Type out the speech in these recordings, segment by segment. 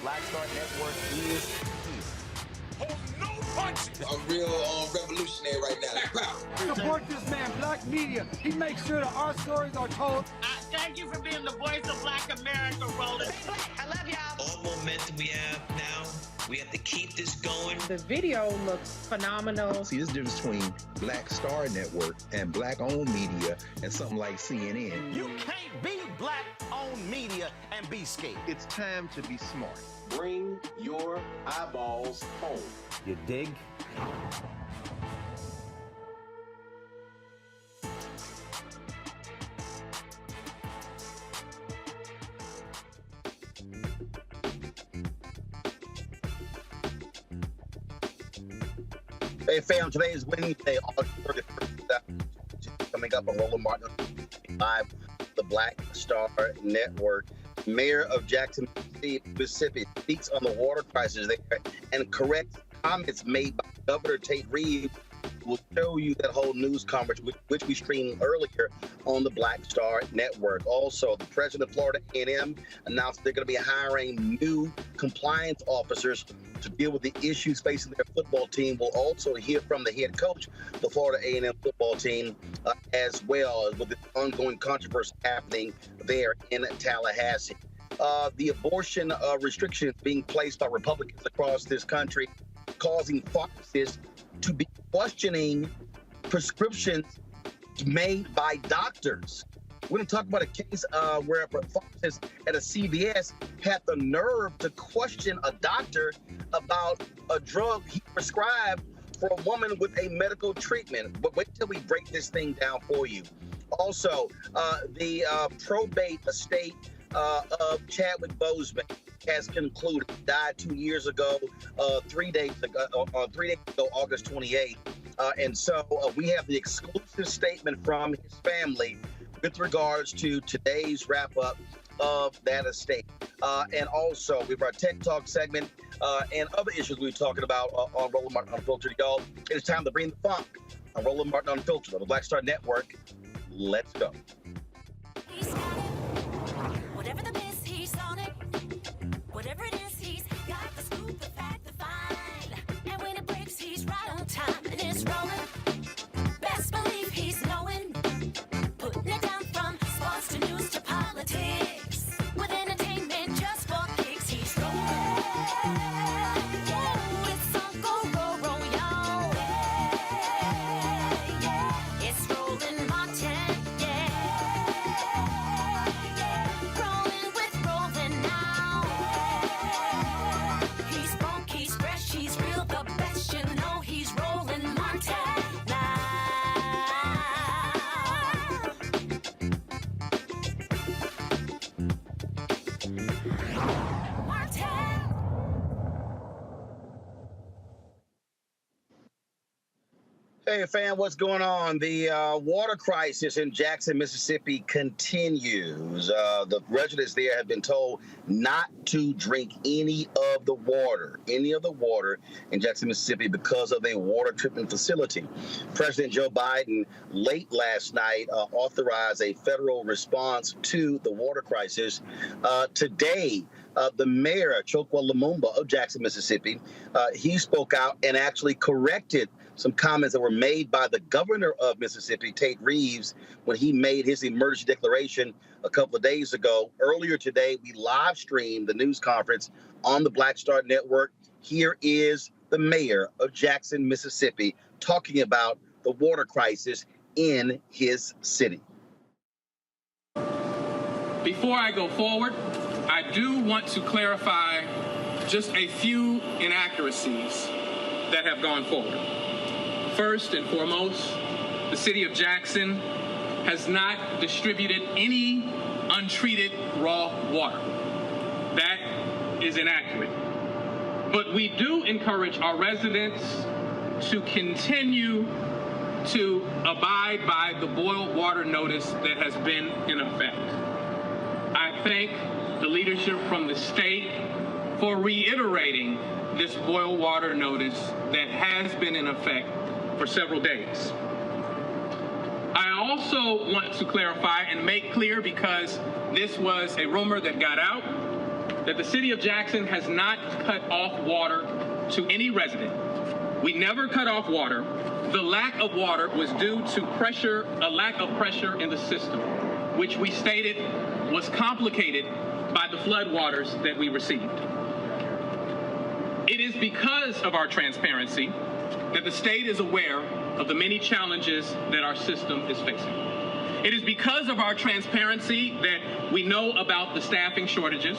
Black Star Network is no punches. I'm real revolutionary right now. Black power. Support this man, Black Media. He makes sure that our stories are told. Thank you for being the voice of Black America, Roland. I love y'all. All momentum we have now We have to keep this going. The video looks phenomenal. See, this difference between Black Star Network and black-owned media and something like CNN. You can't be black-owned media and be scared. It's time to be smart. Bring your eyeballs home. You dig? Hey fam, today is Wednesday, August 31st, coming up on Roland Martin Live, the Black Star Network. Mayor of Jackson, Mississippi, speaks on the water crisis there and corrects comments made by Governor Tate Reeves. We'll show you that whole news conference, which we streamed earlier on the Black Star Network. Also, the president of Florida A&M announced they're going to be hiring new compliance officers to deal with the issues facing their football team. We'll also hear from the head coach of the Florida A&M football team as well, with the ongoing controversy happening there in Tallahassee. The abortion restrictions being placed by Republicans across this country, causing pharmacists to be questioning prescriptions made by doctors. We're going to talk about a case where a pharmacist at a CVS had the nerve to question a doctor about a drug he prescribed for a woman with a medical treatment. But wait till we break this thing down for you. Also, the probate estate of Chadwick Boseman has concluded. Died 2 years ago, 3 days ago, August 28th. And so we have the exclusive statement from his family with regards to today's wrap-up of that estate. And also, we have our Tech Talk segment and other issues we're talking about on Roland Martin Unfiltered. Y'all, it is time to bring the funk on Roland Martin Unfiltered on the Black Star Network. Let's go. He's got it. Whatever the miss, he's on it. Whatever it is, he's got the scoop, the fact, the find. And when it breaks, he's right on time and it's rolling. Best believe he's knowing. Putting it down from sports to news to politics. With entertainment just for kicks, he's rolling. Yeah, it's Uncle Roro, y'all. Yeah, it's Roland Martin. Rolling with Roland now. He's funk, he's fresh, he's real, the best, you know he's Roland Martin now. Martin. Hey, fam, what's going on? The water crisis in Jackson, Mississippi continues. The residents there have been told not to drink any of the water in Jackson, Mississippi because of a water treatment facility. President Joe Biden, late last night, authorized a federal response to the water crisis. Today, the mayor, Chokwe Lumumba of Jackson, Mississippi, he spoke out and actually corrected some comments that were made by the governor of Mississippi, Tate Reeves, when he made his emergency declaration a couple of days ago. Earlier today, we live streamed the news conference on the Black Star Network. Here is the mayor of Jackson, Mississippi, talking about the water crisis in his city. Before I go forward, I do want to clarify just a few inaccuracies that have gone forward. First and foremost, the city of Jackson has not distributed any untreated raw water. That is inaccurate. But we do encourage our residents to continue to abide by the boil water notice that has been in effect. I thank the leadership from the state for reiterating this boil water notice that has been in effect for several days. I also want to clarify and make clear, because this was a rumor that got out, that the city of Jackson has not cut off water to any resident. We never cut off water. The lack of water was due to pressure, a lack of pressure in the system, which we stated was complicated by the flood waters that we received. It is because of our transparency that the state is aware of the many challenges that our system is facing. It is because of our transparency that we know about the staffing shortages.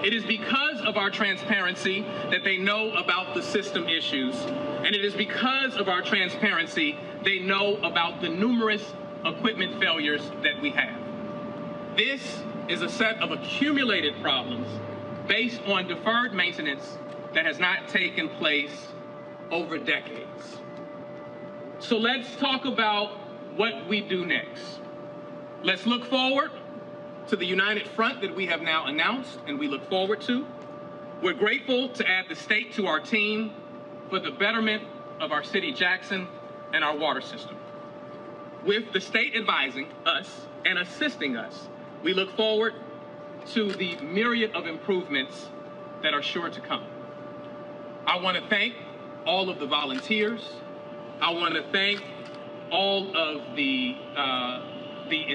It is because of our transparency that they know about the system issues. And it is because of our transparency they know about the numerous equipment failures that we have. This is a set of accumulated problems based on deferred maintenance that has not taken place over decades. So let's talk about what we do next. Let's look forward to the united front that we have now announced and we look forward to. We're grateful to add the state to our team for the betterment of our city, Jackson, and our water system. With the state advising us and assisting us, we look forward to the myriad of improvements that are sure to come. I want to thank all of the volunteers. I want to thank all of the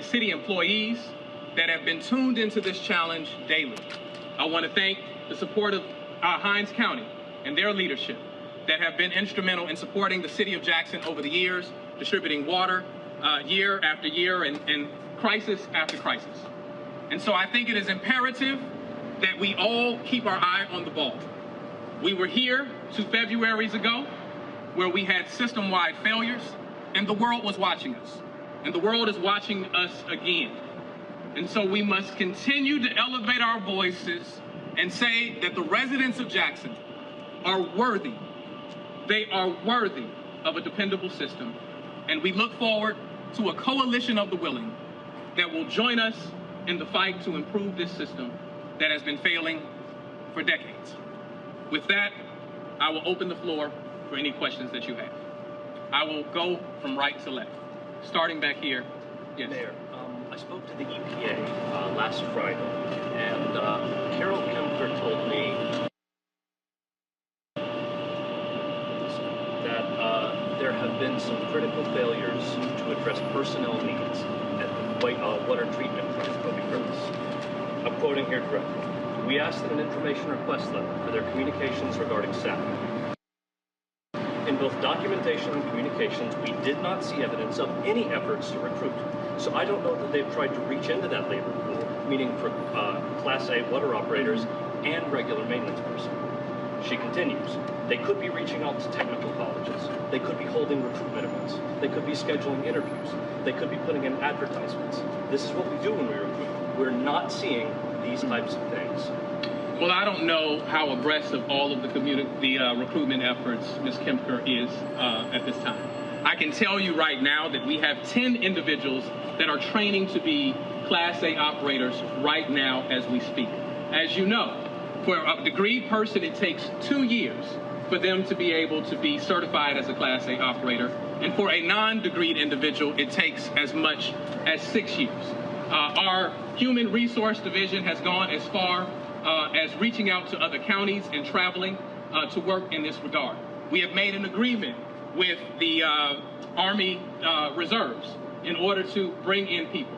city employees that have been tuned into this challenge daily. I want to thank the support of Hinds County and their leadership that have been instrumental in supporting the city of Jackson over the years, distributing water year after year and crisis after crisis. And so I think it is imperative that we all keep our eye on the ball. We were here 2 Februaries ago where we had system-wide failures and the world was watching us. And the world is watching us again. And so we must continue to elevate our voices and say that the residents of Jackson are worthy. They are worthy of a dependable system. And we look forward to a coalition of the willing that will join us in the fight to improve this system that has been failing for decades. With that, I will open the floor for any questions that you have. I will go from right to left. Starting back here. Yes. Mayor, I spoke to the EPA last Friday, and Carol Kemper told me that there have been some critical failures to address personnel needs at the water treatment plant, Toby Curtis. I'm quoting here directly. We asked them an information request letter for their communications regarding staffing. In both documentation and communications, we did not see evidence of any efforts to recruit. So I don't know that they've tried to reach into that labor pool, meaning for Class A water operators and regular maintenance personnel. She continues, they could be reaching out to technical colleges. They could be holding recruitment events. They could be scheduling interviews. They could be putting in advertisements. This is what we do when we recruit. We're not seeing these types of things. Well, I don't know how abreast of all of the recruitment efforts Ms. Kemper is at this time. I can tell you right now that we have 10 individuals that are training to be Class A operators right now as we speak. As you know, for a degreed person, it takes 2 years for them to be able to be certified as a Class A operator. And for a non-degreed individual, it takes as much as 6 years. Our Human Resource Division has gone as far as reaching out to other counties and traveling to work in this regard. We have made an agreement with the Army Reserves in order to bring in people.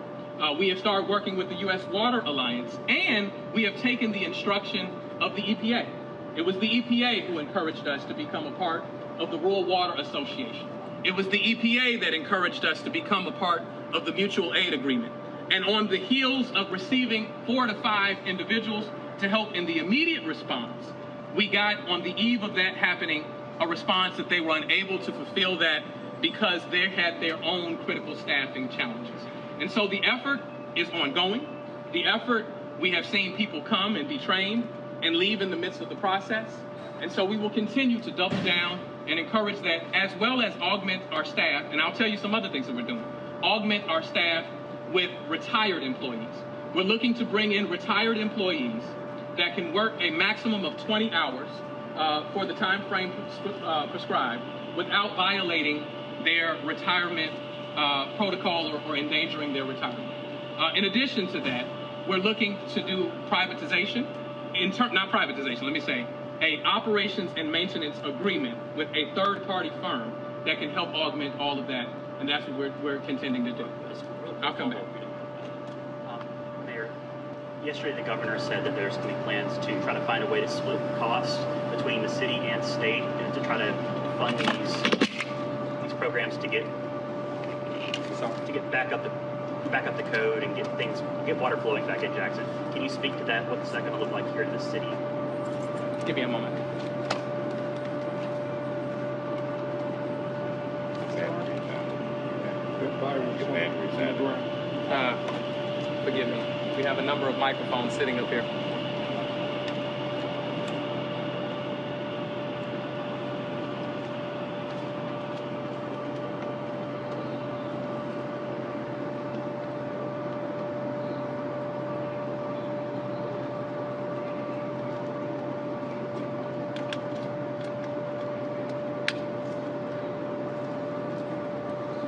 We have started working with the U.S. Water Alliance, and we have taken the instruction of the EPA. It was the EPA who encouraged us to become a part of the Rural Water Association. It was the EPA that encouraged us to become a part of the Mutual Aid Agreement. And on the heels of receiving 4 to 5 individuals to help in the immediate response, we got, on the eve of that happening, a response that they were unable to fulfill that because they had their own critical staffing challenges. And so the effort is ongoing. The effort, we have seen people come and be trained and leave in the midst of the process. And so we will continue to double down and encourage that, as well as augment our staff. And I'll tell you some other things that we're doing. Augment our staff with retired employees. We're looking to bring in retired employees that can work a maximum of 20 hours for the time frame prescribed without violating their retirement protocol or endangering their retirement. In addition to that, we're looking to do privatization, not privatization, let me say, a operations and maintenance agreement with a third-party firm that can help augment all of that, and that's what we're contending to do. I'll come back. Mayor, Yesterday, the governor said that there's going to be plans to try to find a way to split costs between the city and state and to try to fund these programs to get back up the code and get water flowing back in Jackson. Can you speak to that? What's that going to look like here in the city? Give me a moment. Forgive me. We have a number of microphones sitting up here.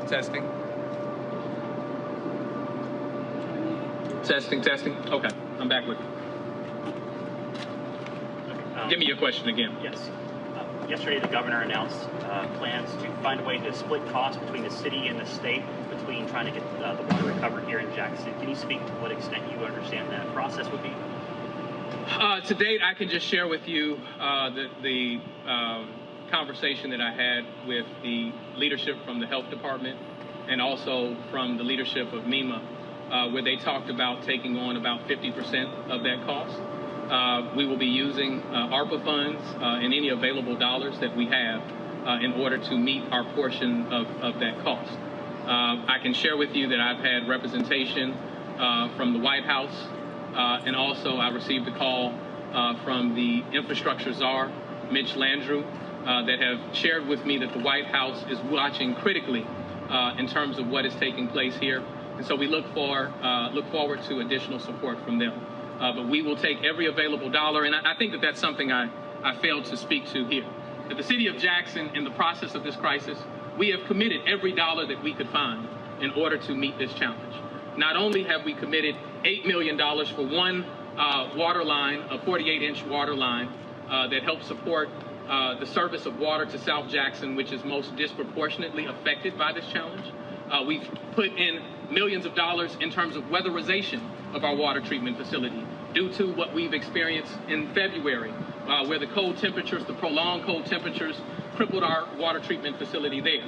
Testing. Testing. Okay, I'm back with you. Give me your question again. Yes. Yesterday, the governor announced plans to find a way to split costs between the city and the state between trying to get the water recovered here in Jackson. Can you speak to what extent you understand that process would be? To date, I can just share with you the conversation that I had with the leadership from the health department and also from the leadership of MEMA, where they talked about taking on about 50% of that cost. We will be using ARPA funds and any available dollars that we have in order to meet our portion of that cost. I can share with you that I've had representation from the White House, and also I received a call from the infrastructure czar, Mitch Landrieu, that have shared with me that the White House is watching critically in terms of what is taking place here. And so we look forward to additional support from them. But we will take every available dollar, and I think that that's something I failed to speak to here. That the city of Jackson, in the process of this crisis, we have committed every dollar that we could find in order to meet this challenge. Not only have we committed $8 million for one water line, a 48-inch water line that helps support the service of water to South Jackson, which is most disproportionately affected by this challenge. We've put in millions of dollars in terms of weatherization of our water treatment facility due to what we've experienced in February, where the cold temperatures, the prolonged cold temperatures, crippled our water treatment facility there.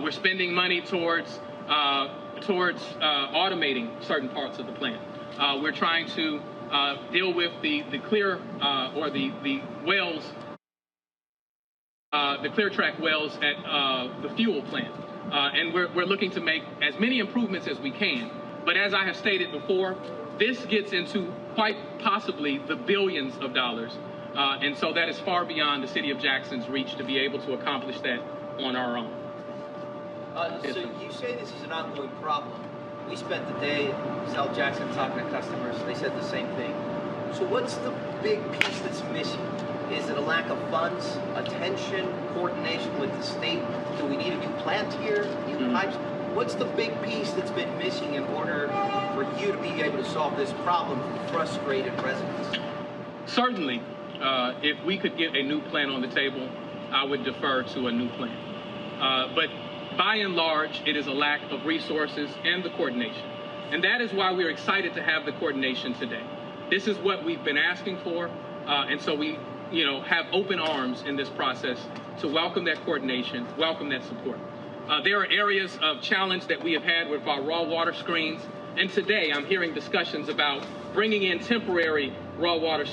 We're spending money towards automating certain parts of the plant. We're trying to deal with the clear or the wells, the clear track wells at the fuel plant. And we're looking to make as many improvements as we can. But as I have stated before, this gets into quite possibly the billions of dollars. And so that is far beyond the city of Jackson's reach to be able to accomplish that on our own. So you say this is an ongoing problem. We spent the day in South Jackson talking to customers. They said the same thing. So what's the big piece that's missing? Is it a lack of funds, attention, coordination with the state? Do we need a new plant here, new pipes? What's the big piece that's been missing in order for you to be able to solve this problem for frustrated residents? Certainly, if we could get a new plan on the table, I would defer to a new plan. But by and large, it is a lack of resources and the coordination. And that is why we're excited to have the coordination today. This is what we've been asking for. And so we have open arms in this process to welcome that coordination, welcome that support. There are areas of challenge that we have had with our raw water screens. And today I'm hearing discussions about bringing in temporary raw water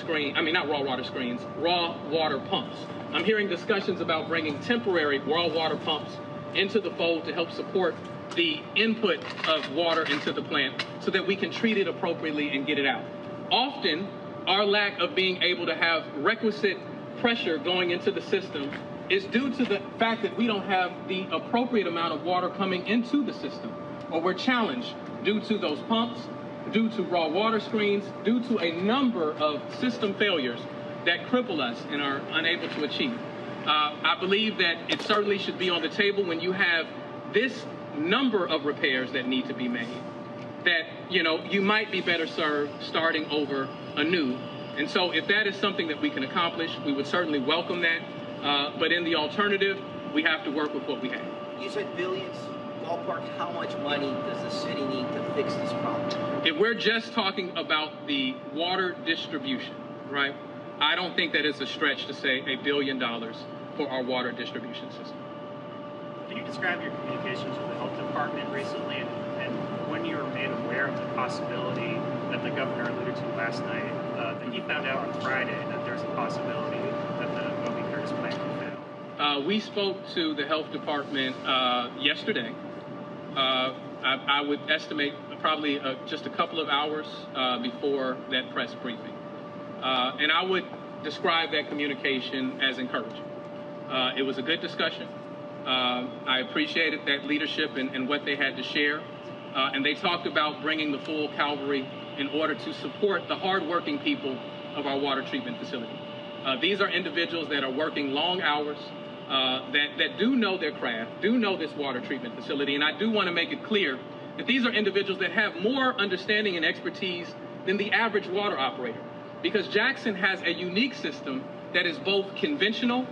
pumps. I'm hearing discussions about bringing temporary raw water pumps into the fold to help support the input of water into the plant so that we can treat it appropriately and get it out. Often, our lack of being able to have requisite pressure going into the system is due to the fact that we don't have the appropriate amount of water coming into the system, or we're challenged due to those pumps, due to raw water screens, due to a number of system failures that cripple us and are unable to achieve. I believe that it certainly should be on the table when you have this number of repairs that need to be made, that you might be better served starting over anew. And so if that is something that we can accomplish, we would certainly welcome that. But in the alternative, we have to work with what we have. You said billions. Ballpark, how much money does the city need to fix this problem? if we're just talking about the water distribution, right, I don't think that it's a stretch to say $1 billion for our water distribution system. Can you describe your communications with the health department recently and when you were made aware of the possibility that the governor alluded to last night, that he found out on Friday that there's a possibility that the OB Curtis plan would fail? We spoke to the health department yesterday. I would estimate probably just a couple of hours before that press briefing. And I would describe that communication as encouraging. It was a good discussion. I appreciated that leadership and what they had to share. And they talked about bringing the full cavalry in order to support the hardworking people of our water treatment facility. These are individuals that are working long hours, that do know their craft, do know this water treatment facility. And I do want to make it clear that these are individuals that have more understanding and expertise than the average water operator, because Jackson has a unique system that is both conventional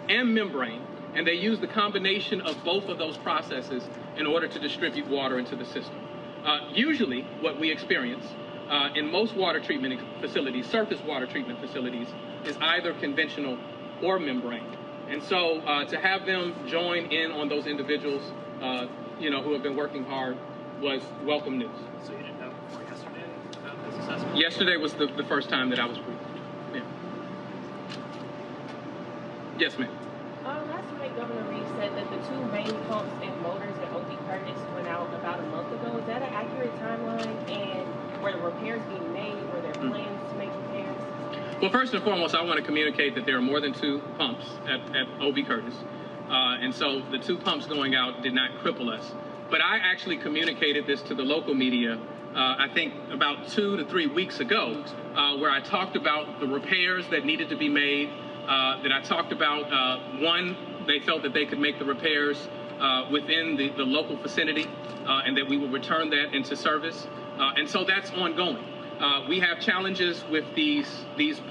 and membrane, and they use the combination of both of those processes in order to distribute water into the system. Usually what we experience in most water treatment facilities, surface water treatment facilities, is either conventional or membrane. And so to have them join in on those individuals, who have been working hard, was welcome news. So you didn't know before yesterday about this assessment? Yesterday was the first time that I was briefed. Yeah. Yes, ma'am. Last night, Governor Reeves said that the two main pumps and motors at OB Curtis went out about a month ago. Is that an accurate timeline? And were the repairs being made? Were there plans to make repairs? Well, first and foremost, I want to communicate that there are more than two pumps at OB Curtis. And so the two pumps going out did not cripple us. But I actually communicated this to the local media, I think about 2 to 3 weeks ago, where I talked about the repairs that needed to be made, that I talked about, one, they felt that they could make the repairs within the local vicinity, and that we will return that into service. And so that's ongoing. We have challenges with these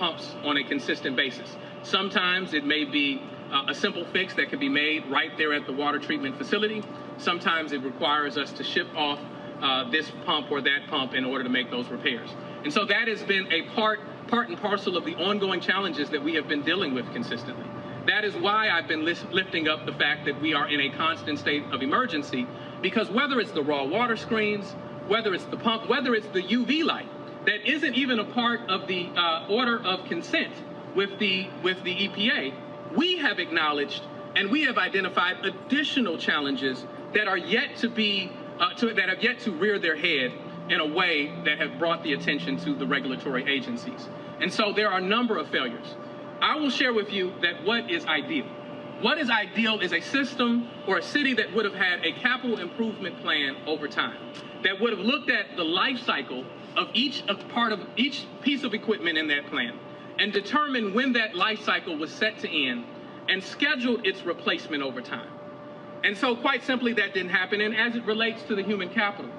pumps on a consistent basis. Sometimes it may be a simple fix that can be made right there at the water treatment facility. Sometimes it requires us to ship off this pump or that pump in order to make those repairs. And so that has been a part and parcel of the ongoing challenges that we have been dealing with consistently. That is why I've been lifting up the fact that we are in a constant state of emergency, because whether it's the raw water screens, whether it's the pump, whether it's the UV light, that isn't even a part of the order of consent with the EPA, we have acknowledged and we have identified additional challenges that are yet to be, that have yet to rear their head in a way that have brought the attention to the regulatory agencies. And so there are a number of failures. I will share with you that what is ideal. What is ideal is a system or a city that would have had a capital improvement plan over time, that would have looked at the life cycle of each piece of equipment in that plan and determined when that life cycle was set to end and scheduled its replacement over time. And so quite simply, that didn't happen. And as it relates to the human capital,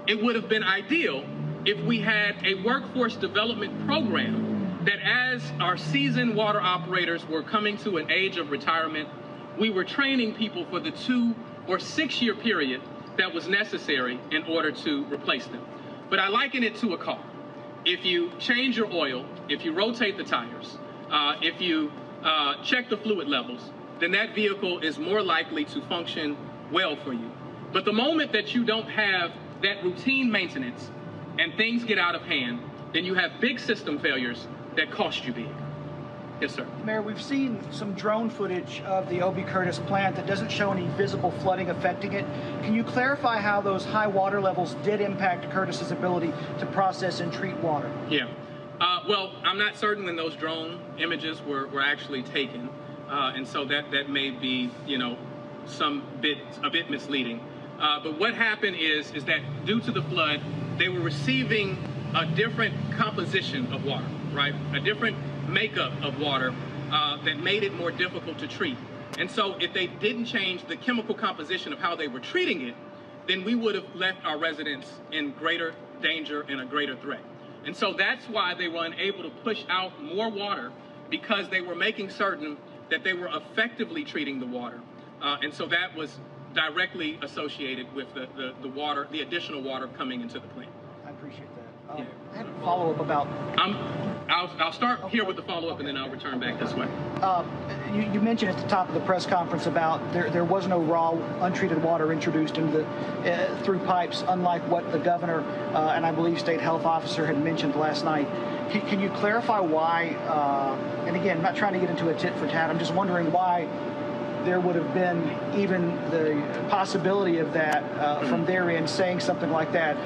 it would have been ideal if we had a workforce development program that as our seasoned water operators were coming to an age of retirement, we were training people for the 2 or 6 year period that was necessary in order to replace them. But I liken it to a car. If you change your oil, if you rotate the tires, if you check the fluid levels, then that vehicle is more likely to function well for you. But the moment that you don't have that routine maintenance and things get out of hand, then you have big system failures that cost you big. Yes, sir. Mayor, we've seen some drone footage of the OB Curtis plant that doesn't show any visible flooding affecting it. Can you clarify how those high water levels did impact Curtis's ability to process and treat water? Yeah. Well, I'm not certain when those drone images were actually taken. And so that may be, a bit misleading. But what happened is that due to the flood, they were receiving a different composition of water, right? A different makeup of water that made it more difficult to treat. And so if they didn't change the chemical composition of how they were treating it, then we would have left our residents in greater danger and a greater threat. And so that's why they were unable to push out more water, because they were making certain that they were effectively treating the water. And so that was directly associated with the water, the additional water coming into the plant. appreciate that. I have a follow-up about... I'll start here with the follow-up, and then I'll return back this way. You mentioned at the top of the press conference about there was no raw, untreated water introduced into through pipes, unlike what the governor and I believe state health officer had mentioned last night. Can you clarify why, and again, I'm not trying to get into a tit for tat, I'm just wondering why there would have been even the possibility of that from their end saying something like that.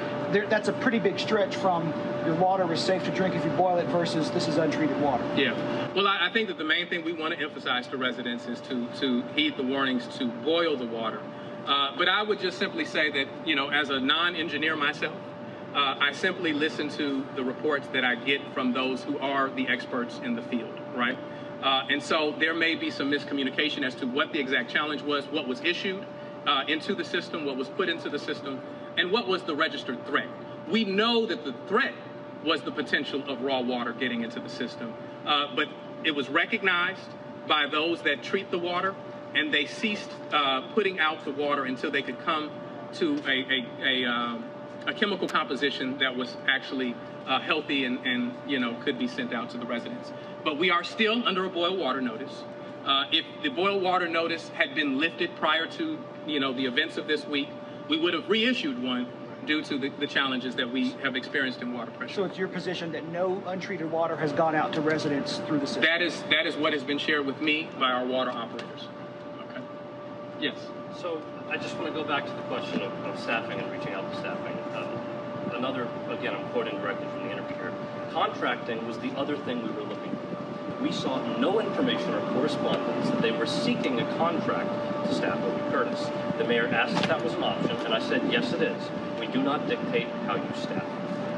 That's a pretty big stretch from your water is safe to drink if you boil it versus this is untreated water. Yeah. Well, I think that the main thing we want to emphasize to residents is to heed the warnings to boil the water. But I would just simply say that, you know, as a non-engineer myself, I simply listen to the reports that I get from those who are the experts in the field, right? And so there may be some miscommunication as to what the exact challenge was, what was issued into the system, what was put into the system, and what was the registered threat. We know that the threat was the potential of raw water getting into the system, but it was recognized by those that treat the water, and they ceased putting out the water until they could come to a chemical composition that was actually healthy and you know, could be sent out to the residents. But we are still under a boil water notice. If the boil water notice had been lifted prior to, you know, the events of this week, we would have reissued one due to the challenges that we have experienced in water pressure. So it's your position that no untreated water has gone out to residents through the system? That is what has been shared with me by our water operators. Okay. Yes. So I just want to go back to the question of staffing and reaching out to staffing. Another, again, I'm quoting directly from the interview here. Contracting was the other thing we were looking for. We saw no information or correspondence that they were seeking a contract to staff OB Curtis. The mayor asked if that was an option, and I said, yes, it is. We do not dictate how you staff.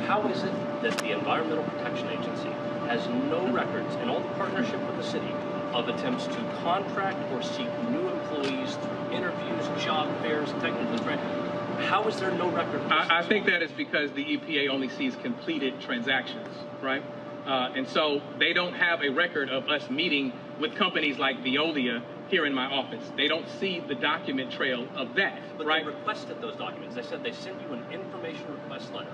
How is it that the Environmental Protection Agency has no records in all the partnership with the city of attempts to contract or seek new employees through interviews, job fairs, technical training? How is there no record of this? I think that is because the EPA only sees completed transactions, right? And so they don't have a record of us meeting with companies like Veolia here in my office. They don't see the document trail of that, but right? They requested those documents. They said they sent you an information request letter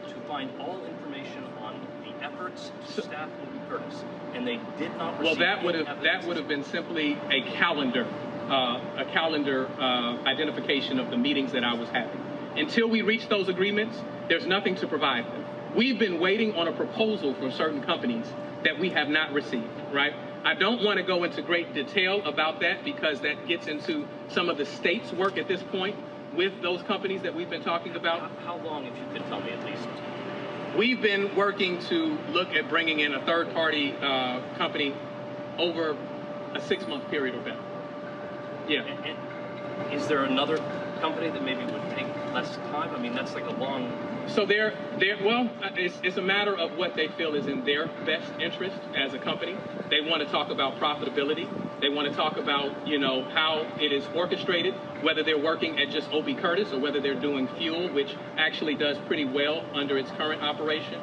to find all information on the efforts to staff OB Curtis, and they did not receive. Well, that would have been simply a calendar identification of the meetings that I was having. Until we reach those agreements, there's nothing to provide them. We've been waiting on a proposal from certain companies that we have not received, right? I don't want to go into great detail about that because that gets into some of the state's work at this point with those companies that we've been talking about. How long, if you could tell me at least? We've been working to look at bringing in a third-party company over a 6-month period or better. Yeah. And is there another company that maybe would take less time? I mean, that's like a long... So well, it's a matter of what they feel is in their best interest as a company. They want to talk about profitability. They want to talk about, you know, how it is orchestrated, whether they're working at just OB Curtis or whether they're doing fuel, which actually does pretty well under its current operation.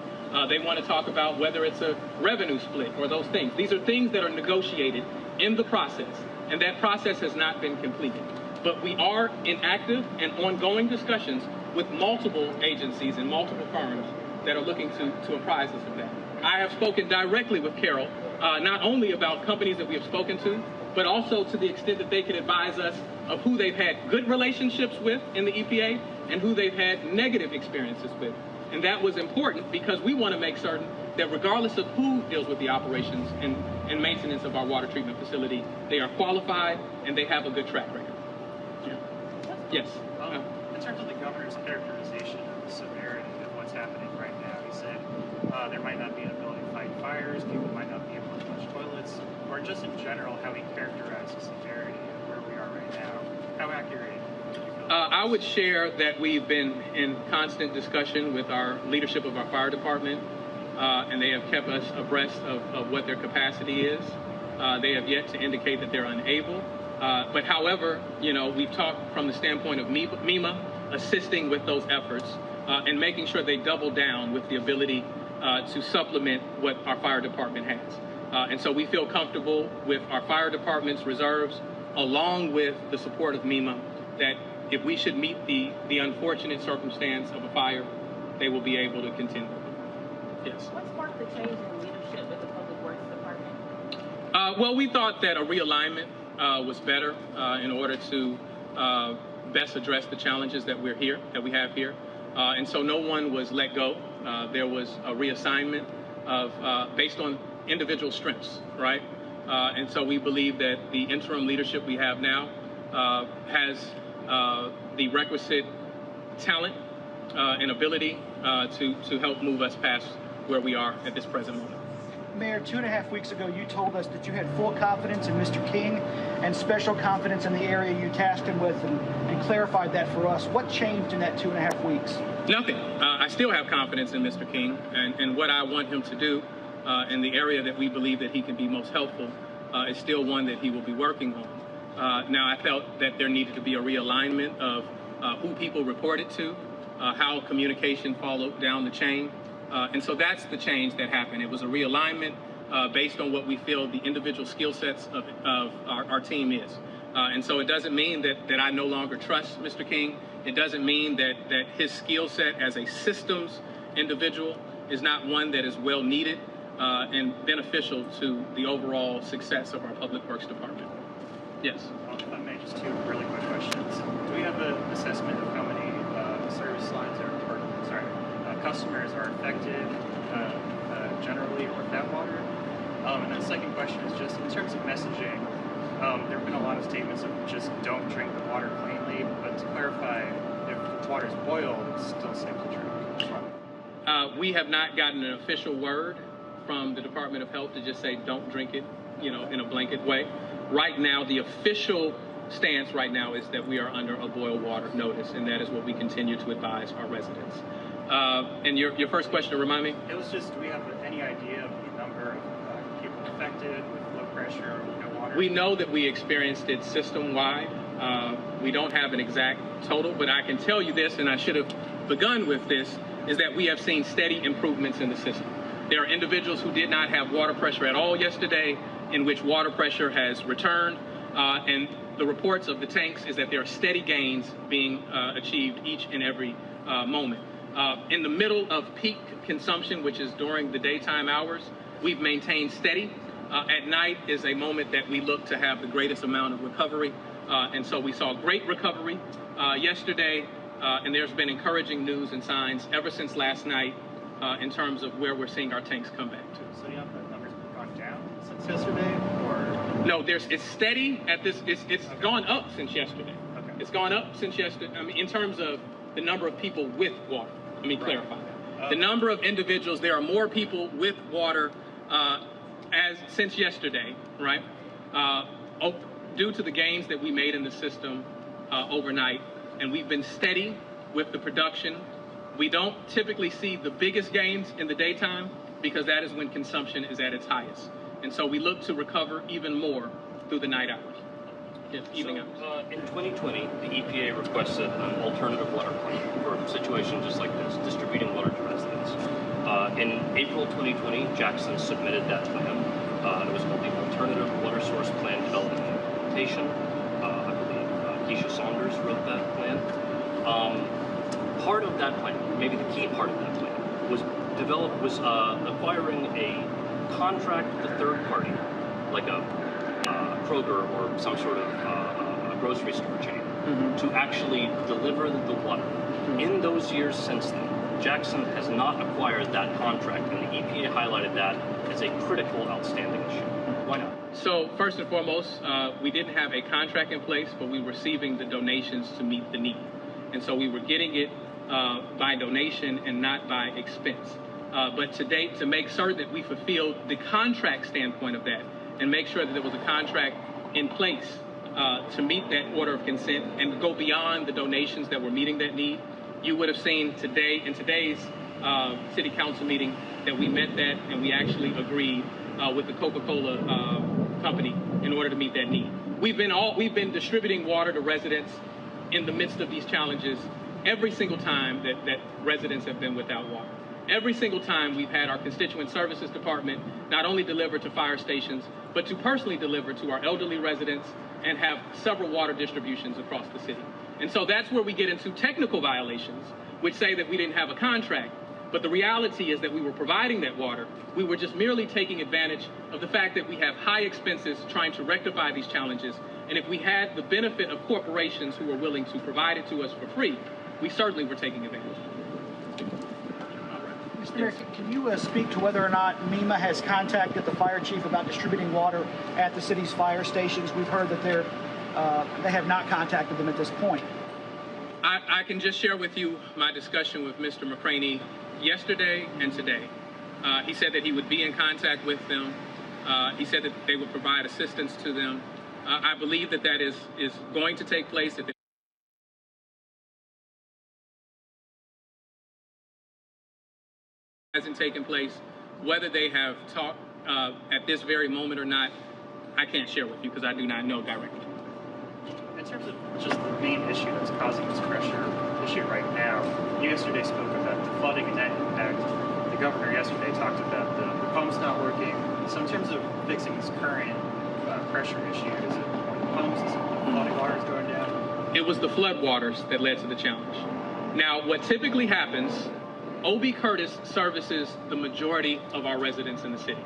They want to talk about whether it's a revenue split or those things. These are things that are negotiated in the process, and that process has not been completed. But we are in active and ongoing discussions with multiple agencies and multiple firms that are looking to apprise us of that. I have spoken directly with Carol, not only about companies that we have spoken to, but also to the extent that they can advise us of who they've had good relationships with in the EPA and who they've had negative experiences with. And that was important because we want to make certain that regardless of who deals with the operations and maintenance of our water treatment facility, they are qualified and they have a good track record. Yeah. Yes. In terms of the governor's characterization of the severity of what's happening right now, he said there might not be an ability to fight fires, people might not be able to flush toilets, or just in general how he characterized the severity of where we are right now. How accurate do you feel? I would share that we've been in constant discussion with our leadership of our fire department, and they have kept us abreast of what their capacity is. They have yet to indicate that they're unable. But however, you know, we've talked from the standpoint of MEMA assisting with those efforts and making sure they double down with the ability to supplement what our fire department has. And so we feel comfortable with our fire department's reserves, along with the support of MEMA, that if we should meet the unfortunate circumstance of a fire, they will be able to continue. Yes. What sparked the change in leadership at the Public Works Department? Well, we thought that a realignment was better in order to best address the challenges that we have here. And so no one was let go. There was a reassignment based on individual strengths, right? And so we believe that the interim leadership we have now has the requisite talent and ability to help move us past where we are at this present moment. Mayor, 2.5 weeks ago, you told us that you had full confidence in Mr. King and special confidence in the area you tasked him with, and clarified that for us. What changed in that 2.5 weeks? Nothing. I still have confidence in Mr. King and what I want him to do in the area that we believe that he can be most helpful is still one that he will be working on. Now, I felt that there needed to be a realignment of who people reported to, how communication followed down the chain. And so that's the change that happened. It was a realignment based on what we feel the individual skill sets of our team is. And so it doesn't mean that I no longer trust Mr. King. It doesn't mean that his skill set as a systems individual is not one that is well needed and beneficial to the overall success of our Public Works Department. Yes. If I may, just two really quick questions. Do we have an assessment of how many service lines customers are affected generally or without water? And then the second question is just in terms of messaging, there have been a lot of statements of just don't drink the water plainly, but to clarify, if the water is boiled, it's still safe to drink. We have not gotten an official word from the Department of Health to just say don't drink it, in a blanket way. Right now, the official stance right now is that we are under a boil water notice, and that is what we continue to advise our residents. And your first question, remind me? It was just, do we have any idea of the number of people affected with low pressure or no water? We know that we experienced it system-wide. We don't have an exact total, but I can tell you this, and I should have begun with this, is that we have seen steady improvements in the system. There are individuals who did not have water pressure at all yesterday, in which water pressure has returned, and the reports of the tanks is that there are steady gains being achieved each and every moment. In the middle of peak consumption, which is during the daytime hours, we've maintained steady. At night is a moment that we look to have the greatest amount of recovery. And so we saw great recovery yesterday, and there's been encouraging news and signs ever since last night in terms of where we're seeing our tanks come back to. So you have the numbers gone down since yesterday, or? No, it's steady at this, it's okay. Gone up since yesterday. Okay. It's gone up since yesterday, I mean, in terms of the number of people with water. Let me clarify that. The number of individuals, there are more people with water since yesterday, right? Due to the gains that we made in the system overnight, and we've been steady with the production. We don't typically see the biggest gains in the daytime because that is when consumption is at its highest. And so we look to recover even more through the night hours. In 2020, the EPA requested an alternative water plan for a situation just like this, distributing water to residents. In April 2020, Jackson submitted that plan. It was called the Alternative Water Source Plan Development and Implementation. I believe Deion Sanders wrote that plan. Part of that plan, maybe the key part of that plan, was acquiring a contract with a third party, like a Kroger or some sort of a grocery store chain, to actually deliver the water. In those years since then, Jackson has not acquired that contract, and the EPA highlighted that as a critical, outstanding issue. Why not? So first and foremost, we didn't have a contract in place, but we were receiving the donations to meet the need. And so we were getting it by donation and not by expense. But to date, to make certain that we fulfilled the contract standpoint of that and make sure that there was a contract in place to meet that order of consent and go beyond the donations that were meeting that need, you would have seen today in today's city council meeting that we met that and we actually agreed with the Coca-Cola company in order to meet that need. We've been distributing water to residents in the midst of these challenges every single time that residents have been without water. Every single time we've had our constituent services department not only deliver to fire stations, but to personally deliver to our elderly residents and have several water distributions across the city. And so that's where we get into technical violations, which say that we didn't have a contract. But the reality is that we were providing that water. We were just merely taking advantage of the fact that we have high expenses trying to rectify these challenges. And if we had the benefit of corporations who were willing to provide it to us for free, we certainly were taking advantage. Mr. Mayor, can you speak to whether or not MEMA has contacted the fire chief about distributing water at the city's fire stations? We've heard that they have not contacted them at this point. I can just share with you my discussion with Mr. McCraney yesterday and today. He said that he would be in contact with them. He said that they would provide assistance to them. I believe that that is going to take place. That hasn't taken place. Whether they have talked at this very moment or not, I can't share with you because I do not know directly. In terms of just the main issue that's causing this pressure issue right now, you yesterday spoke about the flooding and that impact. The governor yesterday talked about the pumps not working. So in terms of fixing this current pressure issue, is it the pumps, is it the flooding waters going down? It was the flood waters that led to the challenge. Now, what typically happens, OB Curtis services the majority of our residents in the city.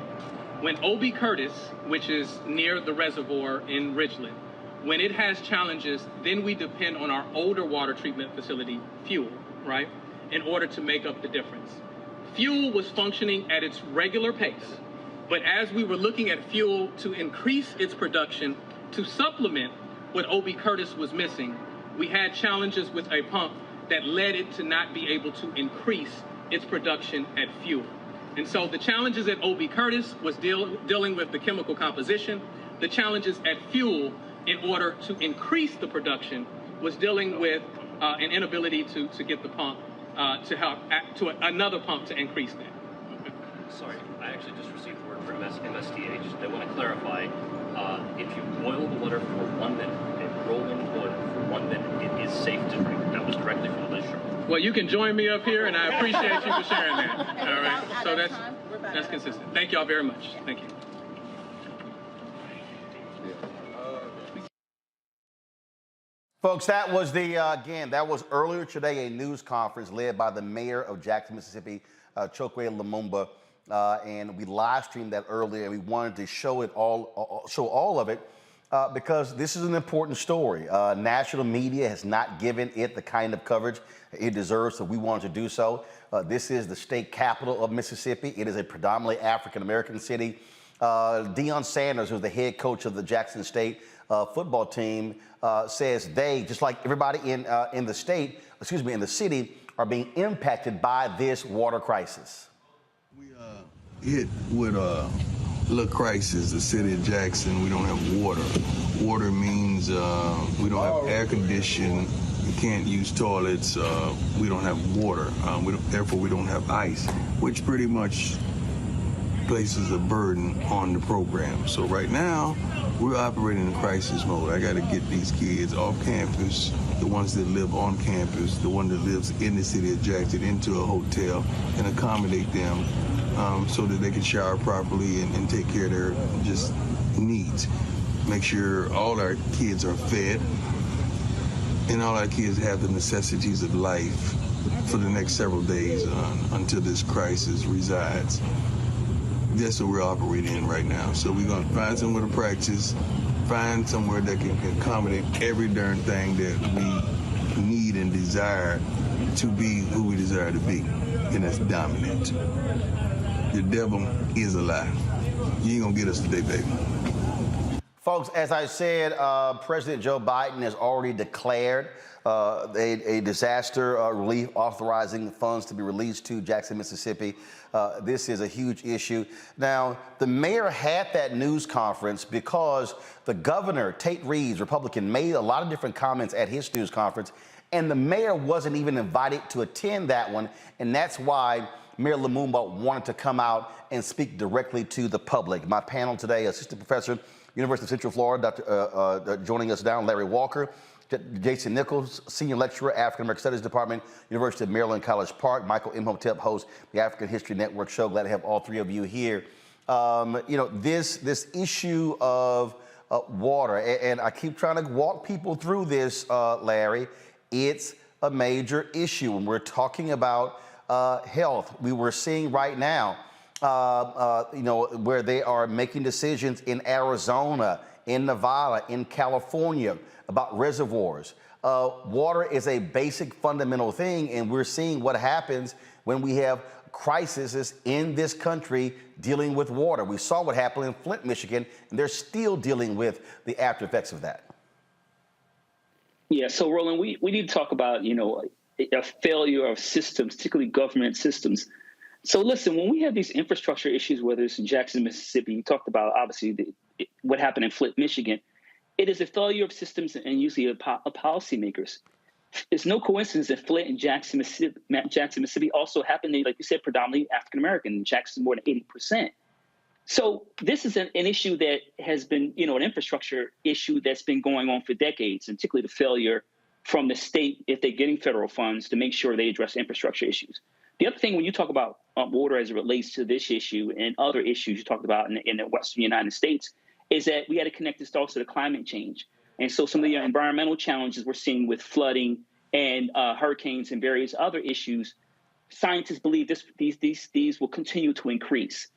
When OB Curtis, which is near the reservoir in Ridgeland, when it has challenges, then we depend on our older water treatment facility, Fuel, right, in order to make up the difference. Fuel was functioning at its regular pace, but as we were looking at Fuel to increase its production to supplement what OB Curtis was missing, we had challenges with a pump that led it to not be able to increase its production at Fuel. And so the challenges at OB Curtis was dealing with the chemical composition. The challenges at Fuel, in order to increase the production, was dealing with an inability to get the pump to help to another pump to increase that. Sorry, I actually just received word from MSDH. They want to clarify, if you boil the water for 1 minute and roll in boil for 1 minute, it is safe to drink. That was directly from the show. Well, you can join me up here, and I appreciate you for sharing that. All right, so that's consistent. Thank y'all very much. Thank you. Folks, that was that was earlier today a news conference led by the mayor of Jackson, Mississippi, Chokwe Lumumba, and we live streamed that earlier, and we wanted to show all of it because this is an important story. National media has not given it the kind of coverage it deserves, so we wanted to do so. This is the state capital of Mississippi. It is a predominantly African-American city. Deion Sanders, who's the head coach of the Jackson State football team, says they, just like everybody in the city, are being impacted by this water crisis. We hit with a little crisis. The city of Jackson, we don't have water. Water means we don't have air conditioning. You can't use toilets. We don't have water. Therefore, we don't have ice, which pretty much places a burden on the program. So right now, we're operating in crisis mode. I got to get these kids off campus, the ones that live on campus, the one that lives in the city of Jackson, into a hotel and accommodate them so that they can shower properly and take care of their just needs. Make sure all our kids are fed and all our kids have the necessities of life for the next several days until this crisis resides. That's what we're operating in right now. So we're going to find somewhere to practice, find somewhere that can accommodate every darn thing that we need and desire to be who we desire to be, and that's dominant. The devil is a lie. You ain't going to get us today, baby. Folks, as I said, President Joe Biden has already declared a disaster relief authorizing funds to be released to Jackson, Mississippi. This is a huge issue. Now, the mayor had that news conference because the governor, Tate Reeves, Republican, made a lot of different comments at his news conference, and the mayor wasn't even invited to attend that one, and that's why Mayor Lumumba wanted to come out and speak directly to the public. My panel today, Assistant Professor, University of Central Florida, joining us down, Larry Walker, Jason Nichols, Senior Lecturer, African American Studies Department, University of Maryland, College Park, Michael Imhotep, host the African History Network show. Glad to have all three of you here. This issue of water, and I keep trying to walk people through this, Larry, it's a major issue. When we're talking about health, we were seeing right now, where they are making decisions in Arizona, in Nevada, in California about reservoirs. Water is a basic fundamental thing, and we're seeing what happens when we have crises in this country dealing with water. We saw what happened in Flint, Michigan, and they're still dealing with the after effects of that. Yeah, so Roland, we need to talk about, a failure of systems, particularly government systems. So listen, when we have these infrastructure issues, whether it's in Jackson, Mississippi, you talked about obviously what happened in Flint, Michigan, it is a failure of systems and usually of policymakers. It's no coincidence that Flint and Jackson, Mississippi also happened, like you said, predominantly African-American, in Jackson more than 80%. So this is an issue that has been, an infrastructure issue that's been going on for decades, and particularly the failure from the state, if they're getting federal funds, to make sure they address infrastructure issues. The other thing, when you talk about water as it relates to this issue and other issues you talked about in the Western United States, is that we had to connect this also to climate change. And so some of the environmental challenges we're seeing with flooding and hurricanes and various other issues, scientists believe these will continue to increase.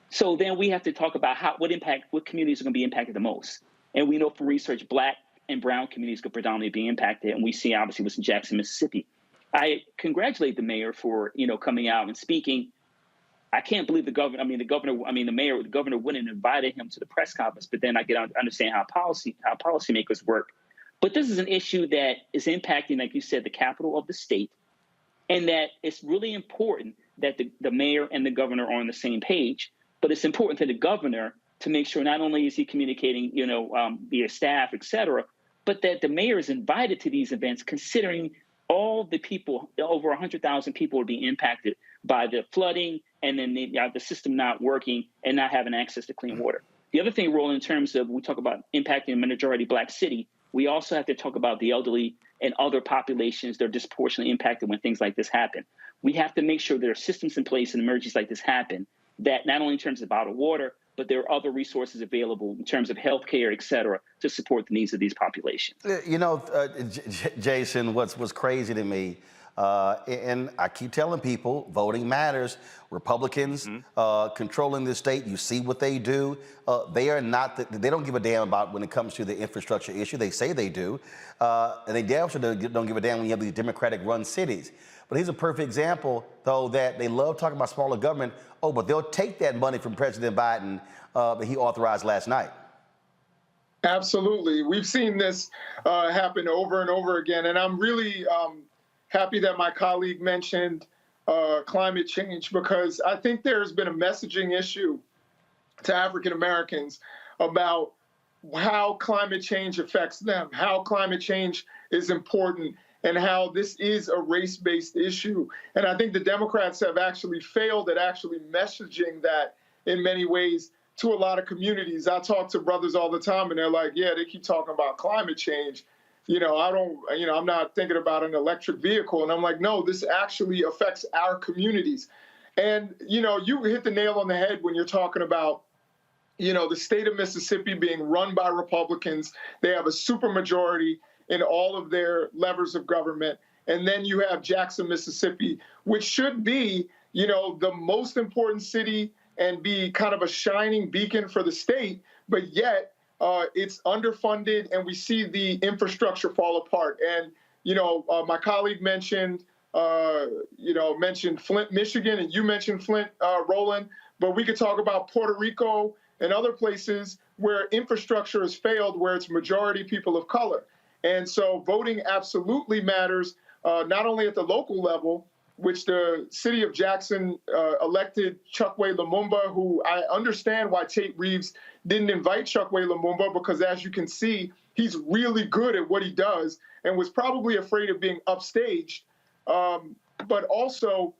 So then we have to talk about what communities are going to be impacted the most. And we know from research, Black and brown communities could predominantly be impacted. And we see obviously what's in Jackson, Mississippi. I congratulate the mayor for, coming out and speaking. I can't believe the governor wouldn't have invited him to the press conference, but then I get to understand how policymakers work. But this is an issue that is impacting, like you said, the capital of the state, and that it's really important that the mayor and the governor are on the same page. But it's important for the governor to make sure not only is he communicating, via staff, et cetera, but that the mayor is invited to these events, considering all the people, over 100,000 people will be impacted by the flooding and then the system not working and not having access to clean water. The other thing, Roland, in terms of we talk about impacting a majority Black city, we also have to talk about the elderly and other populations that are disproportionately impacted when things like this happen. We have to make sure there are systems in place in emergencies like this happen, that not only in terms of bottled water, but there are other resources available in terms of healthcare, et cetera, to support the needs of these populations. Jason, what's crazy to me, and I keep telling people, voting matters. Republicans controlling the state, you see what they do. They don't give a damn about when it comes to the infrastructure issue. They say they do. And they damn sure don't give a damn when you have these Democratic-run cities. But here's a perfect example, though, that they love talking about smaller government. Oh, but they'll take that money from President Biden that he authorized last night. Absolutely. We've seen this happen over and over again. And I'm really happy that my colleague mentioned climate change, because I think there's been a messaging issue to African Americans about how climate change affects them, how climate change is important, and how this is a race-based issue. And I think the Democrats have actually failed at actually messaging that in many ways to a lot of communities. I talk to brothers all the time, and they're like, yeah, they keep talking about climate change. I'm not thinking about an electric vehicle. And I'm like, no, this actually affects our communities. And, you hit the nail on the head when you're talking about, the state of Mississippi being run by Republicans. They have a supermajority in all of their levers of government. And then you have Jackson, Mississippi, which should be, the most important city and be kind of a shining beacon for the state. But yet it's underfunded, and we see the infrastructure fall apart. And, my colleague mentioned Flint, Michigan, and you mentioned Flint, Roland, but we could talk about Puerto Rico and other places where infrastructure has failed, where it's majority people of color. And so voting absolutely matters, not only at the local level, which the city of Jackson elected Chokwe Lumumba, who I understand why Tate Reeves didn't invite Chokwe Lumumba, because as you can see, he's really good at what he does and was probably afraid of being upstaged. But also,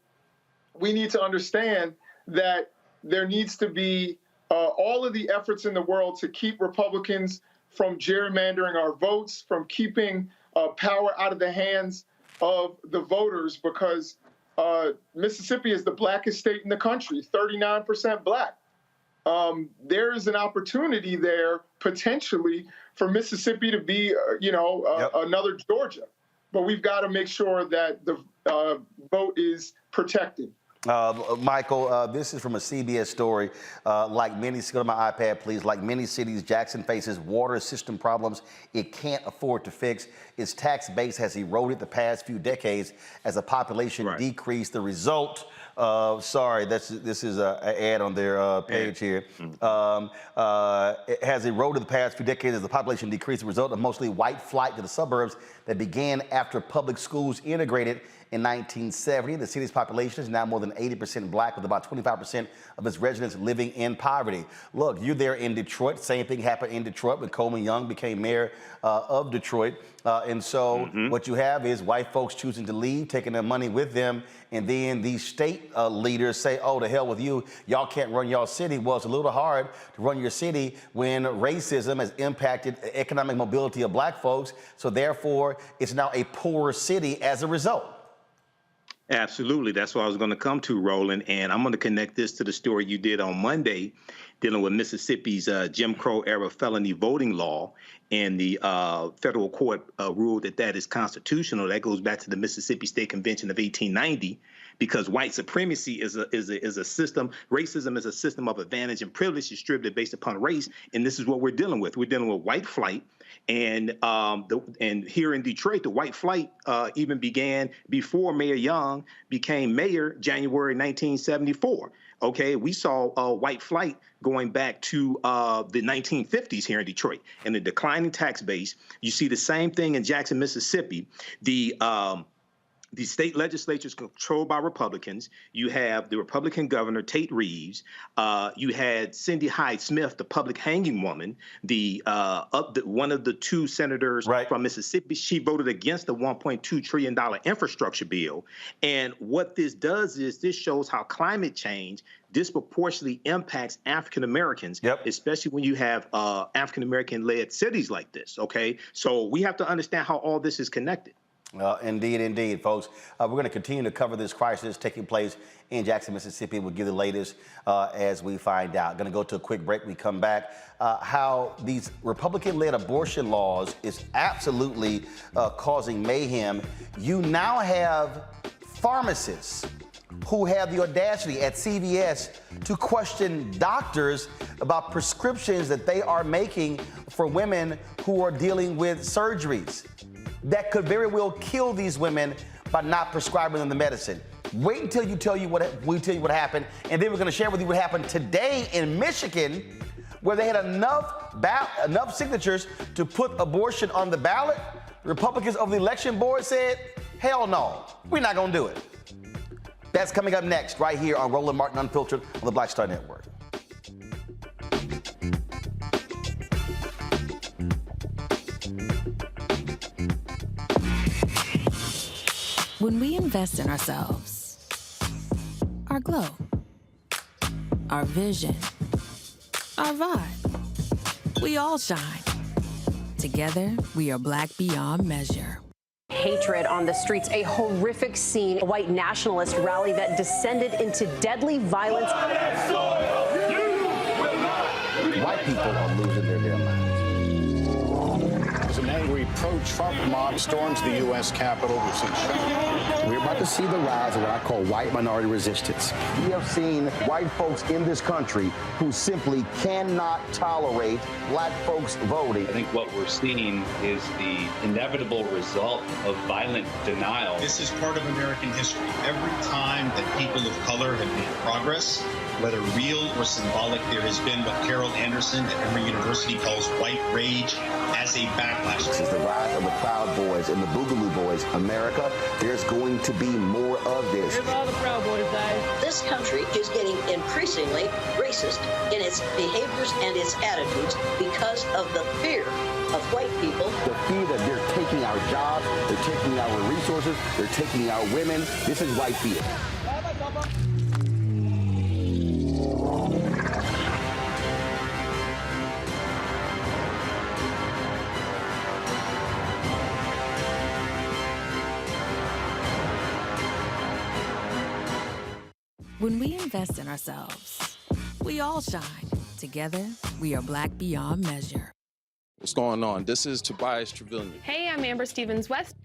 we need to understand that there needs to be all of the efforts in the world to keep Republicans from gerrymandering our votes, from keeping power out of the hands of the voters, because Mississippi is the blackest state in the country, 39% Black. There is an opportunity there potentially for Mississippi to be, another Georgia. but we've got to make sure that the vote is protected. Michael, this is from a CBS story. Like many, go to my iPad, please. Like many cities, Jackson faces water system problems it can't afford to fix. Its tax base has eroded the past few decades as the population decreased. The result, sorry, this is an ad on their page here. It has eroded the past few decades as the population decreased. The result of mostly white flight to the suburbs that began after public schools integrated in 1970. The city's population is now more than 80% black, with about 25% of its residents living in poverty. Look, you're there in Detroit. Same thing happened in Detroit when Coleman Young became mayor of Detroit. And so what you have is white folks choosing to leave, taking their money with them, and then these state leaders say, oh, to hell with you, y'all can't run y'all city. Well, it's a little hard to run your city when racism has impacted the economic mobility of black folks. So therefore, it's now a poorer city as a result. Absolutely. That's what I was going to come to, Roland. And I'm going to connect this to the story you did on Monday dealing with Mississippi's Jim Crow era felony voting law. And the federal court ruled that that is constitutional. That goes back to the Mississippi State Convention of 1890, because white supremacy is a system. Racism is a system of advantage and privilege distributed based upon race. And this is what we're dealing with. We're dealing with white flight. And here in Detroit, the white flight even began before Mayor Young became mayor, January 1974. Okay, we saw white flight going back to the 1950s here in Detroit, and the declining tax base. You see the same thing in Jackson, Mississippi. The state legislature is controlled by Republicans. You have the Republican governor, Tate Reeves. You had Cindy Hyde-Smith, the public hanging woman, one of the two senators from Mississippi. She voted against the $1.2 trillion infrastructure bill. And what this does is this shows how climate change disproportionately impacts African Americans, especially when you have African American led cities like this. Okay, so we have to understand how all this is connected. Indeed, folks. We're going to continue to cover this crisis taking place in Jackson, Mississippi. We'll give the latest as we find out. Going to go to a quick break. We come back. How these Republican-led abortion laws is absolutely causing mayhem. You now have pharmacists who have the audacity at CVS to question doctors about prescriptions that they are making for women who are dealing with surgeries that could very well kill these women by not prescribing them the medicine. Wait until we tell you what happened, and then we're going to share with you what happened today in Michigan, where they had enough signatures to put abortion on the ballot. Republicans of the election board said, hell no, we're not going to do it. That's coming up next, right here on Roland Martin Unfiltered on the Black Star Network. When we invest in ourselves, our glow, our vision, our vibe, we all shine. Together, we are black beyond measure. Hatred on the streets, a horrific scene, a white nationalist rally that descended into deadly violence. White people are losing their damn minds. An angry pro-Trump mob storms the U.S. Capitol. We're about to see the rise of what I call white minority resistance. We have seen white folks in this country who simply cannot tolerate black folks voting. I think what we're seeing is the inevitable result of violent denial. This is part of American history. Every time that people of color have made progress, whether real or symbolic, there has been what Carol Anderson at Emory University calls white rage as a backlash. This is the rise of the Proud Boys and the Boogaloo Boys. America, there's going to be more of this. Here's all the Proud Boys, guys. This country is getting increasingly racist in its behaviors and its attitudes because of the fear of white people. The fear that they're taking our jobs, they're taking our resources, they're taking our women. This is white fear. When we invest in ourselves, we all shine. Together, we are black beyond measure. What's going on? This is Tobias Trevelyan. Hey, I'm Amber Stevens-West.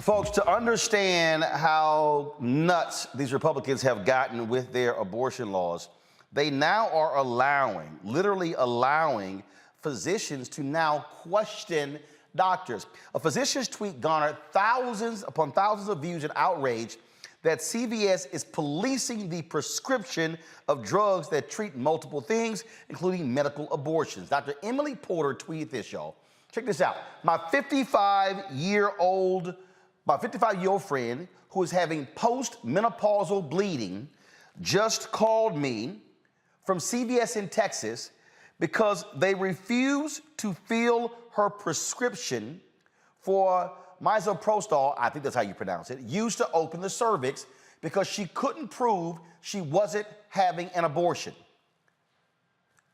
Folks, to understand how nuts these Republicans have gotten with their abortion laws, they now are literally allowing physicians to now question doctors. A physician's tweet garnered thousands upon thousands of views and outrage that CVS is policing the prescription of drugs that treat multiple things, including medical abortions. Dr. Emily Porter tweeted this, y'all. Check this out. My 55-year-old friend who is having post-menopausal bleeding just called me from CVS in Texas because they refuse to fill her prescription for misoprostol, I think that's how you pronounce it, used to open the cervix because she couldn't prove she wasn't having an abortion.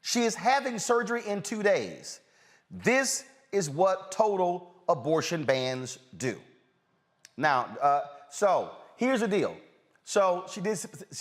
She is having surgery in 2 days. This is what total abortion bans do. Now, so here's the deal. So she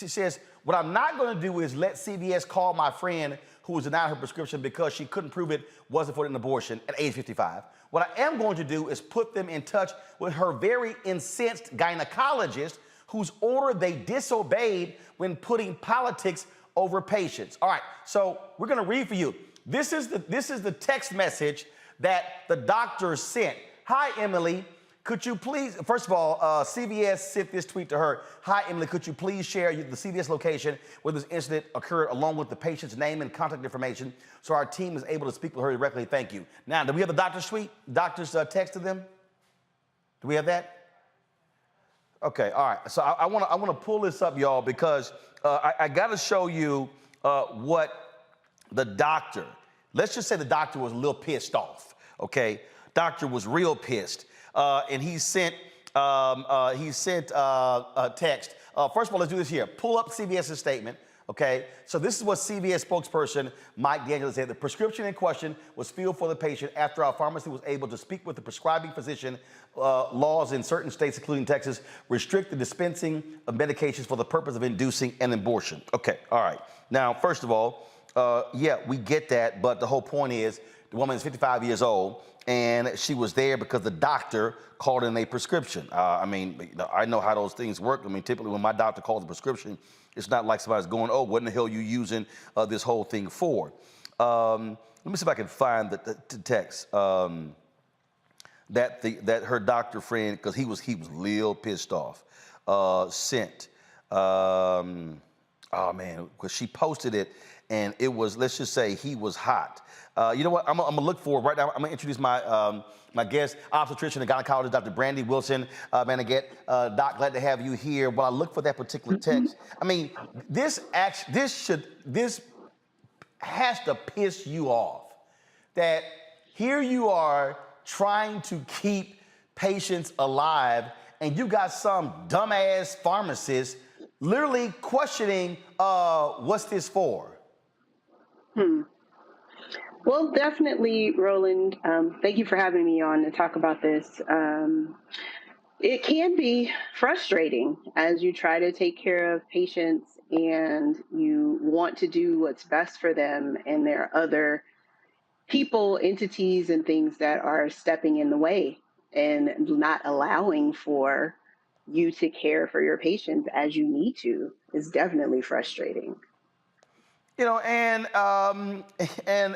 says, what I'm not going to do is let CVS call my friend who was denied her prescription because she couldn't prove it wasn't for an abortion at age 55. What I am going to do is put them in touch with her very incensed gynecologist whose order they disobeyed when putting politics over patients. All right, so we're going to read for you. This is the text message that the doctor sent. Hi, Emily. Could you please, first of all, CVS sent this tweet to her. Hi, Emily, could you please share the CVS location where this incident occurred along with the patient's name and contact information so our team is able to speak with her directly? Thank you. Now, do we have the doctor's tweet? Doctor's text to them? Do we have that? Okay, all right. So I want to pull this up, y'all, because I got to show you what the doctor, let's just say the doctor was a little pissed off, okay? Doctor was real pissed. And he sent a text. First of all, let's do this here. Pull up CVS's statement, okay? So this is what CVS spokesperson Mike Daniels said. The prescription in question was filled for the patient after our pharmacy was able to speak with the prescribing physician. Laws in certain states, including Texas, restrict the dispensing of medications for the purpose of inducing an abortion. Okay, all right. Now, first of all, yeah, we get that, but the whole point is the woman is 55 years old, and she was there because the doctor called in a prescription. I mean, I know how those things work. I mean, typically when my doctor calls a prescription, it's not like somebody's going, oh, what in the hell are you using this whole thing for? Let me see if I can find the text that her doctor friend, because he was real pissed off, sent. Oh, man, because she posted it, and it was, let's just say he was hot. You know what? I'm gonna look for right now. I'm gonna introduce my my guest, obstetrician and gynecologist, Dr. Brandy Wilson. Doc, glad to have you here. While I look for that particular text, I mean, this has to piss you off. That here you are trying to keep patients alive, and you got some dumbass pharmacist literally questioning, what's this for? Well, definitely, Roland. Thank you for having me on to talk about this. It can be frustrating as you try to take care of patients and you want to do what's best for them, and there are other people, entities, and things that are stepping in the way and not allowing for you to care for your patients as you need to. Is definitely frustrating. You know, and I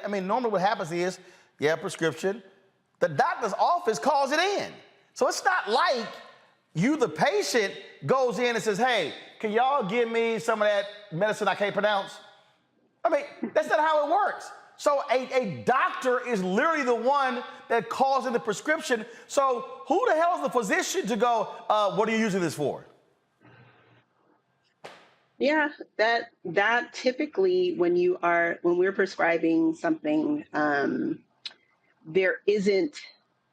mean, normally what happens is, you have a prescription, the doctor's office calls it in. So it's not like you, the patient, goes in and says, hey, can y'all give me some of that medicine I can't pronounce? I mean, that's not how it works. So a doctor is literally the one that calls in the prescription. So who the hell is the physician to go, what are you using this for? Yeah, that typically when we're prescribing something, there isn't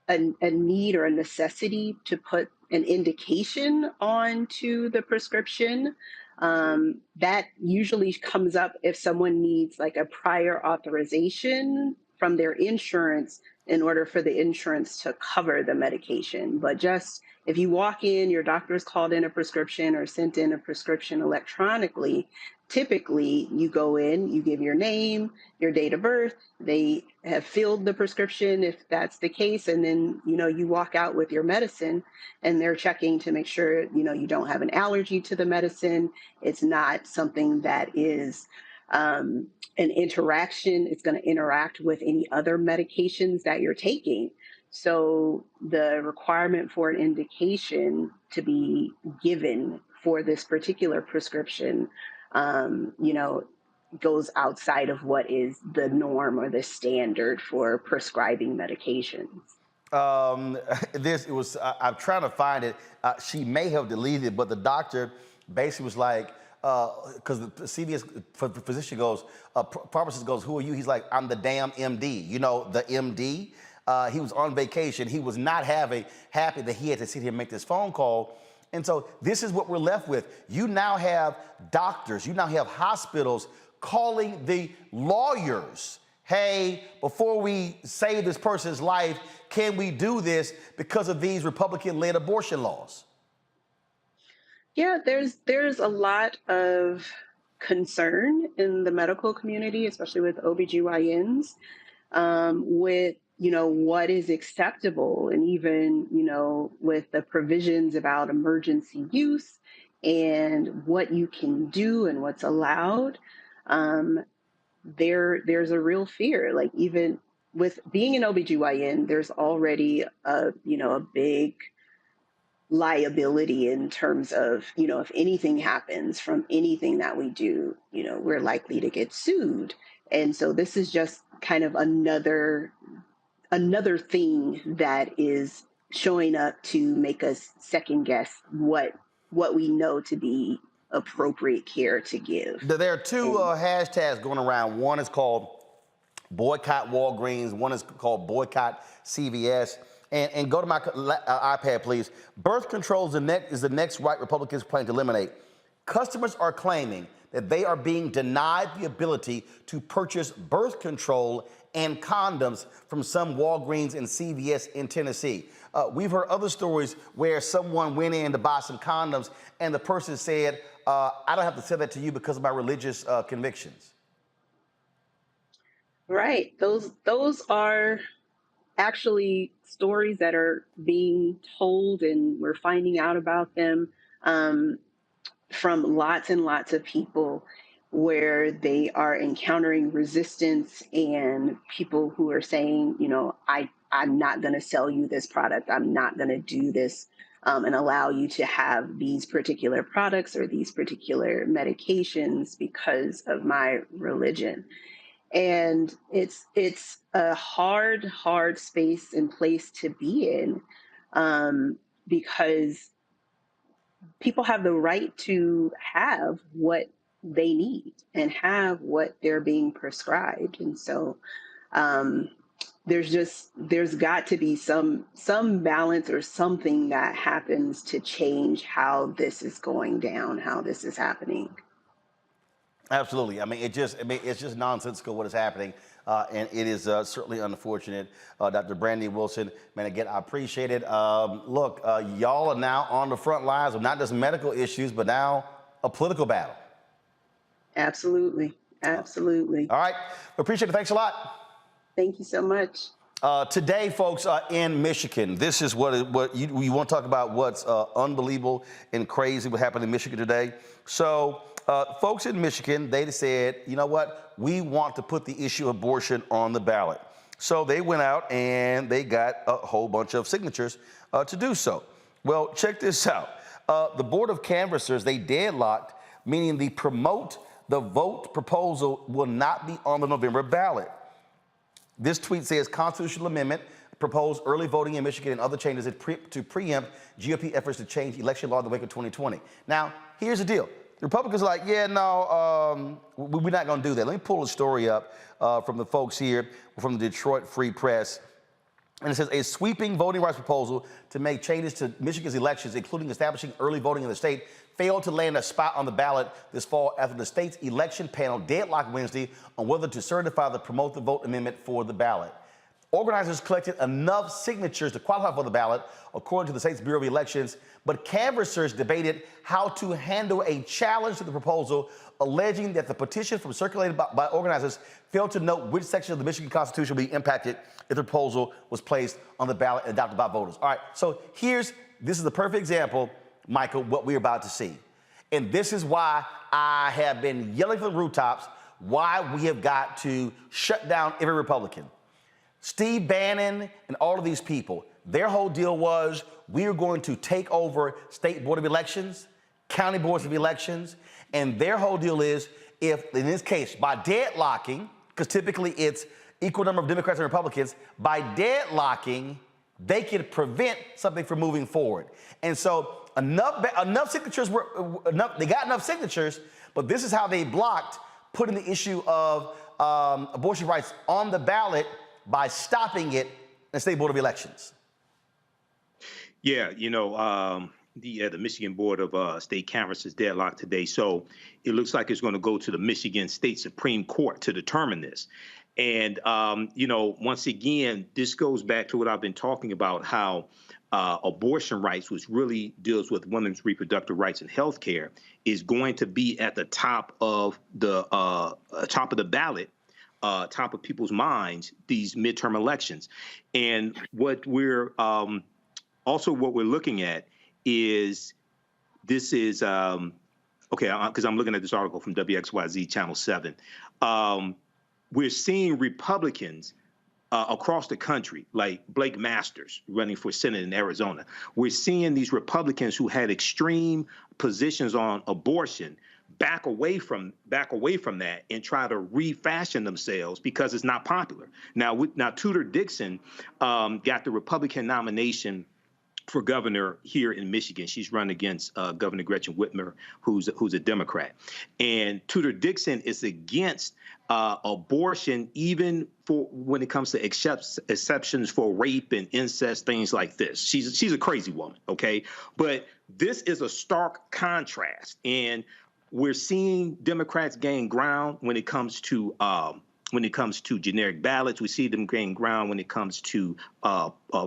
a need or a necessity to put an indication onto the prescription. That usually comes up if someone needs like a prior authorization from their insurance in order for the insurance to cover the medication. But just if you walk in, your doctor's called in a prescription or sent in a prescription electronically, typically you go in, you give your name, your date of birth, they have filled the prescription if that's the case, and then, you know, you walk out with your medicine and they're checking to make sure, you know, you don't have an allergy to the medicine. It's not something that is an interaction. It's going to interact with any other medications that you're taking. So the requirement for an indication to be given for this particular prescription, you know, goes outside of what is the norm or the standard for prescribing medications. I'm trying to find it. She may have deleted it, but the doctor basically was like, because the CVS physician goes, pharmacist goes, who are you? He's like, I'm the damn MD. You know, the MD. He was on vacation. He was not happy that he had to sit here and make this phone call. And so this is what we're left with. You now have doctors, you now have hospitals calling the lawyers. Hey, before we save this person's life, can we do this because of these Republican-led abortion laws? Yeah, there's a lot of concern in the medical community, especially with OBGYNs, with, you know, what is acceptable, and even, you know, with the provisions about emergency use and what you can do and what's allowed. There's a real fear, like even with being an OBGYN, there's already a big liability in terms of, you know, if anything happens from anything that we do, you know, we're likely to get sued. And so this is just kind of another thing that is showing up to make us second guess what we know to be appropriate care to give. There are two hashtags going around. One is called boycott Walgreens. One is called boycott CVS. And go to my iPad, please. Birth control is the next right Republicans plan to eliminate. Customers are claiming that they are being denied the ability to purchase birth control and condoms from some Walgreens and CVS in Tennessee. We've heard other stories where someone went in to buy some condoms and the person said, I don't have to sell that to you because of my religious convictions. Right. Those are actually stories that are being told, and we're finding out about them from lots and lots of people, where they are encountering resistance and people who are saying, you know, I'm not going to sell you this product. I'm not going to do this and allow you to have these particular products or these particular medications because of my religion. And it's a hard space and place to be in, because people have the right to have what they need and have what they're being prescribed. And so there's got to be some balance or something that happens to change how this is going down, how this is happening. Absolutely. It's just nonsensical what is happening, and it is certainly unfortunate. Dr. Brandy Wilson, man, again, I appreciate it. Look, y'all are now on the front lines of not just medical issues, but now a political battle. Absolutely. Absolutely. All right. Appreciate it. Thanks a lot. Thank you so much. Today, folks, in Michigan, this is what you want to talk about, what's unbelievable and crazy what happened in Michigan today. So, folks in Michigan, they said, you know what? We want to put the issue of abortion on the ballot. So they went out and they got a whole bunch of signatures to do so. Well, check this out. The Board of Canvassers, they deadlocked, meaning the promote the vote proposal will not be on the November ballot. This tweet says constitutional amendment proposed early voting in Michigan and other changes to preempt GOP efforts to change election law in the wake of 2020. Now, here's the deal. The Republicans are like, yeah, no, we're not going to do that. Let me pull a story up from the folks here from the Detroit Free Press. And it says a sweeping voting rights proposal to make changes to Michigan's elections, including establishing early voting in the state, failed to land a spot on the ballot this fall after the state's election panel deadlocked Wednesday on whether to certify the Promote the Vote amendment for the ballot. Organizers collected enough signatures to qualify for the ballot, according to the state's Bureau of Elections, but canvassers debated how to handle a challenge to the proposal, alleging that the petition from circulated by organizers failed to note which section of the Michigan Constitution would be impacted if the proposal was placed on the ballot and adopted by voters. All right, so this is the perfect example, Michael, what we're about to see. And this is why I have been yelling from the rooftops why we have got to shut down every Republican. Steve Bannon and all of these people, their whole deal was we are going to take over state board of elections, county boards of elections, and their whole deal is if, in this case, by deadlocking, because typically it's equal number of Democrats and Republicans, by deadlocking, they could prevent something from moving forward. And so enough signatures they got enough signatures, but this is how they blocked putting the issue of abortion rights on the ballot by stopping it in the state board of elections. Yeah, the Michigan Board of State Canvassers deadlocked today. So it looks like it's going to go to the Michigan State Supreme Court to determine this. And, once again, this goes back to what I've been talking about, how abortion rights, which really deals with women's reproductive rights and health care, is going to be at the top of the ballot, top of people's minds, these midterm elections. And what we're looking at is because I'm looking at this article from WXYZ Channel 7. We're seeing Republicans across the country, like Blake Masters running for Senate in Arizona. We're seeing these Republicans who had extreme positions on abortion back away from that and try to refashion themselves because it's not popular. Now Tudor Dixon got the Republican nomination for governor here in Michigan. She's run against Governor Gretchen Whitmer, who's a Democrat. And Tudor Dixon is against abortion, even for when it comes to exceptions for rape and incest, things like this. She's a crazy woman, okay? But this is a stark contrast, and we're seeing Democrats gain ground when it comes to generic ballots. We see them gain ground when it comes to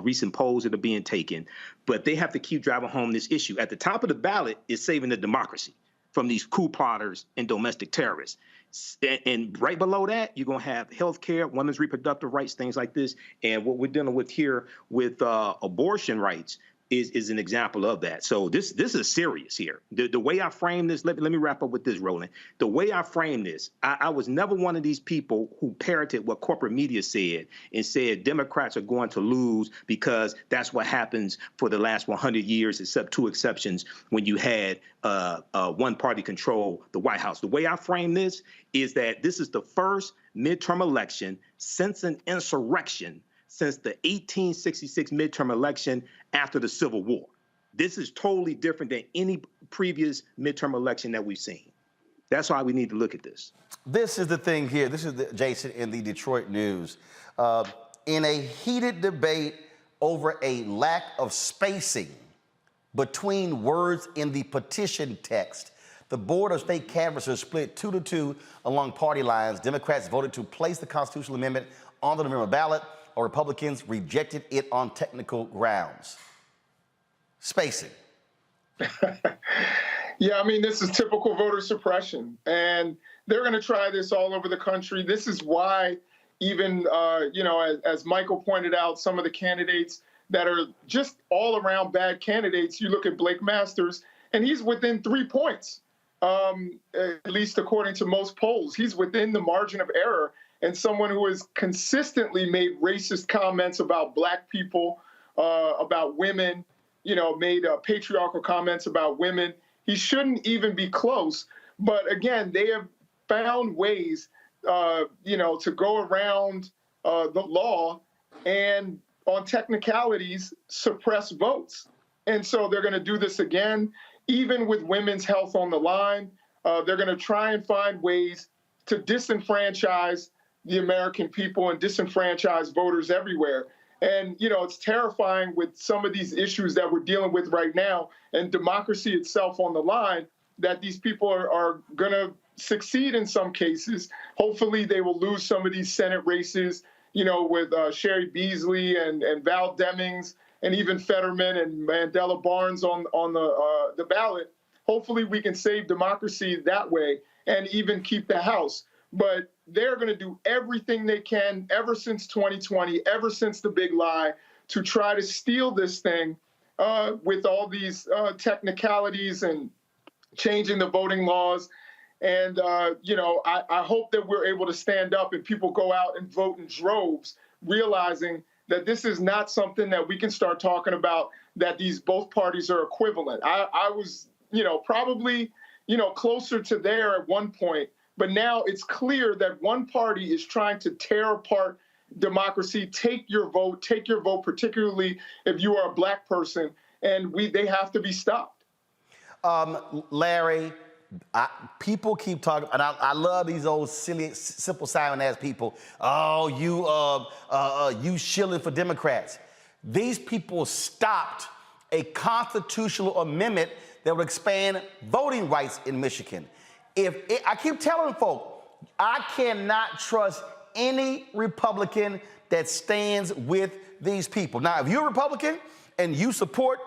recent polls that are being taken. But they have to keep driving home this issue. At the top of the ballot is saving the democracy from these coup plotters and domestic terrorists. And right below that, you're going to have health care, women's reproductive rights, things like this. And what we're dealing with here with abortion rights is an example of that. So this is serious here. The way I frame this, let me wrap up with this, Roland. The way I frame this, I was never one of these people who parroted what corporate media said and said Democrats are going to lose because that's what happens for the last 100 years, except two exceptions when you had one party control the White House. The way I frame this is that this is the first midterm election since an insurrection since the 1866 midterm election after the Civil War. This is totally different than any previous midterm election that we've seen. That's why we need to look at this. This is the thing here. This is Jason in the Detroit News. In a heated debate over a lack of spacing between words in the petition text, the Board of State Canvassers split 2-2 along party lines. Democrats voted to place the constitutional amendment on the November ballot, or Republicans rejected it on technical grounds. Spacing. Yeah, I mean, this is typical voter suppression, and they're going to try this all over the country. This is why even, as Michael pointed out, some of the candidates that are just all around bad candidates, you look at Blake Masters, and he's within 3 points, at least according to most polls. He's within the margin of error. And someone who has consistently made racist comments about Black people, about women, made patriarchal comments about women. He shouldn't even be close. But again, they have found ways, to go around the law and on technicalities suppress votes. And so they're going to do this again, even with women's health on the line. They're going to try and find ways to disenfranchise the American people and disenfranchise voters everywhere. And, it's terrifying with some of these issues that we're dealing with right now and democracy itself on the line, that these people are going to succeed in some cases. Hopefully they will lose some of these Senate races, with Sherry Beasley and Val Demings and even Fetterman and Mandela Barnes on the ballot. Hopefully we can save democracy that way and even keep the House. But they're going to do everything they can ever since 2020, ever since the big lie, to try to steal this thing with all these technicalities and changing the voting laws. And, I hope that we're able to stand up and people go out and vote in droves, realizing that this is not something that we can start talking about, that these both parties are equivalent. I was, probably, closer to there at one point. But now it's clear that one party is trying to tear apart democracy, take your vote, particularly if you are a black person, and they have to be stopped. Larry, people keep talking, and I love these old silly, simple silent ass people. Oh, you shilling for Democrats. These people stopped a constitutional amendment that would expand voting rights in Michigan. I keep telling folk, I cannot trust any Republican that stands with these people. Now, if you're a Republican and you support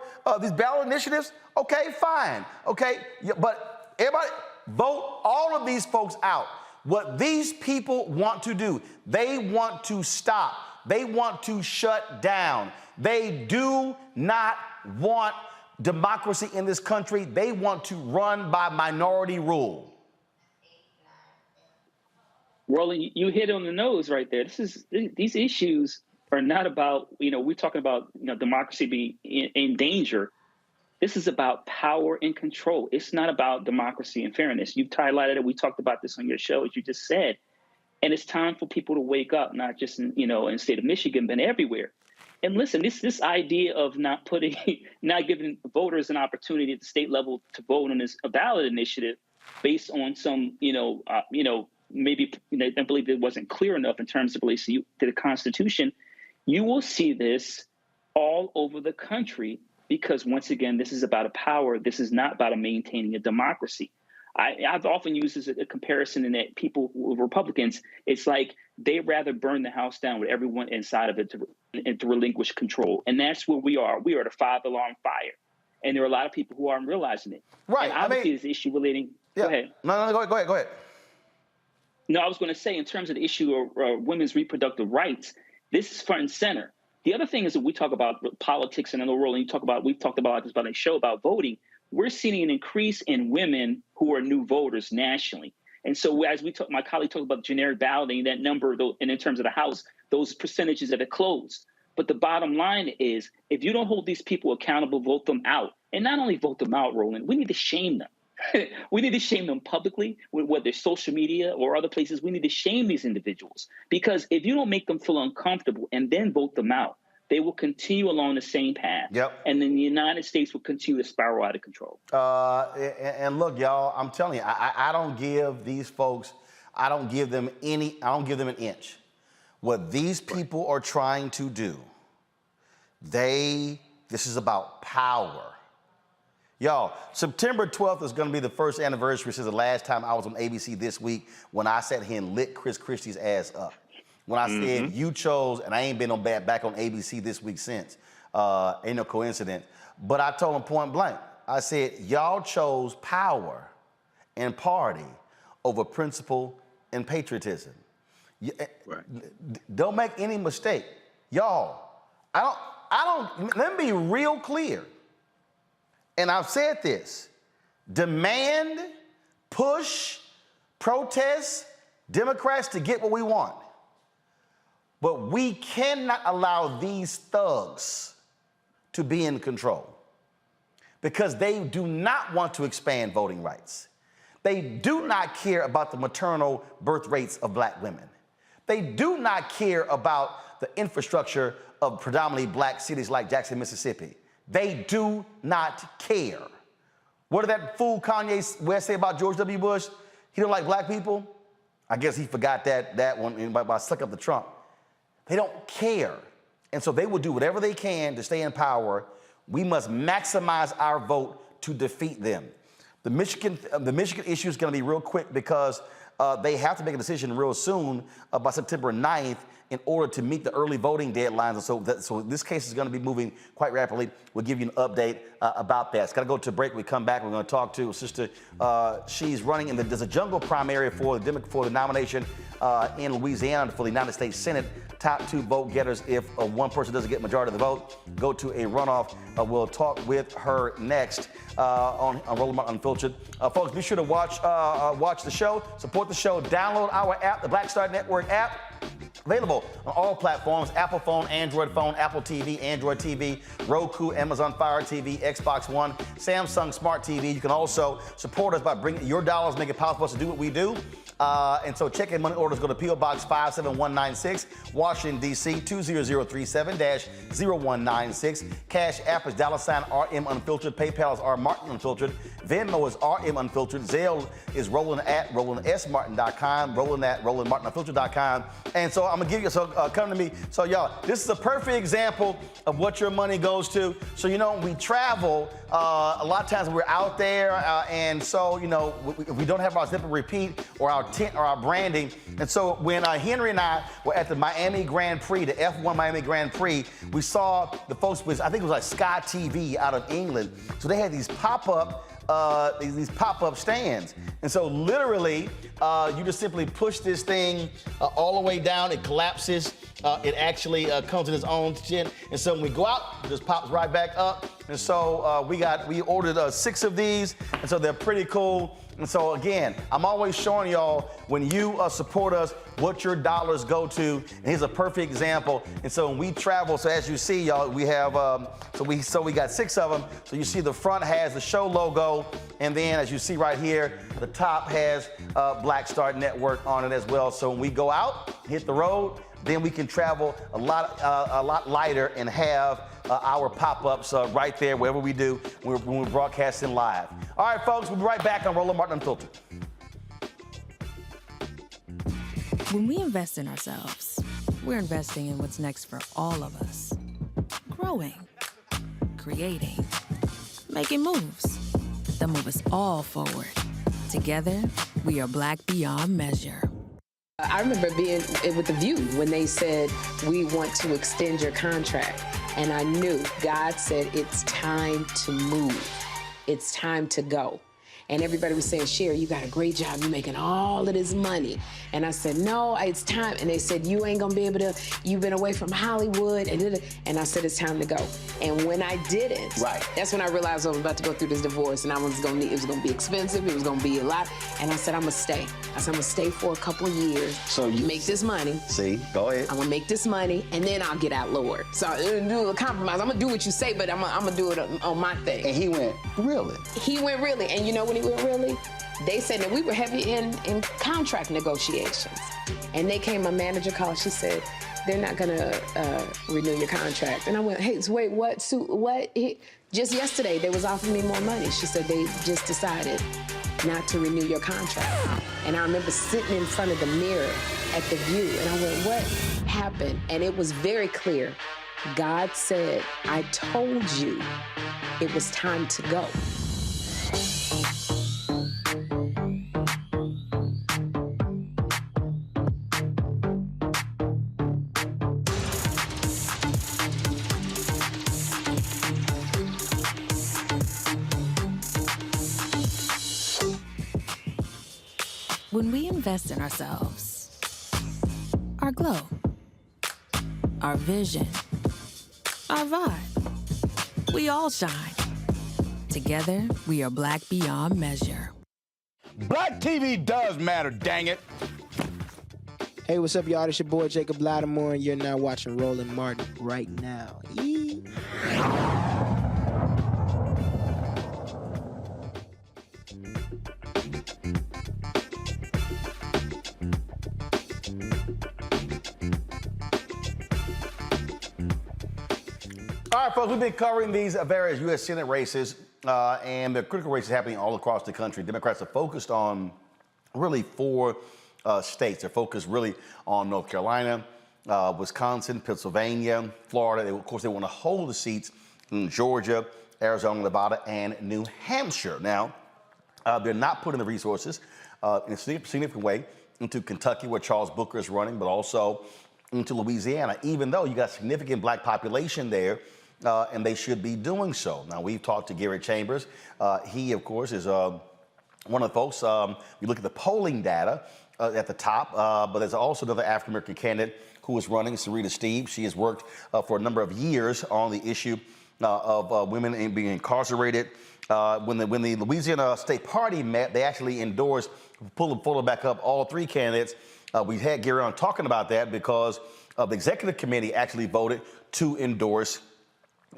these ballot initiatives, okay, fine, okay, but everybody vote all of these folks out. What these people want to do, they want to stop. They want to shut down. They do not want democracy in this country. They want to run by minority rule. Roland, you hit on the nose right there. These issues are not about, we're talking about, democracy being in danger. This is about power and control. It's not about democracy and fairness. You've highlighted it. We talked about this on your show, as you just said. And it's time for people to wake up, not just in the state of Michigan, but everywhere. And listen, this idea of not giving voters an opportunity at the state level to vote on this ballot initiative based on some, maybe I believe it wasn't clear enough in terms of relating to the Constitution. You will see this all over the country because, once again, this is about a power. This is not about maintaining a democracy. I've often used this as a comparison in that people, Republicans, it's like they'd rather burn the house down with everyone inside of it to relinquish control. And that's where we are. We are the five-alarm fire. And there are a lot of people who aren't realizing it. Right. And obviously, this issue relating. Yeah. Go ahead. No, go ahead. No, I was going to say, in terms of the issue of women's reproductive rights, this is front and center. The other thing is that we talk about politics, and I know, Roland, we've talked about this on a show about voting. We're seeing an increase in women who are new voters nationally. And so as my colleague talked about generic balloting, that number, and in terms of the House, those percentages that are closed. But the bottom line is, if you don't hold these people accountable, vote them out. And not only vote them out, Roland, we need to shame them. We need to shame them publicly, whether it's social media or other places. We need to shame these individuals, because if you don't make them feel uncomfortable and then vote them out, they will continue along the same path. Yep. And then the United States will continue to spiral out of control. And look, y'all, I'm telling you, I don't give these folks, I don't give them an inch. What these people are trying to do, this is about power. Y'all, September 12th is going to be the first anniversary since the last time I was on ABC This Week when I sat here and lit Chris Christie's ass up. When I said you chose, and I ain't been back on ABC This Week since. Ain't no coincidence. But I told him point blank. I said, y'all chose power and party over principle and patriotism. Don't make any mistake. Y'all, let me be real clear. And I've said this, demand, push, protest Democrats to get what we want. But we cannot allow these thugs to be in control because they do not want to expand voting rights. They do not care about the maternal birth rates of black women. They do not care about the infrastructure of predominantly black cities like Jackson, Mississippi. They do not care. What did that fool Kanye West say about George W. Bush? He don't like black people? I guess he forgot that one by sucking up the Trump. They don't care. And so they will do whatever they can to stay in power. We must maximize our vote to defeat them. The Michigan issue is going to be real quick because they have to make a decision real soon by September 9th in order to meet the early voting deadlines. And so this case is going to be moving quite rapidly. We'll give you an update about that. It's got to go to a break. We come back. We're going to talk to Sister. She's running there's a jungle primary for the nomination in Louisiana for the United States Senate. Top 2 vote getters. If one person doesn't get majority of the vote, go to a runoff. We'll talk with her next on Roland Martin Unfiltered. Folks, be sure to watch the show, support the show, download our app, the Black Star Network app. Available on all platforms: Apple phone, Android phone, Apple TV, Android TV, Roku, Amazon Fire TV, Xbox One, Samsung Smart TV. You can also support us by bringing your dollars, make it possible for us to do what we do. And so check-in money orders. Go to P.O. Box 57196, Washington, D.C. 20037-0196. Cash App is $RM Unfiltered. PayPal is R Martin Unfiltered. Venmo is RM Unfiltered. Zelle is Roland at RolandSMartin.com. Roland at RolandMartinUnfiltered.com. And so I'm going to give you, come to me. So y'all, this is a perfect example of what your money goes to. So, we travel a lot of times we're out there. And so, we don't have our zip and repeat or our tent or our branding. And so when Henry and I were at the Miami Grand Prix, the F1 Miami Grand Prix, we saw the folks with, I think it was like Sky TV out of England. So they had these pop-up stands. And so literally, you just simply push this thing all the way down. It collapses. It actually comes in its own chin. And so when we go out, it just pops right back up. And so we ordered 6 of these. And so they're pretty cool. And so again, I'm always showing y'all when you support us, what your dollars go to. And here's a perfect example. And so when we travel, so as you see, y'all, we have, so we got 6 of them. So you see the front has the show logo. And then as you see right here, the top has Black Star Network on it as well. So when we go out, hit the road, then we can travel a lot lighter and have our pop-ups right there wherever we do when we're broadcasting live. All right, folks, we'll be right back on Roland Martin Unfiltered. When we invest in ourselves, we're investing in what's next for all of us. Growing, creating, making moves that move us all forward. Together, we are Black beyond measure. I remember being with The View when they said, we want to extend your contract. And I knew God said, it's time to move. It's time to go. And everybody was saying, Sherry, you got a great job. You're making all of this money. And I said, no, it's time. And they said, you ain't gonna be able to, you've been away from Hollywood. And I said, it's time to go. And when I didn't, that's when I realized I was about to go through this divorce and it was gonna be expensive, it was gonna be a lot. And I said, I'm gonna stay. I said, I'm gonna stay for a couple of years. So you make this money. See, go ahead. I'm gonna make this money and then I'll get out, Lord. So I'm gonna do a compromise. I'm gonna do what you say, but I'm gonna do it on my thing. And he went, really? He went really. And you know when he went really? They said that we were heavy in contract negotiations. And they came, my manager called, she said, they're not gonna renew your contract. And I went, hey, so wait, what? Just yesterday, they was offering me more money. She said, they just decided not to renew your contract. And I remember sitting in front of the mirror at The View, and I went, what happened? And it was very clear. God said, I told you it was time to go. When we invest in ourselves, our glow, our vision, our vibe, we all shine. Together, we are Black beyond measure. Black TV does matter, dang it. Hey, what's up, y'all? It's your boy, Jacob Lattimore, and you're now watching Roland Martin right now. All right, folks, we've been covering these various U.S. Senate races, and the critical races happening all across the country. Democrats are focused on really 4 states. They're focused really on North Carolina, Wisconsin, Pennsylvania, Florida. Of course, they want to hold the seats in Georgia, Arizona, Nevada, and New Hampshire. Now, they're not putting the resources in a significant way into Kentucky, where Charles Booker is running, but also into Louisiana, even though you got significant black population there, and they should be doing so. Now, we've talked to Gary Chambers. He, of course, is one of the folks. You look at the polling data at the top, but there's also another African-American candidate who is running, Syrita Steib. She has worked for a number of years on the issue of women being incarcerated. When the Louisiana State Party met, they actually endorsed, pulling back up, all three candidates. We had Gary on talking about that because the executive committee actually voted to endorse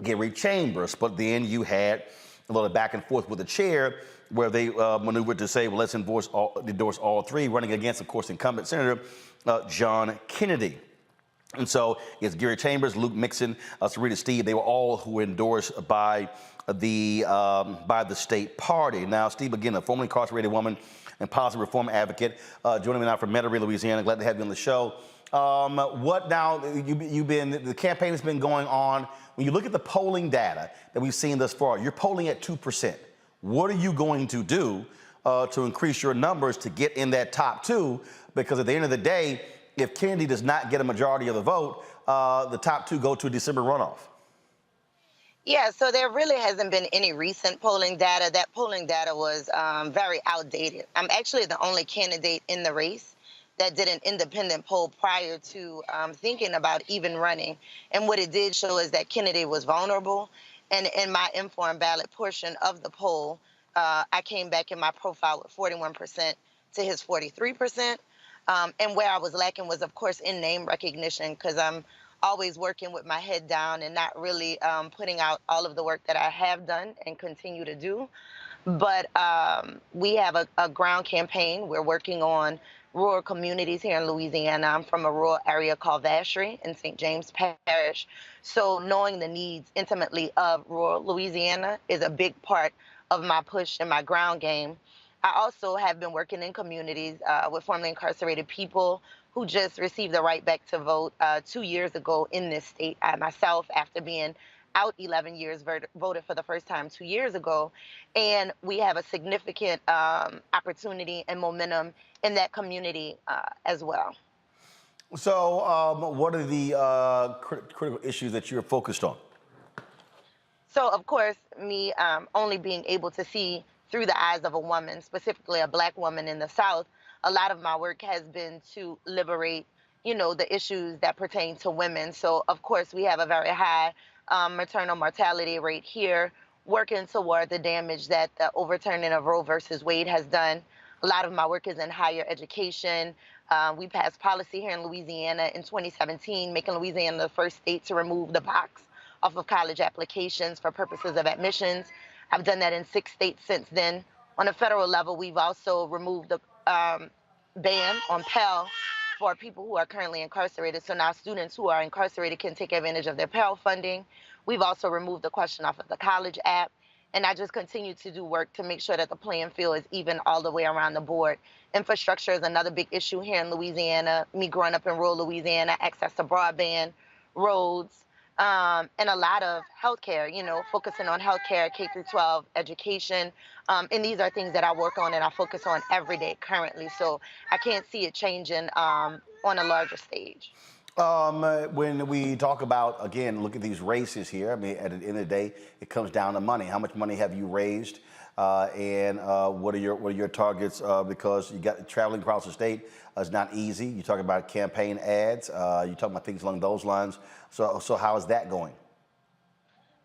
Gary Chambers. But then you had a little back and forth with the chair where they maneuvered to say, well, let's endorse all three, running against, of course, incumbent Senator John Kennedy. And so it's Gary Chambers, Luke Mixon, Syrita Steib. They were all who were endorsed by the state party. Now, Steib, again, a formerly incarcerated woman and policy reform advocate, joining me now from Metairie, Louisiana. Glad to have you on the show. What now? The campaign has been going on. When you look at the polling data that we've seen thus far, you're polling at 2%. What are you going to do to increase your numbers to get in that top two? Because at the end of the day, if Kennedy does not get a majority of the vote, the top two go to a December runoff. Yeah, so there really hasn't been any recent polling data. That polling data was very outdated. I'm actually the only candidate in the race that did an independent poll prior to thinking about even running. And what it did show is that Kennedy was vulnerable. And in my informed ballot portion of the poll, I came back in my profile with 41% to his 43%. And where I was lacking was, of course, in name recognition, because I'm always working with my head down and not really putting out all of the work that I have done and continue to do. But we have a ground campaign. We're working on rural communities here in Louisiana. I'm from a rural area called Vacherie in St. James Parish. So knowing the needs intimately of rural Louisiana is a big part of my push and my ground game. I also have been working in communities with formerly incarcerated people who just received the right back to vote 2 years ago in this state. I myself, after being out 11 years, voted for the first time 2 years ago. And we have a significant opportunity and momentum in that community as well. So what are the critical issues that you're focused on? So, of course, me only being able to see through the eyes of a woman, specifically a Black woman in the South, a lot of my work has been to liberate, the issues that pertain to women. So, of course, we have a very high maternal mortality rate here, working toward the damage that the overturning of Roe versus Wade has done. A lot of my work is in higher education. We passed policy here in Louisiana in 2017, making Louisiana the first state to remove the box off of college applications for purposes of admissions. I've done that in 6 states since then. On a federal level, we've also removed the ban on Pell for people who are currently incarcerated. So now students who are incarcerated can take advantage of their Pell funding. We've also removed the question off of the college app. And I just continue to do work to make sure that the playing field is even all the way around the board. Infrastructure is another big issue here in Louisiana. Me growing up in rural Louisiana, access to broadband, roads, and a lot of healthcare, focusing on healthcare, K-12 education. And these are things that I work on and I focus on every day currently. So I can't see it changing on a larger stage. When we talk about, again, look at these races here, I mean, at the end of the day, it comes down to money. How much money have you raised? And what are your targets? Because you got traveling across the state is not easy. You talk about campaign ads. You talk about things along those lines. So how is that going?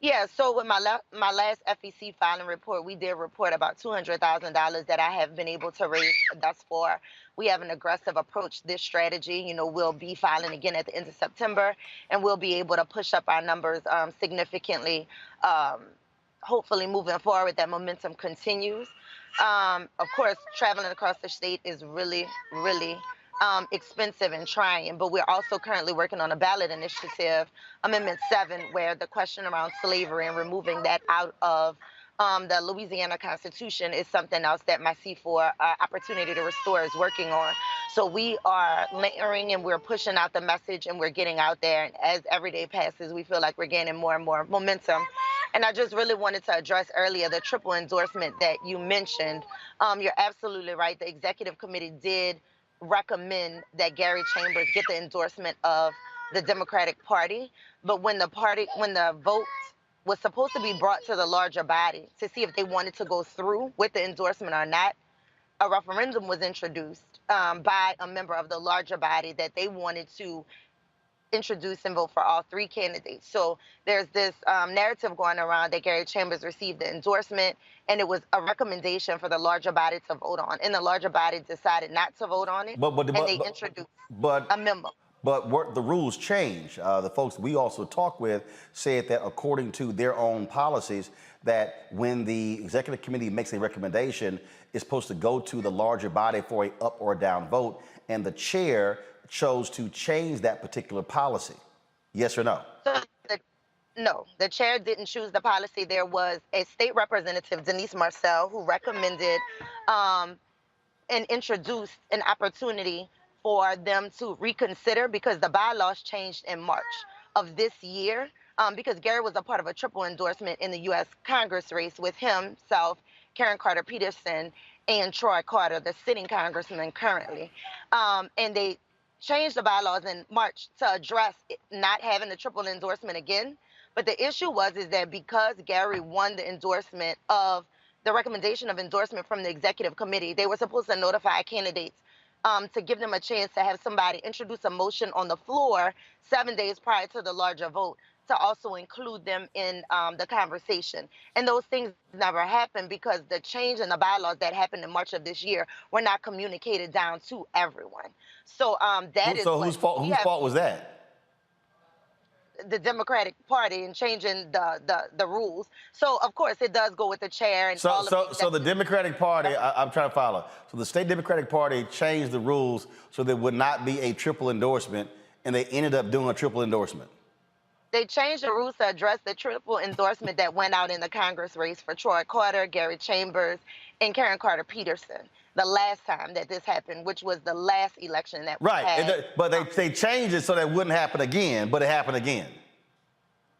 Yeah, so with my last FEC filing report, we did report about $200,000 that I have been able to raise thus far. We have an aggressive approach. This strategy, we'll be filing again at the end of September, and we'll be able to push up our numbers significantly. Hopefully moving forward, that momentum continues. Of course, traveling across the state is really, really expensive and trying, but we're also currently working on a ballot initiative, Amendment 7, where the question around slavery and removing that out of the Louisiana Constitution is something else that my C4 Opportunity to Restore is working on. So we are layering and we're pushing out the message and we're getting out there. And as every day passes, we feel like we're gaining more and more momentum. And I just really wanted to address earlier the triple endorsement that you mentioned. You're absolutely right. The executive committee did recommend that Gary Chambers get the endorsement of the Democratic Party. But when the vote was supposed to be brought to the larger body to see if they wanted to go through with the endorsement or not, a referendum was introduced by a member of the larger body that they wanted to introduce and vote for all three candidates. So there's this narrative going around that Gary Chambers received the endorsement and it was a recommendation for the larger body to vote on. And the larger body decided not to vote on it, and they introduced a memo. But what the rules change. The folks we also talked with said that according to their own policies, that when the executive committee makes a recommendation, it's supposed to go to the larger body for a up or down vote, and the chair chose to change that particular policy. Yes or no? No, the chair didn't choose the policy. There was a state representative, Denise Marcel, who recommended and introduced an opportunity for them to reconsider because the bylaws changed in March of this year because Gary was a part of a triple endorsement in the U.S. Congress race with himself, Karen Carter Peterson, and Troy Carter, the sitting congressman currently. And they changed the bylaws in March to address not having a triple endorsement again. But the issue is that because Gary won the endorsement of the recommendation of endorsement from the executive committee, they were supposed to notify candidates to give them a chance to have somebody introduce a motion on the floor 7 days prior to the larger vote to also include them in the conversation. And those things never happened because the change in the bylaws that happened in March of this year were not communicated down to everyone. So whose fault was that? The Democratic Party and changing the rules. So of course it does go with the chair and all of the So the Democratic Party, I'm trying to follow. So the state Democratic Party changed the rules so there would not be a triple endorsement, and they ended up doing a triple endorsement. They changed the rules to address the triple endorsement that went out in the Congress race for Troy Carter, Gary Chambers, and Karen Carter Peterson. The last time that this happened, which was the last election that we had. But they changed it so that wouldn't happen again, but it happened again.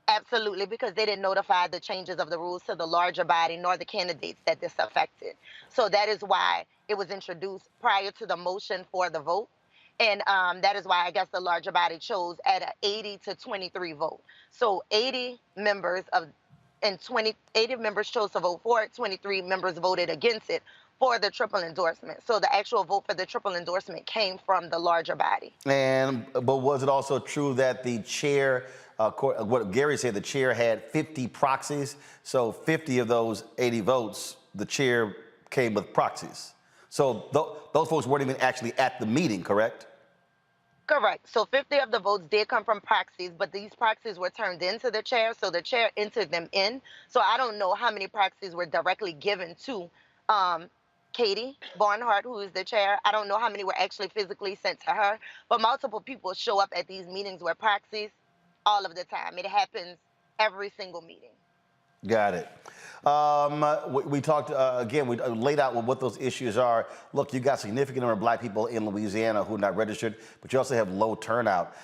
Absolutely, because they didn't notify the changes of the rules to the larger body nor the candidates that this affected. So that is why it was introduced prior to the motion for the vote. And that is why I guess the larger body chose at an 80-23 vote. So 80 members chose to vote for it, 23 members voted against it for the triple endorsement. So the actual vote for the triple endorsement came from the larger body. But was it also true that the chair, what Gary said, the chair had 50 proxies? So 50 of those 80 votes, the chair came with proxies. So those folks weren't even actually at the meeting, correct? Correct. So 50 of the votes did come from proxies, but these proxies were turned into the chair, so the chair entered them in. So I don't know how many proxies were directly given to Katie Barnhart, who is the chair. I don't know how many were actually physically sent to her, but multiple people show up at these meetings with proxies all of the time. It happens every single meeting. Got it. We talked, again, we laid out what those issues are. Look, you got significant number of black people in Louisiana who are not registered, but you also have low turnout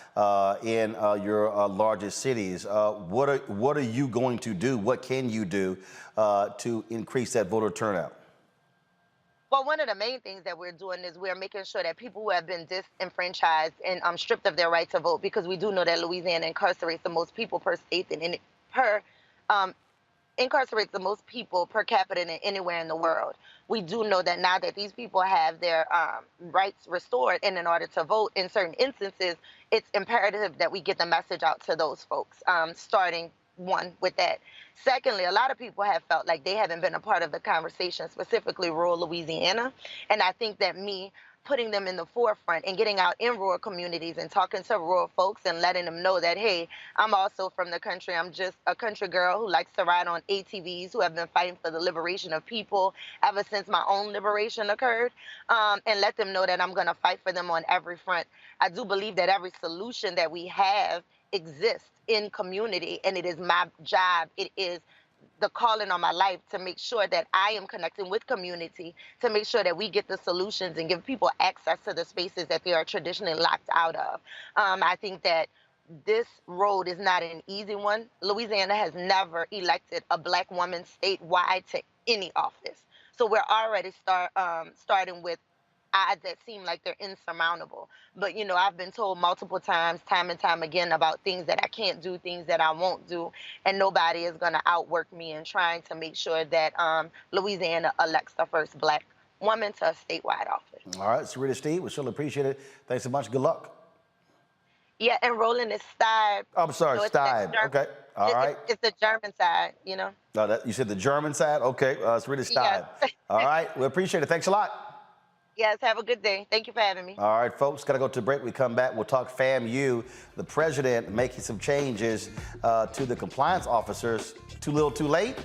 in your largest cities. What are you going to do? What can you do to increase that voter turnout? Well, one of the main things that we're doing is we're making sure that people who have been disenfranchised and stripped of their right to vote, because we do know that Louisiana incarcerates the most people per state and incarcerates the most people per capita than anywhere in the world. We do know that now that these people have their rights restored, and in order to vote in certain instances, it's imperative that we get the message out to those folks, starting one with that. Secondly, a lot of people have felt like they haven't been a part of the conversation, specifically rural Louisiana. And I think that me putting them in the forefront and getting out in rural communities and talking to rural folks and letting them know that, hey, I'm also from the country. I'm just a country girl who likes to ride on ATVs, who have been fighting for the liberation of people ever since my own liberation occurred, and let them know that I'm going to fight for them on every front. I do believe that every solution that we have exists in community, and it is my job, it is the calling on my life to make sure that I am connecting with community, to make sure that we get the solutions and give people access to the spaces that they are traditionally locked out of. I think that this road is not an easy one. Louisiana has never elected a Black woman statewide to any office. So we're already starting with odds that seem like they're insurmountable. But, you know, I've been told multiple times, time and time again, about things that I can't do, things that I won't do, and nobody is going to outwork me in trying to make sure that Louisiana elects the first Black woman to a statewide office. All right, Syrita Steib, we surely appreciate it. Thanks so much. Good luck. Yeah, and Roland is Steib. I'm sorry, So it's that Steib. Okay, all right. It's the German side, you know? No, you said the German side? Okay, Syrita Steib. Yes. All right, we appreciate it. Thanks a lot. Yes, have a good day. Thank you for having me. All right, folks, got to go to a break. We come back, we'll talk FAMU. The president making some changes to the compliance officers. Too little, too late?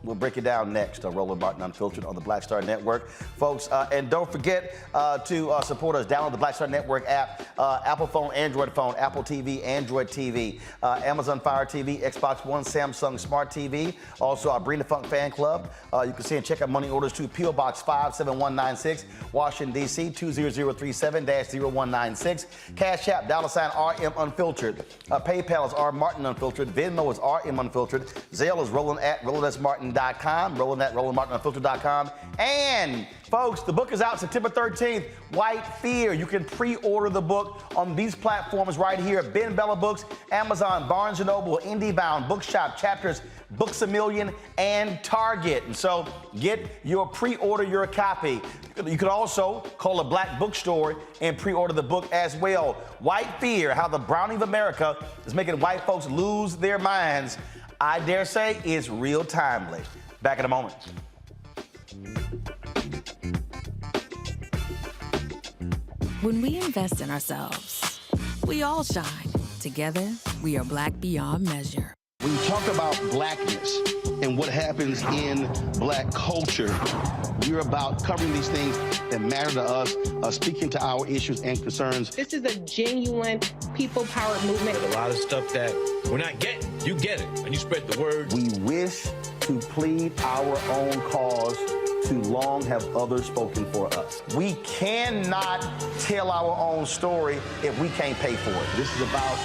We'll break it down next. Roland Martin Unfiltered on the Black Star Network. Folks, and don't forget to support us. Download the Black Star Network app, Apple phone, Android phone, Apple TV, Android TV, Amazon Fire TV, Xbox One, Samsung Smart TV. Also, our Bring the Funk Fan Club. You can see and check out money orders to P.O. Box 57196, Washington, D.C. 20037-0196. Cash App, $RM Unfiltered. PayPal is R Martin Unfiltered. Venmo is RM Unfiltered. Zelle is RolandSMartin.com, RolandMartinUnfiltered.com. And folks, the book is out September 13th, White Fear. You can pre-order the book on these platforms right here: Ben Bella Books, Amazon, Barnes & Noble, IndieBound, Bookshop, Chapters, Books A Million, and Target. And so get your pre-order your copy. You could also call a Black bookstore and pre-order the book as well. White Fear, How the Browning of America is Making White Folks Lose Their Minds, I dare say, is real timely. Back in a moment. When we invest in ourselves, we all shine. Together, we are Black beyond measure. When you talk about blackness and what happens in Black culture, you're about covering these things that matter to us, speaking to our issues and concerns. This is a genuine people-powered movement. A lot of stuff that we're not getting, you get it, and you spread the word. We wish to plead our own cause. Too long have others spoken for us. We cannot tell our own story if we can't pay for it. This is about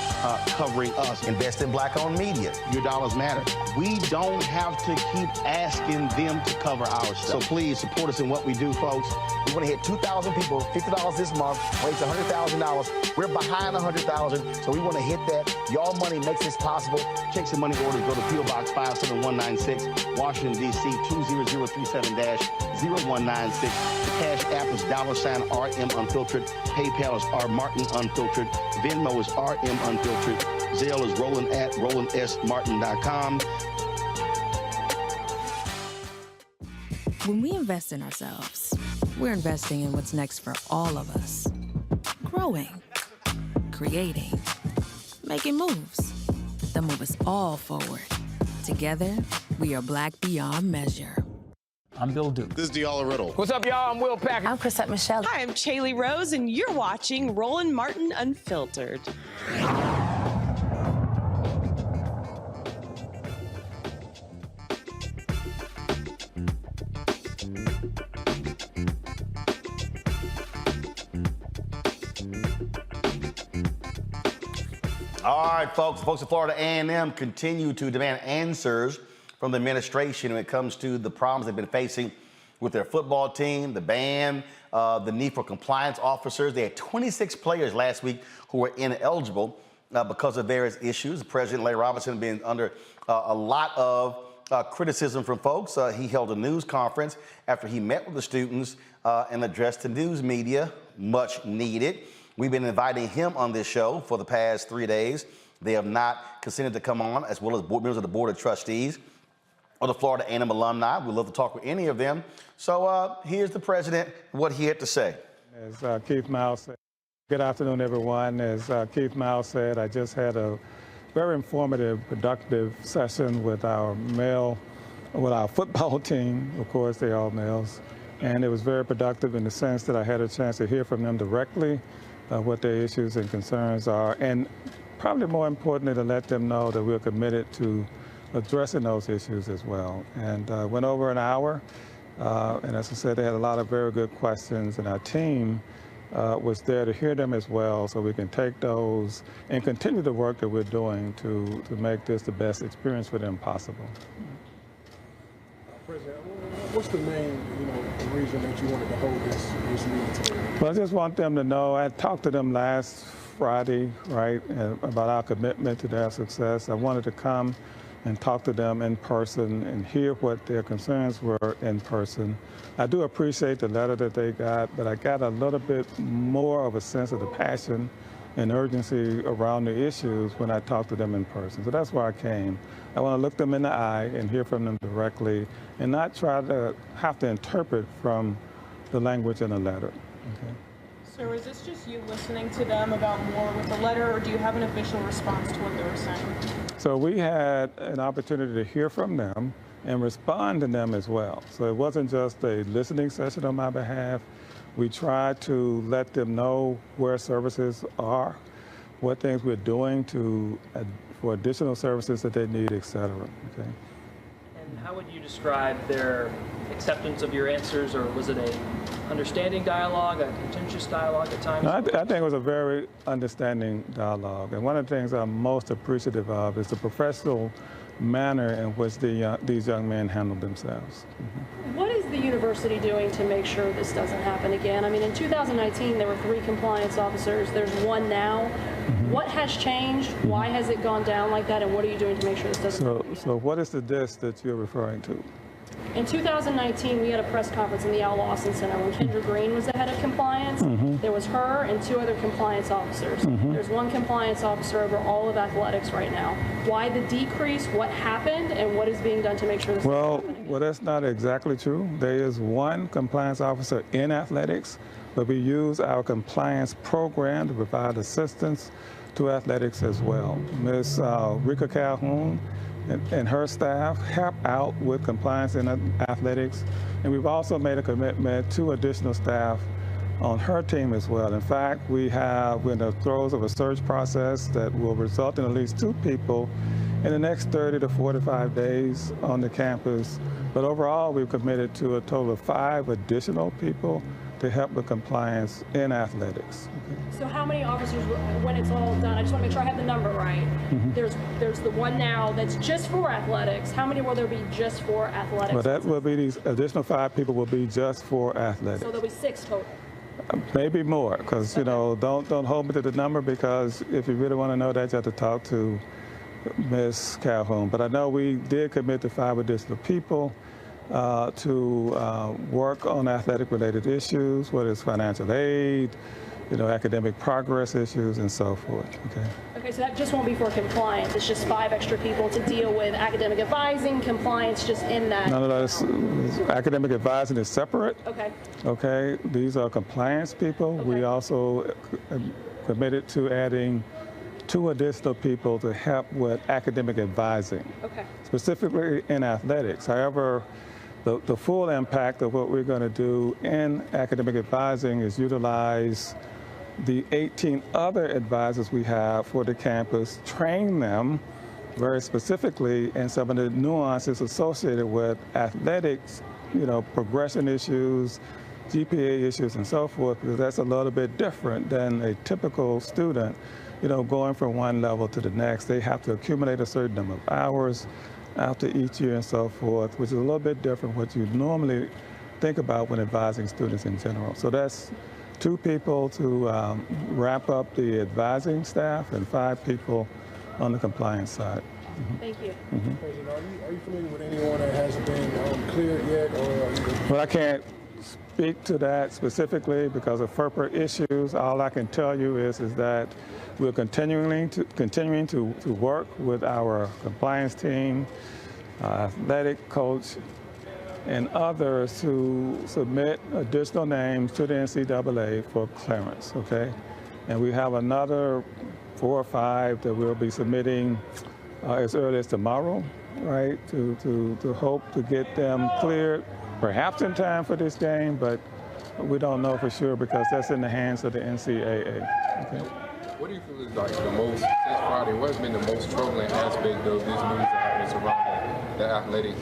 covering us. Invest in Black-owned media. Your dollars matter. We don't have to keep asking them to cover our stuff. So please support us in what we do, folks. We want to hit 2,000 people, $50 this month, raise $100,000. We're behind 100,000, so we want to hit that. Y'all money makes this possible. Check some money orders. Go to P.O. Box 57196, Washington, D.C. 20037-0196. The Cash App is $RM Unfiltered. PayPal is R Martin Unfiltered. Venmo is RM Unfiltered. Zelle is RolandSMartin.com. When we invest in ourselves, we're investing in what's next for all of us. Growing, creating, making moves that move us all forward. Together, we are Black beyond measure. I'm Bill Duke. This is Diala Riddle. What's up, y'all? I'm Will Packer. I'm Chrisette Michelle. Hi, I'm Chaley Rose, and you're watching Roland Martin Unfiltered. All right, folks. Folks at Florida A&M continue to demand answers from the administration when it comes to the problems they've been facing with their football team, the ban, the need for compliance officers. They had 26 players last week who were ineligible because of various issues. President Larry Robinson being under a lot of criticism from folks. He held a news conference after he met with the students and addressed the news media, much needed. We've been inviting him on this show for the past 3 days. They have not consented to come on, as well as board members of the Board of Trustees or the Florida A&M alumni. We'd love to talk with any of them. So here's the president, what he had to say. As Keith Miles said, good afternoon, everyone. As Keith Miles said, I just had a very informative, productive session with our football team. Of course, they're all males. And it was very productive in the sense that I had a chance to hear from them directly what their issues and concerns are. And probably more importantly, to let them know that we're committed to addressing those issues as well. And went over an hour, and as I said, they had a lot of very good questions, and our team was there to hear them as well, so we can take those and continue the work that we're doing to make this the best experience for them possible. President, what's the main, reason that you wanted to hold this meeting today? Well, I just want them to know, I talked to them last Friday, right, about our commitment to their success. I wanted to come and talk to them in person and hear what their concerns were in person. I do appreciate the letter that they got, but I got a little bit more of a sense of the passion and urgency around the issues when I talked to them in person. So that's why I came. I want to look them in the eye and hear from them directly and not try to have to interpret from the language in the letter. Okay. So is this just you listening to them about more with the letter, or do you have an official response to what they were saying? So we had an opportunity to hear from them and respond to them as well. So it wasn't just a listening session on my behalf. We tried to let them know where services are, what things we're doing for additional services that they need, et cetera. Okay. And how would you describe their acceptance of your answers, or was it a understanding dialogue, a contentious dialogue at times? No, I think it was a very understanding dialogue. And one of the things I'm most appreciative of is the professional manner in which these young men handled themselves. Mm-hmm. What is the university doing to make sure this doesn't happen again? I mean, in 2019, there were 3 compliance officers. There's 1 now. Mm-hmm. What has changed? Mm-hmm. Why has it gone down like that? And what are you doing to make sure this doesn't happen again? So what is the diss that you're referring to? In 2019, we had a press conference in the Al Lawson Center when Kendra Green was the head of compliance. Mm-hmm. There was her and 2 other compliance officers. Mm-hmm. There's 1 compliance officer over all of athletics right now. Why the decrease? What happened? And what is being done to make sure this doesn't happen again? Well, that's not exactly true. There is 1 compliance officer in athletics, but we use our compliance program to provide assistance to athletics as well. Ms. Rika Calhoun and her staff help out with compliance in athletics. And we've also made a commitment to additional staff on her team as well. In fact, we're in the throes of a search process that will result in at least 2 people in the next 30 to 45 days on the campus. But overall, we've committed to a total of 5 additional people to help with compliance in athletics. So how many officers, when it's all done, I just want to make sure I have the number right. Mm-hmm. There's the 1 now that's just for athletics. How many will there be just for athletics? Well, that will be these additional 5 people will be just for athletics. So there'll be 6 total. Maybe more, because don't hold me to the number, because if you really want to know that, you have to talk to Ms. Calhoun. But I know we did commit to 5 additional people to work on athletic-related issues, whether it's financial aid, academic progress issues, and so forth. Okay, so that just won't be for compliance. It's just 5 extra people to deal with academic advising, compliance, just in that. No, academic advising is separate. Okay. Okay, these are compliance people. Okay. We also committed to adding 2 additional people to help with academic advising. Okay. Specifically in athletics. However, the full impact of what we're going to do in academic advising is utilize the 18 other advisors we have for the campus, train them very specifically in some of the nuances associated with athletics, progression issues, GPA issues, and so forth, because that's a little bit different than a typical student, going from one level to the next. They have to accumulate a certain number of hours after each year and so forth, which is a little bit different what you normally think about when advising students in general. So that's 2 people to wrap up the advising staff and 5 people on the compliance side. Mm-hmm. Thank you. Mm-hmm. President, are you familiar with anyone that hasn't been cleared yet? Well, I can't speak to that specifically because of FERPA issues. All I can tell you is that we're continuing to work with our compliance team, athletic coach, and others to submit additional names to the NCAA for clearance, okay? And we have another 4 or 5 that we'll be submitting as early as tomorrow, right? To hope to get them cleared, perhaps in time for this game, but we don't know for sure because that's in the hands of the NCAA. Okay? What do you feel is like the most, since Friday, what has been the most troubling aspect of this news that has been surrounding the athletics,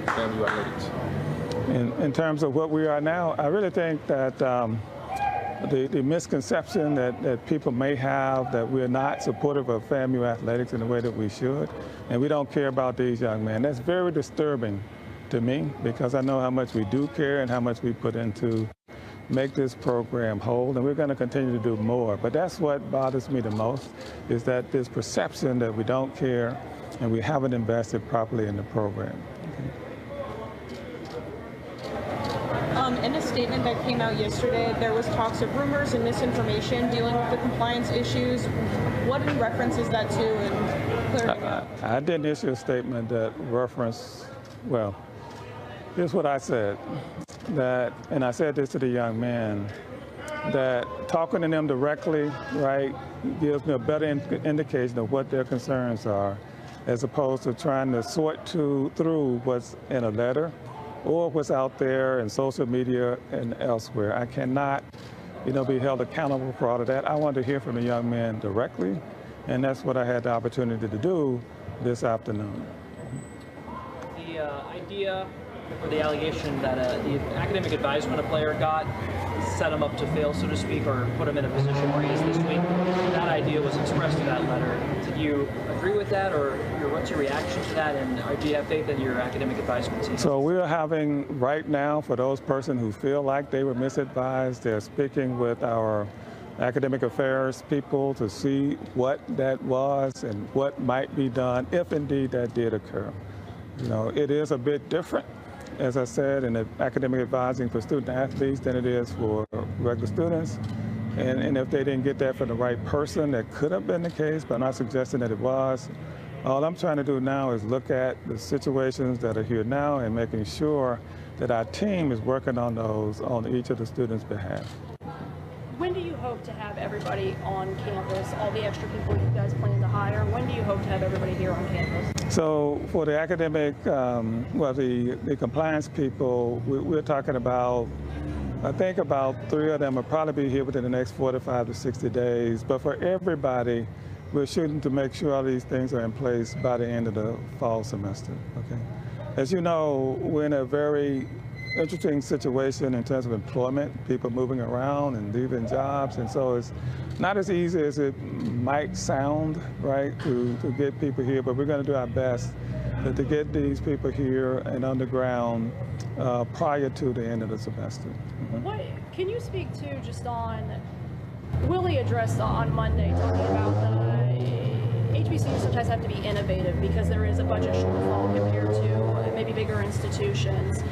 FAMU athletics? In terms of what we are now, I really think that the misconception that people may have that we're not supportive of FAMU athletics in the way that we should, and we don't care about these young men, that's very disturbing to me, because I know how much we do care and how much we put into make this program whole, and we're going to continue to do more. But that's what bothers me the most, is that this perception that we don't care and we haven't invested properly in the program. In a statement that came out yesterday, there was talks of rumors and misinformation dealing with the compliance issues. What in reference is that to? And I didn't issue a statement that referenced, well, here's what I said, that, and I said this to the young man, that talking to them directly, right, gives me a better indication of what their concerns are, as opposed to trying to sort through what's in a letter or what's out there in social media and elsewhere. I cannot, be held accountable for all of that. I wanted to hear from the young man directly, and that's what I had the opportunity to do this afternoon. The idea or the allegation that the academic advisement a player got set him up to fail, so to speak, or put him in a position where he is this week, that idea was expressed in that letter. Did you agree with that, or what's your reaction to that, and do you have faith in your academic advisement team? So we're having, right now, for those persons who feel like they were misadvised, they're speaking with our academic affairs people to see what that was and what might be done if indeed that did occur. It is a bit different, as I said, in the academic advising for student athletes than it is for regular students. And if they didn't get that from the right person, that could have been the case, but I'm not suggesting that it was. All I'm trying to do now is look at the situations that are here now and making sure that our team is working on those on each of the students' behalf. When do you hope to have everybody on campus, all the extra people you guys plan to hire? When do you hope to have everybody here on campus? So for the academic, the compliance people, we're talking about, I think about 3 of them will probably be here within the next 45 to 60 days. But for everybody, we're shooting to make sure all these things are in place by the end of the fall semester. Okay. As you know, we're in a very interesting situation in terms of employment, people moving around and leaving jobs, and so it's not as easy as it might sound, right, to get people here, but we're going to do our best to get these people here and underground prior to the end of the semester. What can you speak to just on, Willie addressed on Monday talking about the HBCUs sometimes have to be innovative because there is a budget shortfall compared to maybe bigger institutions.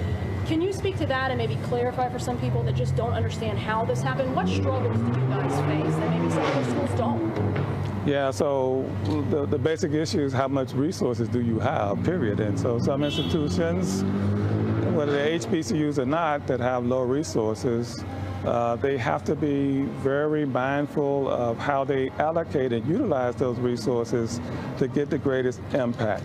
Can you speak to that and maybe clarify for some people that just don't understand how this happened? What struggles do you guys face that maybe some other schools don't? Yeah, so the basic issue is how much resources do you have, period. And so some institutions, whether they're HBCUs or not, that have low resources, they have to be very mindful of how they allocate and utilize those resources to get the greatest impact.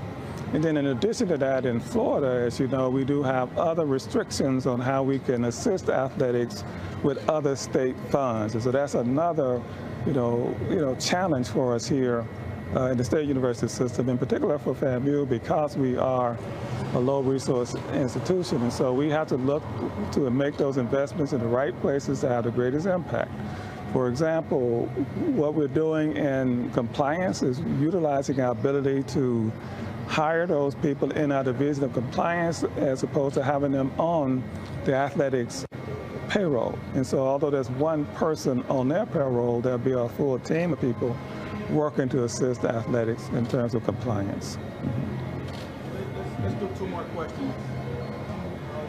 And then in addition to that, in Florida, as you know, we do have other restrictions on how we can assist athletics with other state funds. And so that's another, challenge for us here in the state university system, in particular for FAMU, because we are a low resource institution. And so we have to look to make those investments in the right places to have the greatest impact. For example, what we're doing in compliance is utilizing our ability to hire those people in our division of compliance as opposed to having them on the athletics payroll. And so although there's one person on their payroll, there'll be a full team of people working to assist athletics in terms of compliance. Let's do 2 more questions.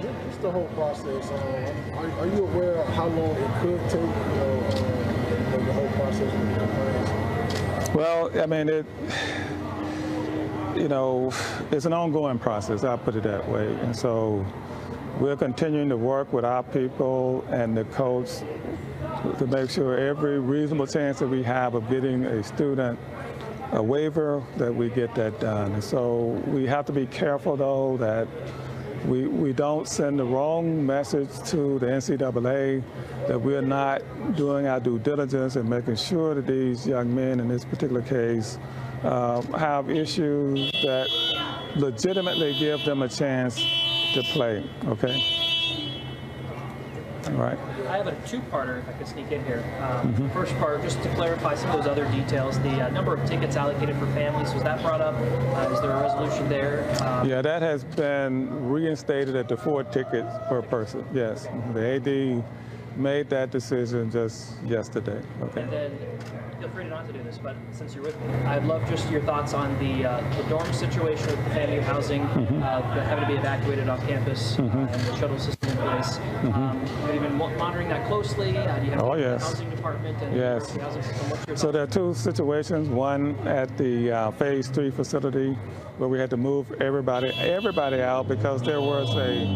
Just the whole process. Are you aware of how long it could take, the whole process with compliance? Well, I mean, it's an ongoing process, I'll put it that way. And so we're continuing to work with our people and the coach to make sure every reasonable chance that we have of getting a student a waiver, that we get that done. And so we have to be careful, though, that we don't send the wrong message to the NCAA that we're not doing our due diligence and making sure that these young men in this particular case have issues that legitimately give them a chance to play, okay? All right. I have a two-parter, if I could sneak in here. First part, just to clarify some of those other details, the number of tickets allocated for families, was that brought up? Is there a resolution there? Yeah, that has been reinstated at the 4 tickets per person, yes. The AD made that decision just yesterday. Okay. And then, feel free not to do this, but since you're with me, I'd love just your thoughts on the dorm situation with the FAMU housing, having to be evacuated off campus, and the shuttle system in place. Have you been monitoring that closely? Do you have the housing department and the housing system? What's your So there are 2 situations. One at the Phase 3 facility where we had to move everybody out because there was a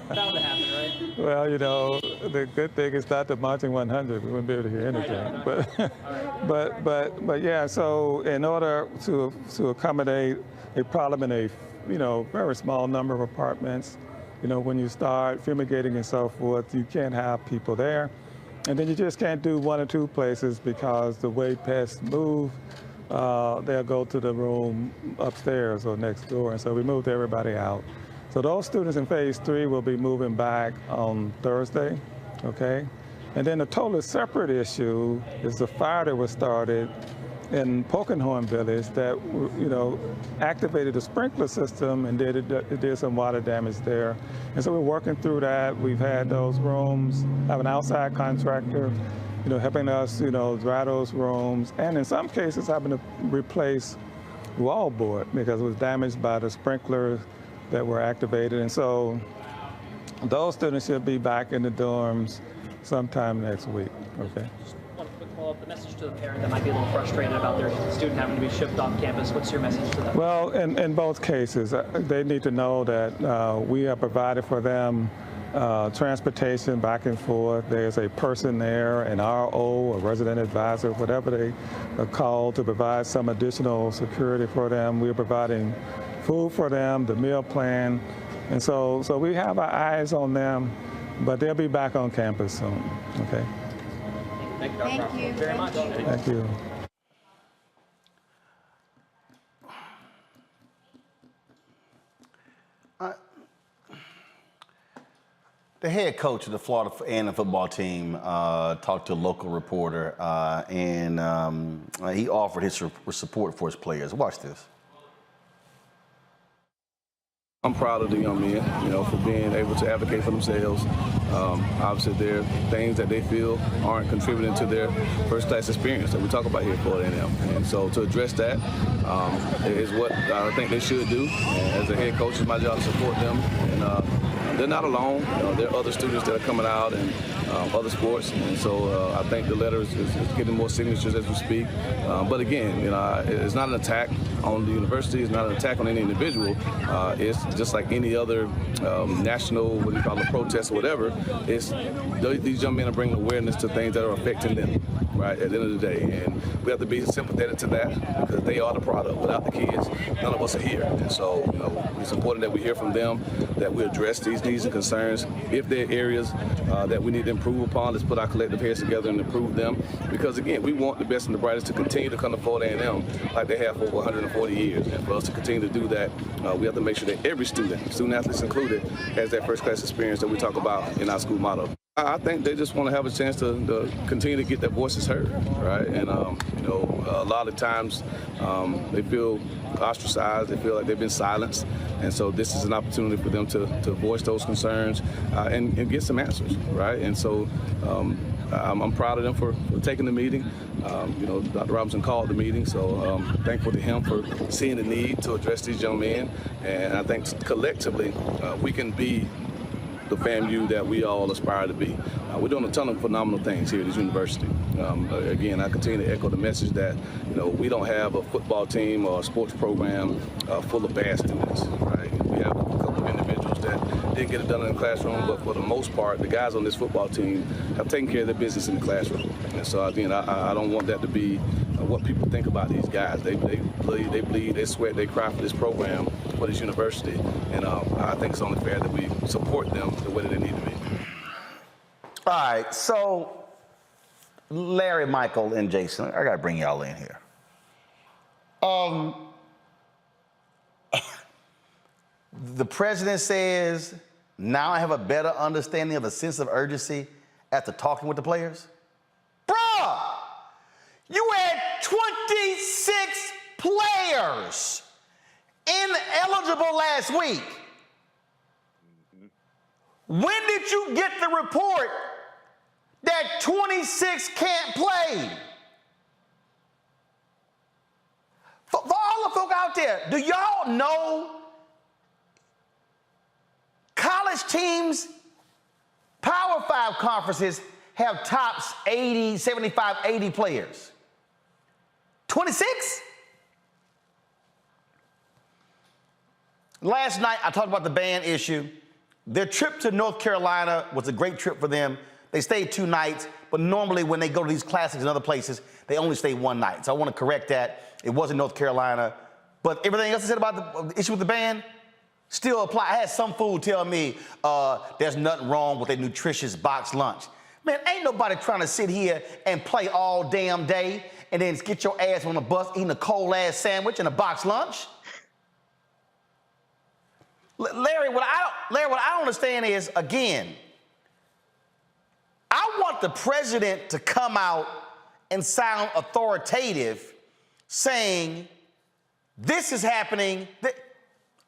bound to happen, right? Well, you know, the good thing is not the marching 100. We wouldn't be able to hear anything. But yeah. So in order to accommodate a problem in a very small number of apartments, when you start fumigating and so forth, you can't have people there, and then you just can't do 1 or 2 places because the way pests move. They'll go to the room upstairs or next door, and so we moved everybody out. So those students in Phase 3 will be moving back on Thursday, okay? And then a totally separate issue is the fire that was started in Polkinghorn Village that, activated the sprinkler system and it did some water damage there. And so we're working through that. We've had those rooms, have an outside contractor, helping us, dry those rooms, and in some cases having to replace wallboard because it was damaged by the sprinklers that were activated. And so those students should be back in the dorms sometime next week, okay? Just one quick follow-up. The message to the parent that might be a little frustrated about their student having to be shipped off campus, what's your message to them? Well, in both cases, they need to know that we have provided for them transportation back and forth. There's a person there, an RO, a resident advisor, whatever they are called, to provide some additional security for them. We're providing food for them, the meal plan, and so we have our eyes on them, but they'll be back on campus soon. Okay. Thank you, Dr. Thank you very much. Thank you. The head coach of the Florida A&M football team talked to a local reporter, and he offered his support for his players. Watch this. I'm proud of the young men, for being able to advocate for themselves. Obviously, there are things that they feel aren't contributing to their first-class experience that we talk about here at Florida A&M. And so to address that is what I think they should do. And as a head coach, it's my job to support them. And they're not alone. There are other students that are coming out and other sports. And so I think the letter is getting more signatures as we speak. But again, it's not an attack on the university. It's not an attack on any individual. It's just like any other national, protest or whatever. These young men are bringing awareness to things that are affecting them, right, at the end of the day. And we have to be sympathetic to that because they are the product. Without the kids, none of us are here. And so, it's important that we hear from them, that we address these needs and concerns. If there are areas that we need to improve upon, let's put our collective heads together and improve them. Because again, we want the best and the brightest to continue to come to Florida A&M like they have for over 140 years. And for us to continue to do that, we have to make sure that every student athletes included, has that first-class experience that we talk about in our school motto. I think they just want to have a chance to continue to get their voices heard, right? And, a lot of times they feel ostracized, they feel like they've been silenced. And so this is an opportunity for them to voice those concerns and get some answers, right? And so I'm proud of them for taking the meeting. Dr. Robinson called the meeting, so thankful to him for seeing the need to address these young men. And I think collectively we can be the FAMU that we all aspire to be. We're doing a ton of phenomenal things here at this university. Again, I continue to echo the message that we don't have a football team or a sports program full of bad students, right? We have a couple of individuals that didn't get it done in the classroom, but for the most part, the guys on this football team have taken care of their business in the classroom. And so again, I don't want that to be what people think about these guys. They bleed, they sweat, they cry for this program, for this university, and I think it's only fair that we support them the way that they need to be. All right, so Larry, Michael, and Jason, I gotta bring y'all in here. The president says, now I have a better understanding of a sense of urgency after talking with the players. Bruh, you had 26 players ineligible last week. When did you get the report that 26 can't play? For all the folk out there, do y'all know college teams, Power 5 conferences have tops 80, 75, 80 players? 26? Last night, I talked about the ban issue. Their trip to North Carolina was a great trip for them. They stayed 2 nights, but normally when they go to these classics and other places, they only stay 1 night. So I want to correct that. It wasn't North Carolina. But everything else I said about the issue with the ban still apply. I had some fool tell me there's nothing wrong with a nutritious box lunch. Man, ain't nobody trying to sit here and play all damn day and then get your ass on the bus eating a cold-ass sandwich and a box lunch. Larry, what I don't understand is, again, I want the president to come out and sound authoritative, saying, this is happening.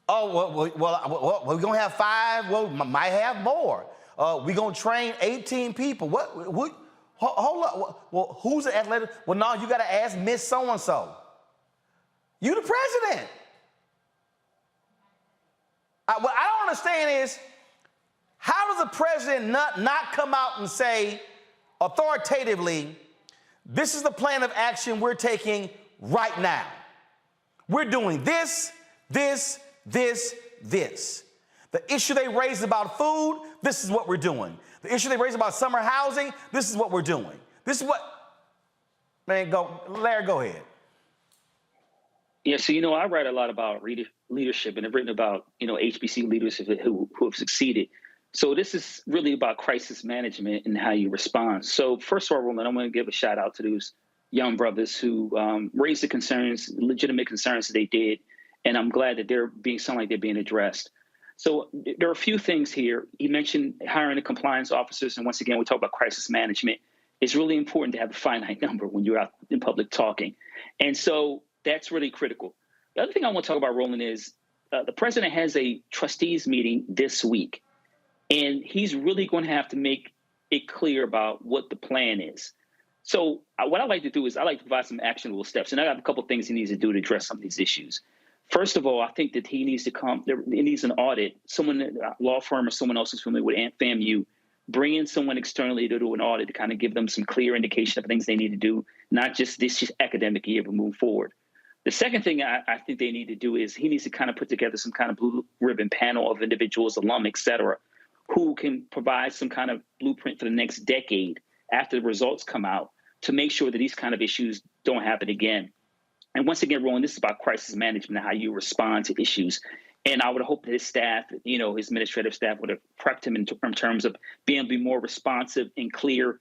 Well, we're going to have 5. Well, might have more. We're going to train 18 people. Hold up. Well, who's the athletic? Well, no, you got to ask Miss So-and-so. You the president. What I don't understand is, how does the president not come out and say authoritatively, this is the plan of action we're taking right now. We're doing this, this, this, this. The issue they raised about food, this is what we're doing. The issue they raised about summer housing, this is what we're doing. This is what, man, Larry, go ahead. Yeah, so, I write a lot about leadership, and I've written about, HBC leaders who have succeeded. So this is really about crisis management and how you respond. So first of all, Roland, I want to give a shout out to those young brothers who raised the concerns, legitimate concerns that they did. And I'm glad that they're being addressed. So there are a few things here. He mentioned hiring the compliance officers. And once again, we talk about crisis management. It's really important to have a finite number when you're out in public talking. And so that's really critical. The other thing I want to talk about, Roland, is the president has a trustees meeting this week. And he's really going to have to make it clear about what the plan is. So what I like to do is I like to provide some actionable steps. And I have a couple of things he needs to do to address some of these issues. First of all, I think that he needs an audit, someone, a law firm or someone else who's familiar with FAMU, bring in someone externally to do an audit to kind of give them some clear indication of things they need to do, not just this academic year, but move forward. The second thing I think they need to do is he needs to kind of put together some kind of blue ribbon panel of individuals, alum, et cetera, who can provide some kind of blueprint for the next decade after the results come out to make sure that these kind of issues don't happen again. And once again, Roland, this is about crisis management and how you respond to issues. And I would hope that his staff, his administrative staff would have prepped him in terms of being able to be more responsive and clear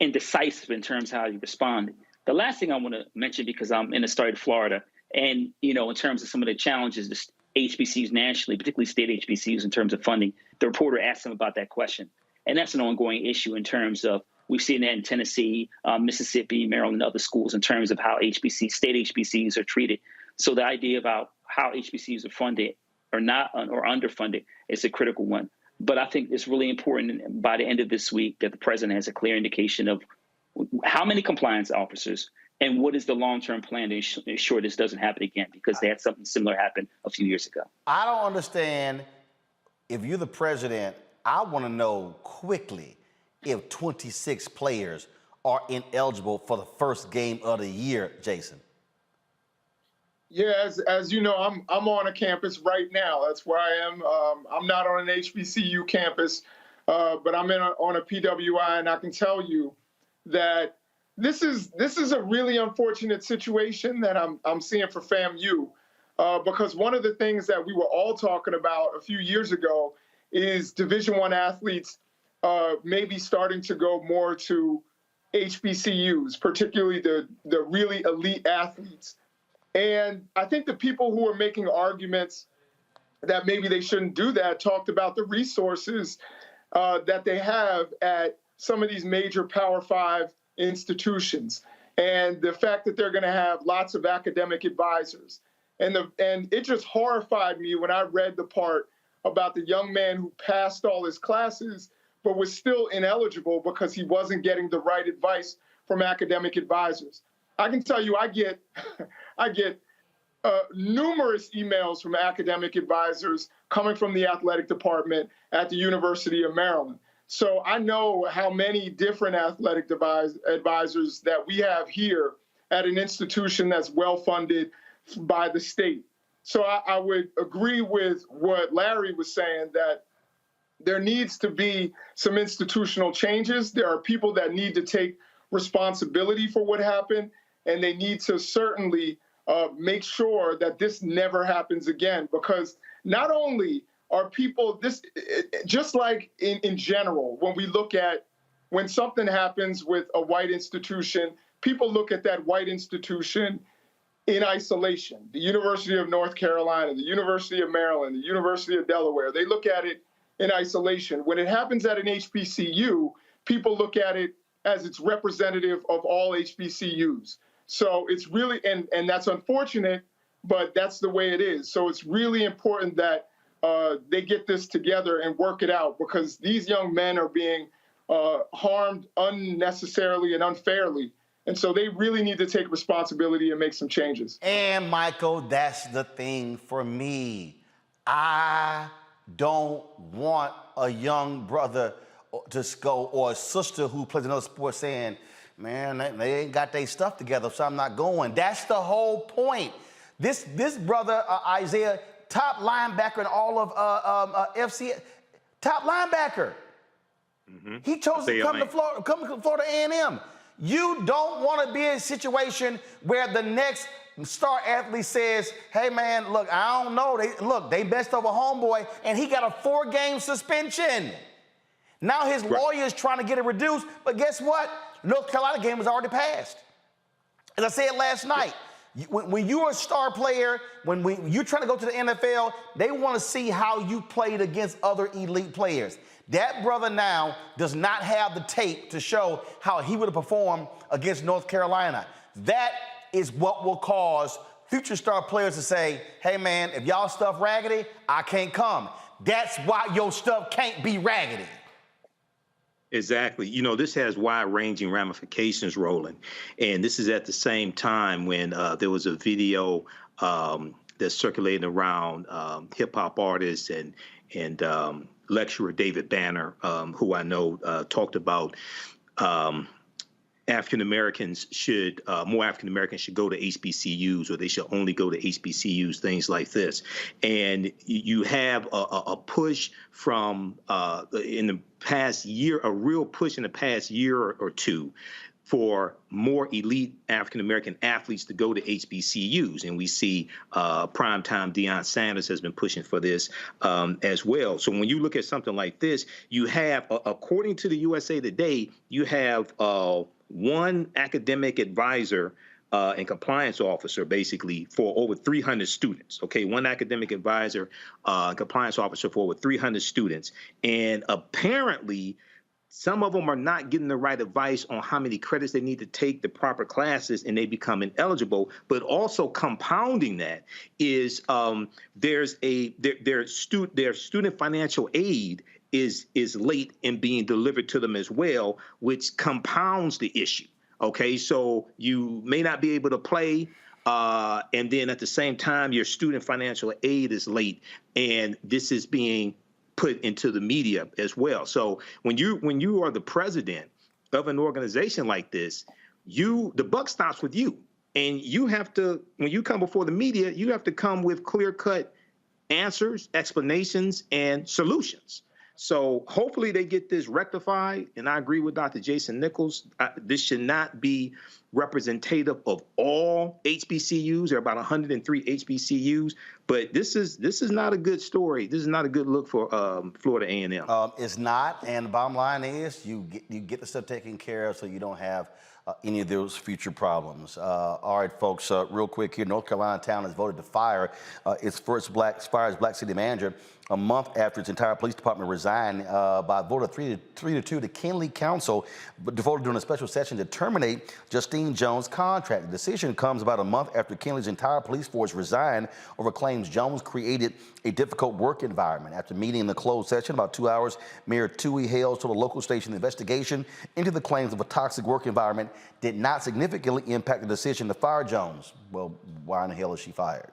and decisive in terms of how you respond. The last thing I want to mention, because I'm in the state of Florida, and, in terms of some of the challenges, the HBCUs nationally, particularly state HBCUs in terms of funding, the reporter asked him about that question. And that's an ongoing issue in terms of, we've seen that in Tennessee, Mississippi, Maryland, and other schools in terms of how state HBCUs are treated. So the idea about how HBCUs are funded or not, or underfunded, is a critical one. But I think it's really important by the end of this week that the president has a clear indication of how many compliance officers and what is the long-term plan to ensure this doesn't happen again, because they had something similar happen a few years ago. I don't understand. If you're the president, I want to know quickly if 26 players are ineligible for the first game of the year, Jason. Yeah, as you know, I'm on a campus right now. That's where I am. I'm not on an HBCU campus, but I'm on a PWI, and I can tell you that this is a really unfortunate situation that I'm seeing for FAMU, because one of the things that we were all talking about a few years ago is Division I athletes maybe starting to go more to HBCUs, particularly the really elite athletes. And I think the people who are making arguments that maybe they shouldn't do that talked about the resources that they have at some of these major Power 5 institutions, and the fact that they're going to have lots of academic advisors. And it just horrified me when I read the part about the young man who passed all his classes but was still ineligible because he wasn't getting the right advice from academic advisors. I can tell you, I get numerous emails from academic advisors coming from the athletic department at the University of Maryland. So I know how many different athletic advisors that we have here at an institution that's well-funded by the state. So I would agree with what Larry was saying, that there needs to be some institutional changes. There are people that need to take responsibility for what happened, and they need to certainly make sure that this never happens again, because not only are people, just like in general, when something happens with a white institution, people look at that white institution in isolation. The University of North Carolina, the University of Maryland, the University of Delaware, they look at it in isolation. When it happens at an HBCU, people look at it as it's representative of all HBCUs. So it's really, and that's unfortunate, but that's the way it is. So it's really important that they get this together and work it out, because these young men are being harmed unnecessarily and unfairly. And so they really need to take responsibility and make some changes. And Michael, that's the thing for me. I don't want a young brother to go, or a sister who plays another sport, saying, man, they ain't got their stuff together, so I'm not going. That's the whole point. This brother, Isaiah, top linebacker in all of FCS, top linebacker. Mm-hmm. He chose to come to Florida A&M. You don't want to be in a situation where the next star athlete says, hey, man, look, I don't know. They messed up a homeboy, and he got a 4-game suspension. Now his lawyer is trying to get it reduced, but guess what? North Carolina game was already passed. As I said last night, when you're a star player, when you're trying to go to the NFL, they want to see how you played against other elite players. That brother now does not have the tape to show how he would have performed against North Carolina. That is what will cause future star players to say, hey, man, if y'all stuff raggedy, I can't come. That's why your stuff can't be raggedy. Exactly. You know, this has wide-ranging ramifications, Roland. And this is at the same time when there was a video that's circulating around hip-hop artists and lecturer David Banner, who I know talked about African-Americans should, more African-Americans should go to HBCUs, or they should only go to HBCUs, things like this. And you have a push from, in the past year, a real push in the past year or two for more elite African-American athletes to go to HBCUs. And we see primetime Deion Sanders has been pushing for this as well. So when you look at something like this, you have, according to the USA Today, you have one academic advisor and compliance officer, basically, for over 300 students. Okay, one academic advisor, compliance officer for over 300 students. And apparently, some of them are not getting the right advice on how many credits they need to take, the proper classes, and they become ineligible. But also compounding that is their student financial aid is late in being delivered to them as well, which compounds the issue. Okay, so you may not be able to play, and then at the same time, your student financial aid is late, and this is being put into the media as well. So when you are the president of an organization like this, the buck stops with you, and you have to, when you come before the media, you have to come with clear-cut answers, explanations, and solutions. So hopefully they get this rectified. And I agree with Dr. Jason Nichols. This should not be representative of all HBCUs. There are about 103 HBCUs, but this is not a good story. This is not a good look for Florida A&M. It's not, and the bottom line is you get the stuff taken care of so you don't have any of those future problems. All right, folks, real quick here, North Carolina town has voted to fire its first black city manager a month after its entire police department resigned by a vote of 3-2. The Kinley Council voted during a special session to terminate Justine Jones' contract. The decision comes about a month after Kinley's entire police force resigned over claims Jones created a difficult work environment. After meeting in the closed session about 2 hours, Mayor Toohey Hales told a local station the investigation into the claims of a toxic work environment did not significantly impact the decision to fire Jones. Well, why in the hell is she fired?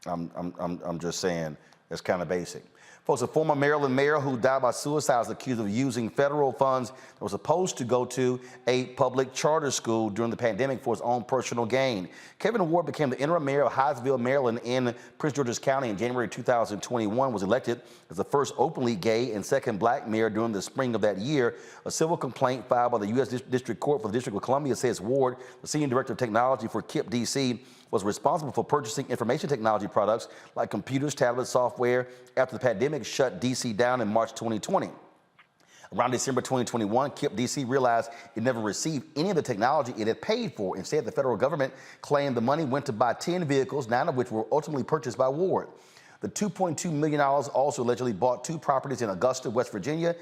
I'm just saying. That's kind of basic. Folks, a former Maryland mayor who died by suicide was accused of using federal funds that were supposed to go to a public charter school during the pandemic for his own personal gain. Kevin Ward became the interim mayor of Hyattsville, Maryland in Prince George's County in January 2021, was elected as the first openly gay and second black mayor during the spring of that year. A civil complaint filed by the U.S. District Court for the District of Columbia says Ward, the senior director of technology for KIPP DC, was responsible for purchasing information technology products like computers, tablets, software after the pandemic shut DC down in March 2020. Around December 2021, KIPP DC realized it never received any of the technology it had paid for. Instead, the federal government claimed the money went to buy 10 vehicles, 9 of which were ultimately purchased by Ward. The $2.2 million also allegedly bought 2 properties in Augusta, West Virginia,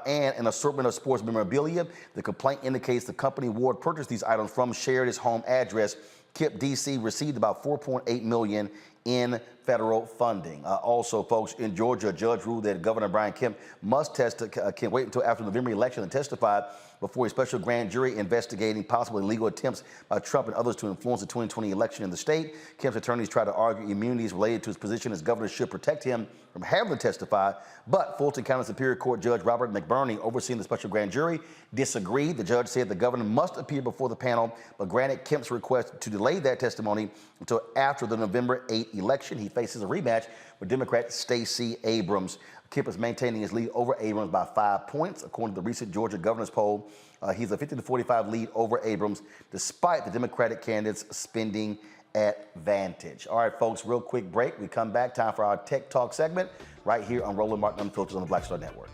and an assortment of sports memorabilia. The complaint indicates the company Ward purchased these items from shared his home address. KIPP DC received about $4.8 million in federal funding. Also, folks, in Georgia, a judge ruled that Governor Brian Kemp must can't wait until after the November election and testify before a special grand jury investigating possible illegal attempts by Trump and others to influence the 2020 election in the state. Kemp's attorneys tried to argue immunities related to his position as governor should protect him from having to testify, but Fulton County Superior Court Judge Robert McBurney, overseeing the special grand jury, disagreed. The judge said the governor must appear before the panel, but granted Kemp's request to delay that testimony until after the November 8 election. He faces a rematch with Democrat Stacey Abrams. Kemp is maintaining his lead over Abrams by 5 points. According to the recent Georgia governor's poll, he's a 50-45 lead over Abrams, despite the Democratic candidate's spending advantage. All right, folks, real quick break. We come back, time for our Tech Talk segment right here on Roland Martin Unfiltered on the Black Star Network.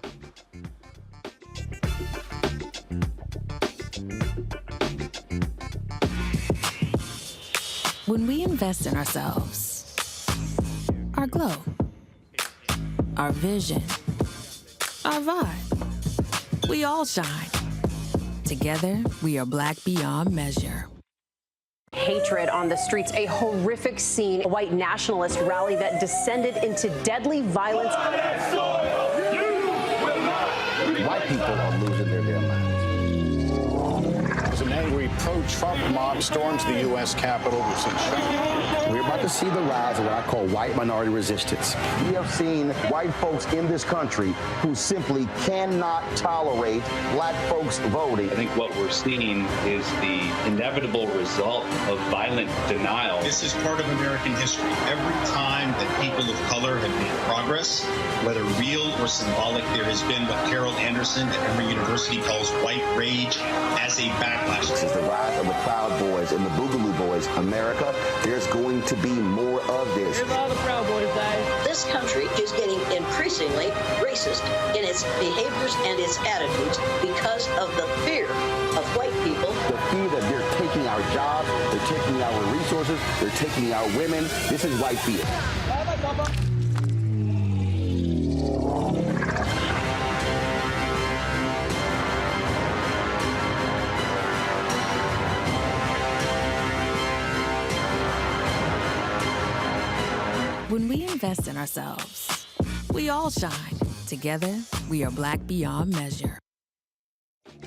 When we invest in ourselves, our glow, our vision, our vibe, we all shine. Together, we are black beyond measure. Hatred on the streets, a horrific scene, a white nationalist rally that descended into deadly violence. White people are losing their damn minds. As an angry pro-Trump mob storms the U.S. Capitol, We're about to see the rise of what I call white minority resistance. We have seen white folks in this country who simply cannot tolerate black folks voting. I think what we're seeing is the inevitable result of violent denial. This is part of American history. Every time that people of color have made progress, whether real or symbolic, there has been what Carol Anderson at Emory University calls white rage as a backlash. This is the rise of the Proud Boys and the Boogaloo Boys. America, there's going to be more of this. Here's all the Proud Boys, guys. This country is getting increasingly racist in its behaviors and its attitudes because of the fear of white people. The fear that they're taking our jobs, they're taking our resources, they're taking our women. This is white fear. When we invest in ourselves, we all shine. Together, we are black beyond measure.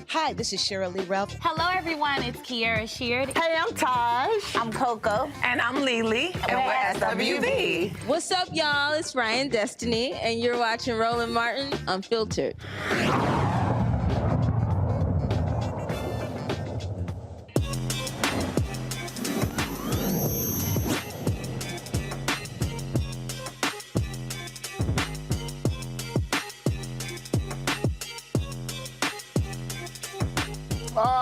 Hi, this is Cheryl Lee Ralph. Hello, everyone. It's Kiara Sheard. Hey, I'm Taj. I'm Coco. And I'm Lily. And we're SWV. What's up, y'all? It's Ryan Destiny, and you're watching Roland Martin Unfiltered.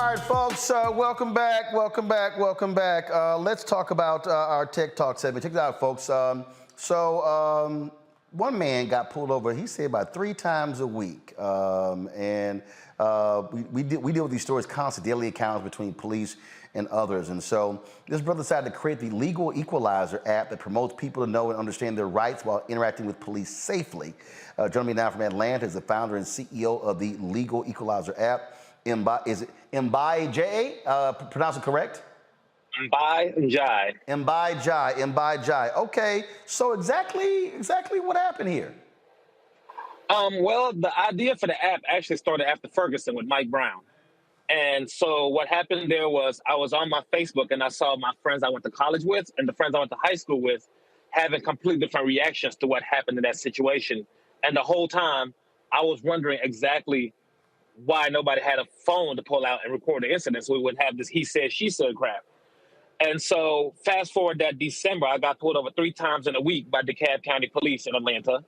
All right, folks, welcome back. Let's talk about our Tech Talk segment. Check it out, folks. One man got pulled over, he said, about 3 times a week. We deal with these stories constantly, daily encounters between police and others. And so this brother decided to create the Legal Equalizer app that promotes people to know and understand their rights while interacting with police safely. Joining me now from Atlanta is the founder and CEO of the Legal Equalizer app. Is it MBY, pronounce it correct? MBGY. Okay, so exactly what happened here? Well, the idea for the app actually started after Ferguson with Mike Brown. And so what happened there was I was on my Facebook and I saw my friends I went to college with and the friends I went to high school with having completely different reactions to what happened in that situation. And the whole time I was wondering exactly why nobody had a phone to pull out and record the incident so we wouldn't have this he said, she said crap. And so fast forward that December, I got pulled over 3 times in a week by DeKalb County Police in Atlanta.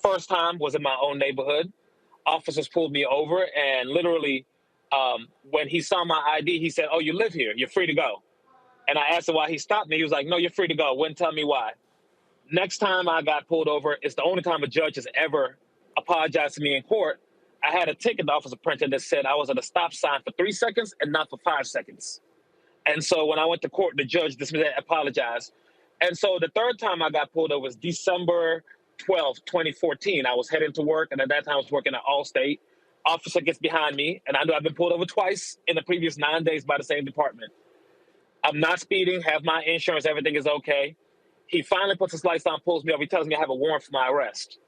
First time was in my own neighborhood. Officers pulled me over and literally when he saw my ID, he said, "Oh, you live here, you're free to go." And I asked him why he stopped me. He was like, "No, you're free to go." Wouldn't tell me why. Next time I got pulled over, it's the only time a judge has ever apologized to me in court. I had a ticket the officer printed that said I was at a stop sign for 3 seconds and not for 5 seconds. And so when I went to court, the judge dismissed that, apologized. And so the third time I got pulled over was December 12th, 2014. I was heading to work, and at that time I was working at Allstate. Officer gets behind me, and I knew I've been pulled over twice in the previous 9 days by the same department. I'm not speeding, have my insurance, everything is okay. He finally puts his lights on, pulls me over. He tells me I have a warrant for my arrest.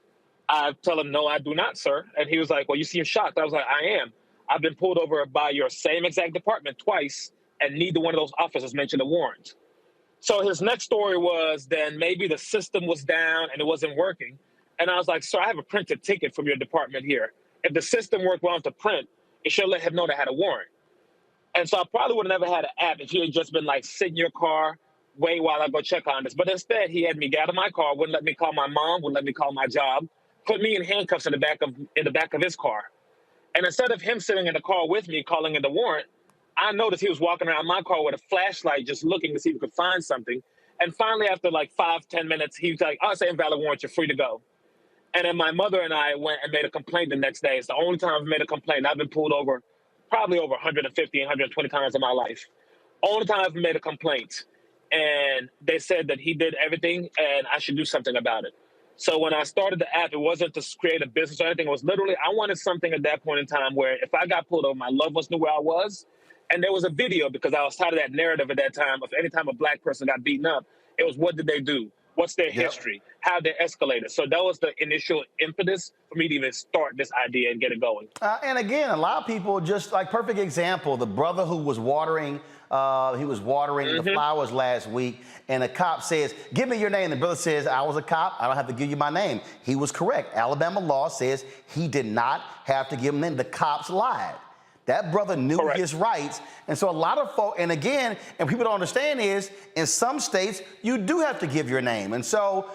I tell him, "No, I do not, sir." And he was like, "Well, you seem shocked." I was like, "I am. I've been pulled over by your same exact department twice, and neither one of those officers mentioned a warrant." So his next story was then maybe the system was down and it wasn't working. And I was like, "Sir, I have a printed ticket from your department here. If the system worked well to print, it should let him know that I had a warrant." And so I probably would have never had an app if he had just been like, "Sit in your car, wait while I go check on this." But instead, he had me get out of my car, wouldn't let me call my mom, wouldn't let me call my job, put me in handcuffs in the back of his car. And instead of him sitting in the car with me calling in the warrant, I noticed he was walking around my car with a flashlight just looking to see if he could find something. And finally, after like 5-10 minutes, he was like, "Oh, it's an invalid warrant, you're free to go." And then my mother and I went and made a complaint the next day. It's the only time I've made a complaint. I've been pulled over probably over 150, 120 times in my life. Only time I've made a complaint. And they said that he did everything and I should do something about it. So when I started the app, it wasn't to create a business or anything. It was literally, I wanted something at that point in time where if I got pulled over, my loved ones knew where I was. And there was a video because I was tired of that narrative at that time of any time a black person got beaten up, it was what did they do? What's their history? How they escalated? So that was the initial impetus for me to even start this idea and get it going. And again, a lot of people just like perfect example, the brother who was watering, the flowers last week, and a cop says, "Give me your name." The brother says, "I was a cop. I don't have to give you my name." He was correct. Alabama law says he did not have to give him name. The cops lied. That brother knew his rights. And so a lot of folks, and again, and people don't understand is, in some states, you do have to give your name. And so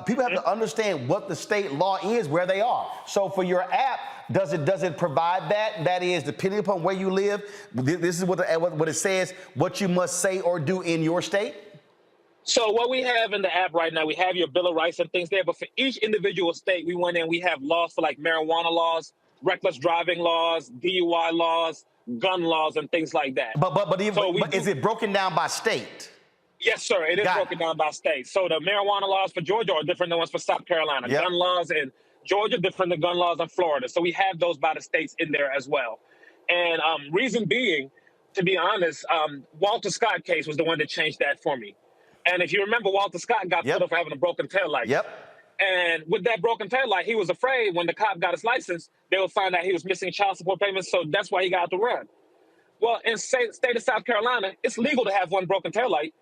people have to understand what the state law is, where they are. So for your app, does it provide that? That is, depending upon where you live, this is what it says, what you must say or do in your state? So what we have in the app right now, we have your Bill of Rights and things there, but for each individual state, we went in, we have laws for like marijuana laws, reckless driving laws, DUI laws, gun laws, and things like that. But is it broken down by state? Yes, sir. It is broken down by state. So the marijuana laws for Georgia are different than ones for South Carolina. Yep. Gun laws in Georgia different than gun laws in Florida. So we have those by the states in there as well. And reason being, to be honest, Walter Scott case was the one that changed that for me. And if you remember, Walter Scott got put up for having a broken taillight. Yep. And with that broken taillight, he was afraid when the cop got his license, they would find out he was missing child support payments. So that's why he got out to run. Well, in state of South Carolina, it's legal to have one broken taillight.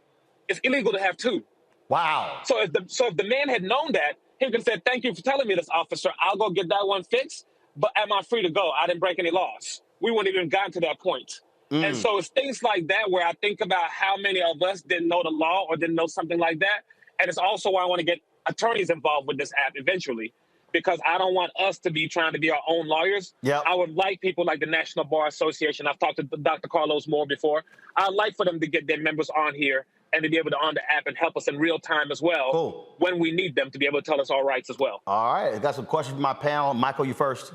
It's illegal to have two. Wow. So if the man had known that, he could have said, "Thank you for telling me this, officer. I'll go get that one fixed. But am I free to go? I didn't break any laws." We wouldn't even gotten to that point. And so it's things like that where I think about how many of us didn't know the law or didn't know something like that. And it's also why I want to get attorneys involved with this app eventually, because I don't want us to be trying to be our own lawyers. Yep. I would like people like the National Bar Association. I've talked to Dr. Carlos Moore before. I'd like for them to get their members on here and to be able to on the app and help us in real time as well when we need them to be able to tell us our rights as well. All right, I got some questions from my panel. Michael, you first.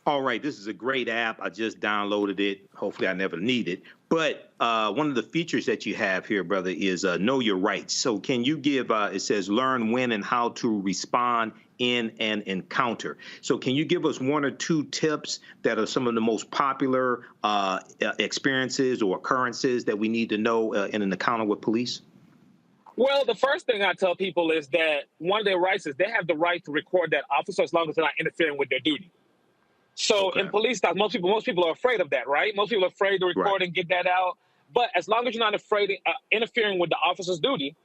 All right, this is a great app. I just downloaded it. Hopefully I never need it. But one of the features that you have here, brother, is know your rights. So can you give, it says learn when and how to respond in an encounter. So can you give us one or two tips that are some of the most popular experiences or occurrences that we need to know in an encounter with police? Well, the first thing I tell people is that one of their rights is they have the right to record that officer as long as they're not interfering with their duty. So in police style, most people are afraid of that, right? Most people are afraid to record and get that out. But as long as you're not afraid of interfering with the officer's duty,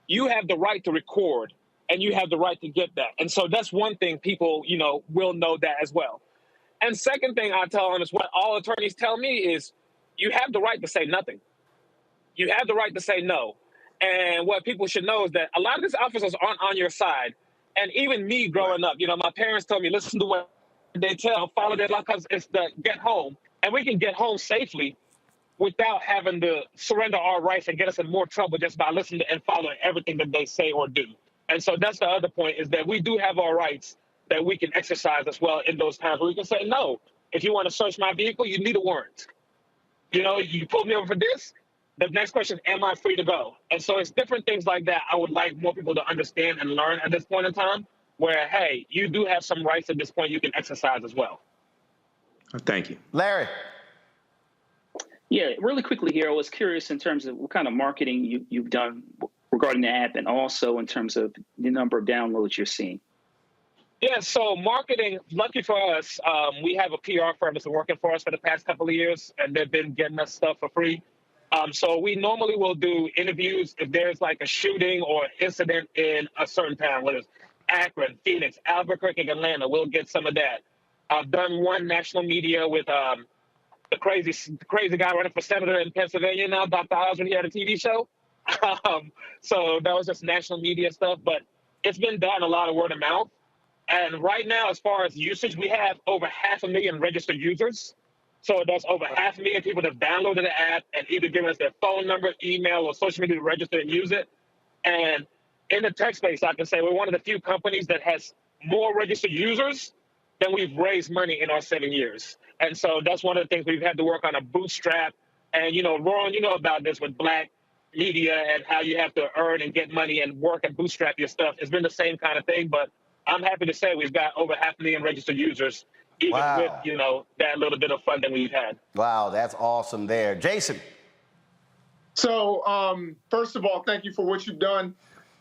you have the right to record and you have the right to get that. And so that's one thing people, will know that as well. And second thing I tell them is what all attorneys tell me is you have the right to say nothing. You have the right to say no. And what people should know is that a lot of these officers aren't on your side. And even me growing up, my parents told me, listen to what they tell, follow their law because it's the get home. And we can get home safely without having to surrender our rights and get us in more trouble just by listening to and following everything that they say or do. And so that's the other point is that we do have our rights that we can exercise as well in those times where we can say, no, if you want to search my vehicle, you need a warrant. You pulled me over for this. The next question, am I free to go? And so it's different things like that I would like more people to understand and learn at this point in time where, hey, you do have some rights at this point you can exercise as well. Thank you. Larry. Yeah, really quickly here, I was curious in terms of what kind of marketing you've done regarding the app and also in terms of the number of downloads you're seeing. Yeah, so marketing, lucky for us, we have a PR firm that's been working for us for the past couple of years, and they've been getting us stuff for free. So we normally will do interviews if there's like a shooting or incident in a certain town, whether it's Akron, Phoenix, Albuquerque, Atlanta, we'll get some of that. I've done one national media with the crazy guy running for senator in Pennsylvania now, Dr. Oz, when he had a TV show. So that was just national media stuff, but it's been done a lot of word of mouth. And right now, as far as usage, we have over 500,000 registered users. So that's over 500,000 people that have downloaded the app and either given us their phone number, email, or social media to register and use it. And in the tech space, I can say we're one of the few companies that has more registered users than we've raised money in our 7 years. And so that's one of the things we've had to work on a bootstrap. And, Ron, you know about this with Black media and how you have to earn and get money and work and bootstrap your stuff. It's been the same kind of thing, but I'm happy to say we've got over 500,000 registered users, even with, that little bit of funding we've had. Wow, that's awesome there. Jason. So, first of all, thank you for what you've done.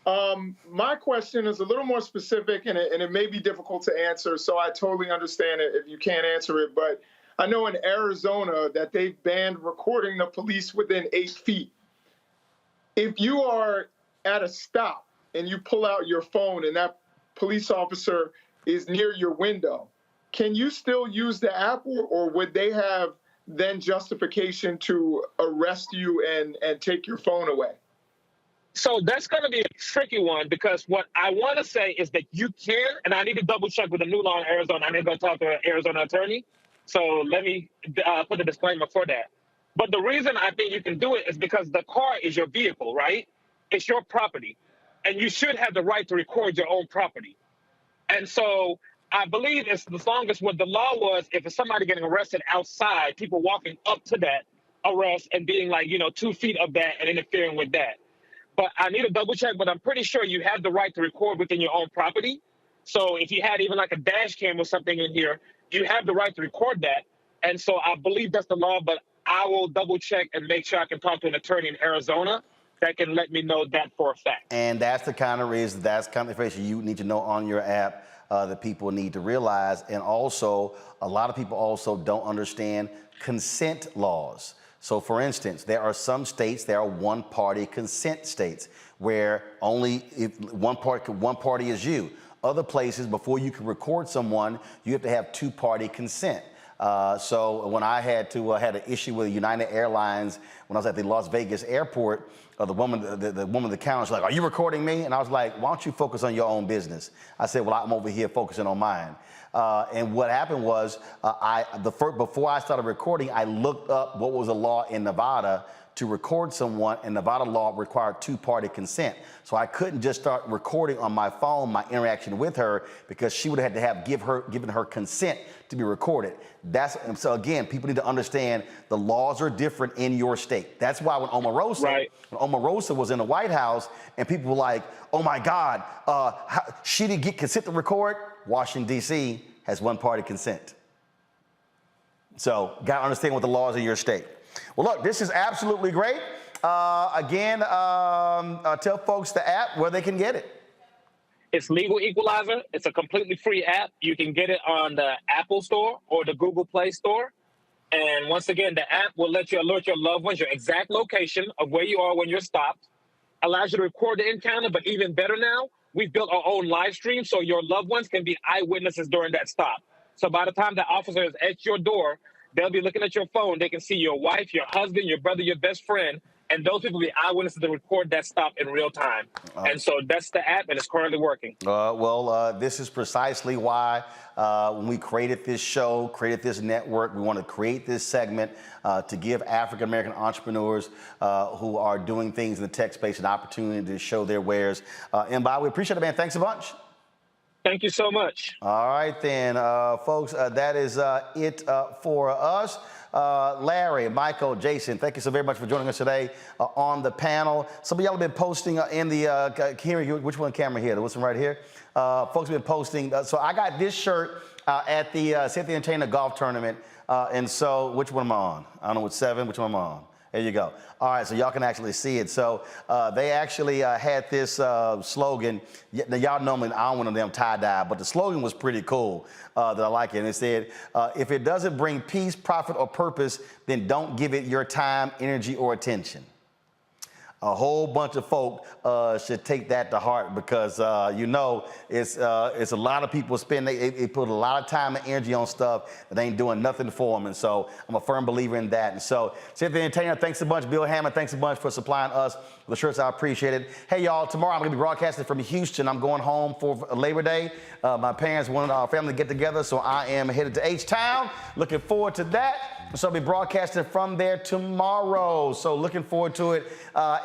My question is a little more specific, and it may be difficult to answer, so I totally understand it if you can't answer it. But I know in Arizona that they've banned recording the police within 8 feet. If you are at a stop and you pull out your phone and that police officer is near your window, can you still use the app, or would they have then justification to arrest you and take your phone away? So that's going to be a tricky one because what I want to say is that you can, and I need to double check with the new law in Arizona. I need to go talk to an Arizona attorney. So let me put a disclaimer for that. But the reason I think you can do it is because the car is your vehicle, right? It's your property. And you should have the right to record your own property. And so I believe as long as what the law was, if it's somebody getting arrested outside, people walking up to that arrest and being like, 2 feet of that and interfering with that. But I need to double check, but I'm pretty sure you have the right to record within your own property. So if you had even like a dash cam or something in here, you have the right to record that. And so I believe that's the law, but I will double check and make sure I can talk to an attorney in Arizona that can let me know that for a fact. And that's the kind of reason, that's kind of information you need to know on your app that people need to realize. And also, a lot of people also don't understand consent laws. So for instance, there are some states, there are one-party consent states where only if one party is you. Other places, before you can record someone, you have to have two-party consent. So when I had an issue with United Airlines when I was at the Las Vegas airport, the woman at the counter was like, "Are you recording me?" And I was like, "Why don't you focus on your own business?" I said, "Well, I'm over here focusing on mine." And what happened was, before I started recording, I looked up what was the law in Nevada to record someone, and Nevada law required two-party consent. So I couldn't just start recording on my phone my interaction with her, because she would have had to have given her consent to be recorded. So again, people need to understand the laws are different in your state. That's why when Omarosa was in the White House and people were like, "Oh my God, she didn't get consent to record." Washington, D.C. has one-party consent. So got to understand what the laws in your state. Well, look, this is absolutely great. Again, tell folks the app where they can get it. It's Legal Equalizer. It's a completely free app. You can get it on the Apple Store or the Google Play Store. And once again, the app will let you alert your loved ones your exact location of where you are when you're stopped. Allows you to record the encounter, but even better now, we've built our own live stream so your loved ones can be eyewitnesses during that stop. So by the time the officer is at your door, they'll be looking at your phone. They can see your wife, your husband, your brother, your best friend, and those people will be eyewitnesses to record that stop in real time. And so that's the app, and it's currently working. This is precisely why when we created this show, created this network, we want to create this segment to give African-American entrepreneurs who are doing things in the tech space an opportunity to show their wares. And Bob, we appreciate it, man. Thanks a bunch. Thank you so much. All right, then, folks, that is it for us. Larry, Michael, Jason, thank you so very much for joining us today on the panel. Some of y'all have been posting in the camera. Which one camera here? This one right here. Folks have been posting. So I got this shirt at the Cynthia Entertainer golf tournament. And so which one am I on? I don't know what 7. Which one am I on? There you go. All right, so y'all can actually see it. So they actually had this slogan. Now, y'all know me, I don't want them tie-dye, but the slogan was pretty cool that I like it. And it said, if it doesn't bring peace, profit, or purpose, then don't give it your time, energy, or attention. A whole bunch of folk should take that to heart, because it's a lot of people they put a lot of time and energy on stuff that ain't doing nothing for them. And so I'm a firm believer in that. And so Cynthia Entertainer, thanks a bunch. Bill Hammond, thanks a bunch for supplying us with the shirts. I appreciate it. Hey, y'all, tomorrow I'm going to be broadcasting from Houston. I'm going home for Labor Day. My parents wanted our family to get together, so I am headed to H-Town. Looking forward to that. So I'll be broadcasting from there tomorrow. So looking forward to it.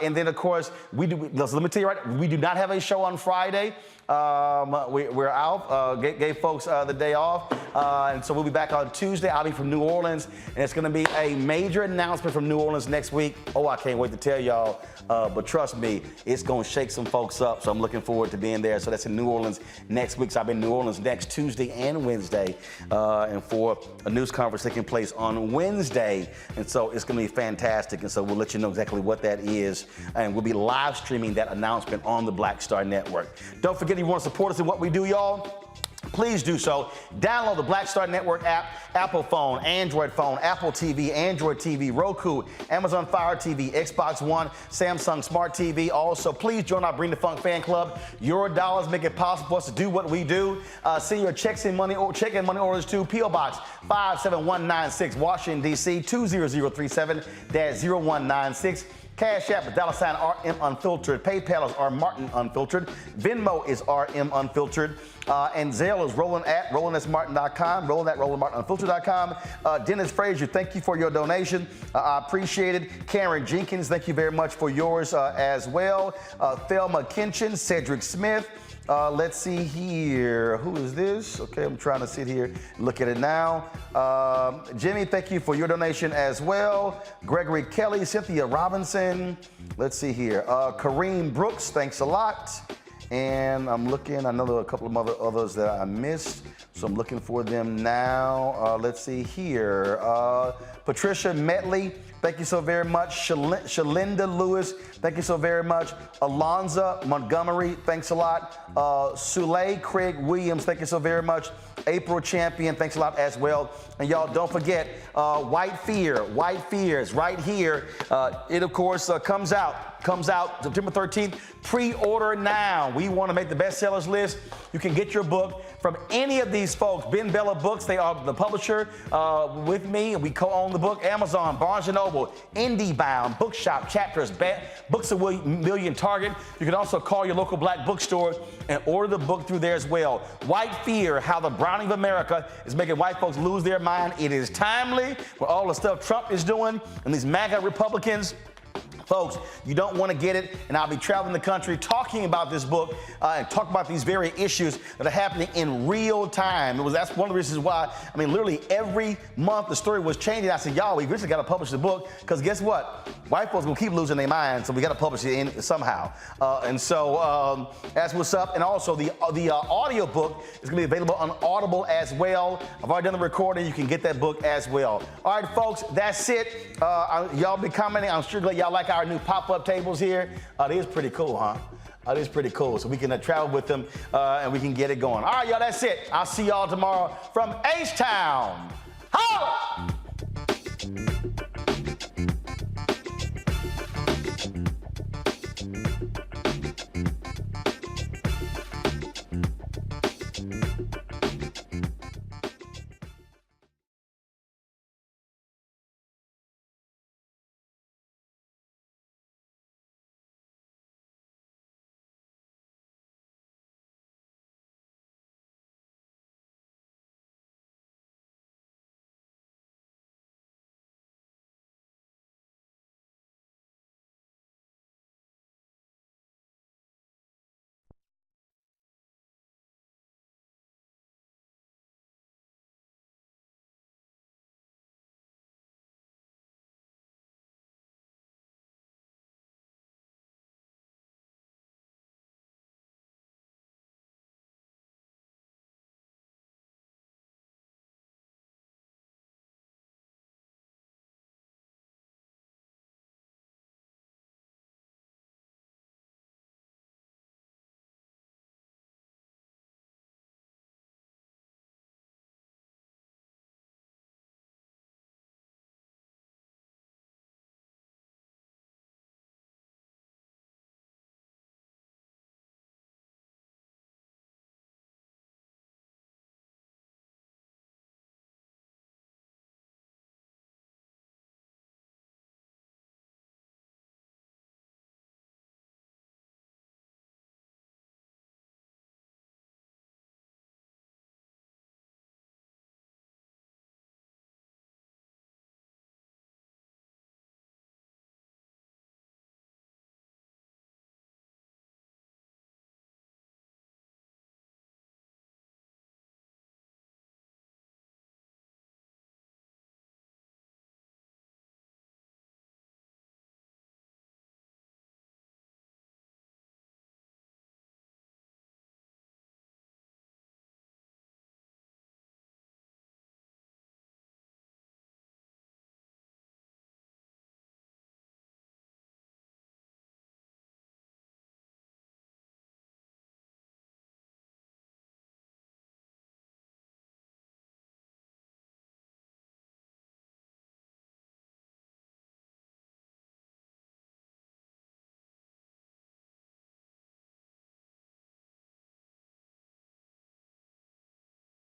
And then, of course, let me tell you right, we do not have a show on Friday. We're out, gave folks the day off. And so we'll be back on Tuesday. I'll be from New Orleans, and it's going to be a major announcement from New Orleans next week. Oh, I can't wait to tell y'all. But trust me, it's going to shake some folks up. So I'm looking forward to being there. So that's in New Orleans next week. So I'll be in New Orleans next Tuesday and Wednesday, and for a news conference taking place on Wednesday. And so it's going to be fantastic. And so we'll let you know exactly what that is. And we'll be live streaming that announcement on the Black Star Network. Don't forget, if you want to support us in what we do, y'all, please do so. Download the Black Star Network app, Apple phone, Android phone, Apple TV, Android TV, Roku, Amazon Fire TV, Xbox One, Samsung Smart TV. Also, please join our Bring the Funk fan club. Your dollars make it possible for us to do what we do. Send your checks and money orders to P.O. Box 57196, Washington, D.C. 20037-0196. Cash App is $RM Unfiltered. PayPal is R Martin Unfiltered. Venmo is RM Unfiltered. And Zelle is rolling@rollingsmartin.com, rolling@rollingmartinunfiltered.com. Dennis Frazier, thank you for your donation. I appreciate it. Karen Jenkins, thank you very much for yours as well. Thelma Kinchin, Cedric Smith. Let's see here. Who is this? Okay, I'm trying to sit here and look at it now. Jimmy, thank you for your donation as well. Gregory Kelly, Cynthia Robinson. Let's see here. Kareem Brooks, thanks a lot. And I'm looking, I know there are a couple of others that I missed, so I'm looking for them now. Let's see here. Patricia Metley, thank you so very much. Shalinda Lewis, thank you so very much. Alonza Montgomery, thanks a lot. Sule Craig Williams, thank you so very much. April Champion, thanks a lot as well. And y'all don't forget, White Fear is right here. It, of course, comes out September 13th. Pre-order now. We want to make the bestsellers list. You can get your book from any of the these folks. Ben Bella Books, they are the publisher with me, and we co-own the book. Amazon, Barnes & Noble, IndieBound, Bookshop, Chapters, Books a Million, Target. You can also call your local black bookstore and order the book through there as well. White Fear, How the Browning of America is Making White Folks Lose Their Mind. It is timely with all the stuff Trump is doing and these MAGA Republicans. Folks, you don't want to get it, and I'll be traveling the country talking about this book and talk about these very issues that are happening in real time. That's one of the reasons why, I mean, literally every month the story was changing. I said, y'all, we really got to publish the book, because guess what? White folks will keep losing their minds, so we got to publish it somehow. And so that's what's up. And also the audio book is going to be available on Audible as well. I've already done the recording. You can get that book as well. All right, folks, that's it. Y'all be commenting. I'm sure glad y'all like our new pop-up tables here. It is pretty cool, huh? It is pretty cool. So we can travel with them and we can get it going. All right, y'all, that's it. I'll see y'all tomorrow from H-Town. Holla!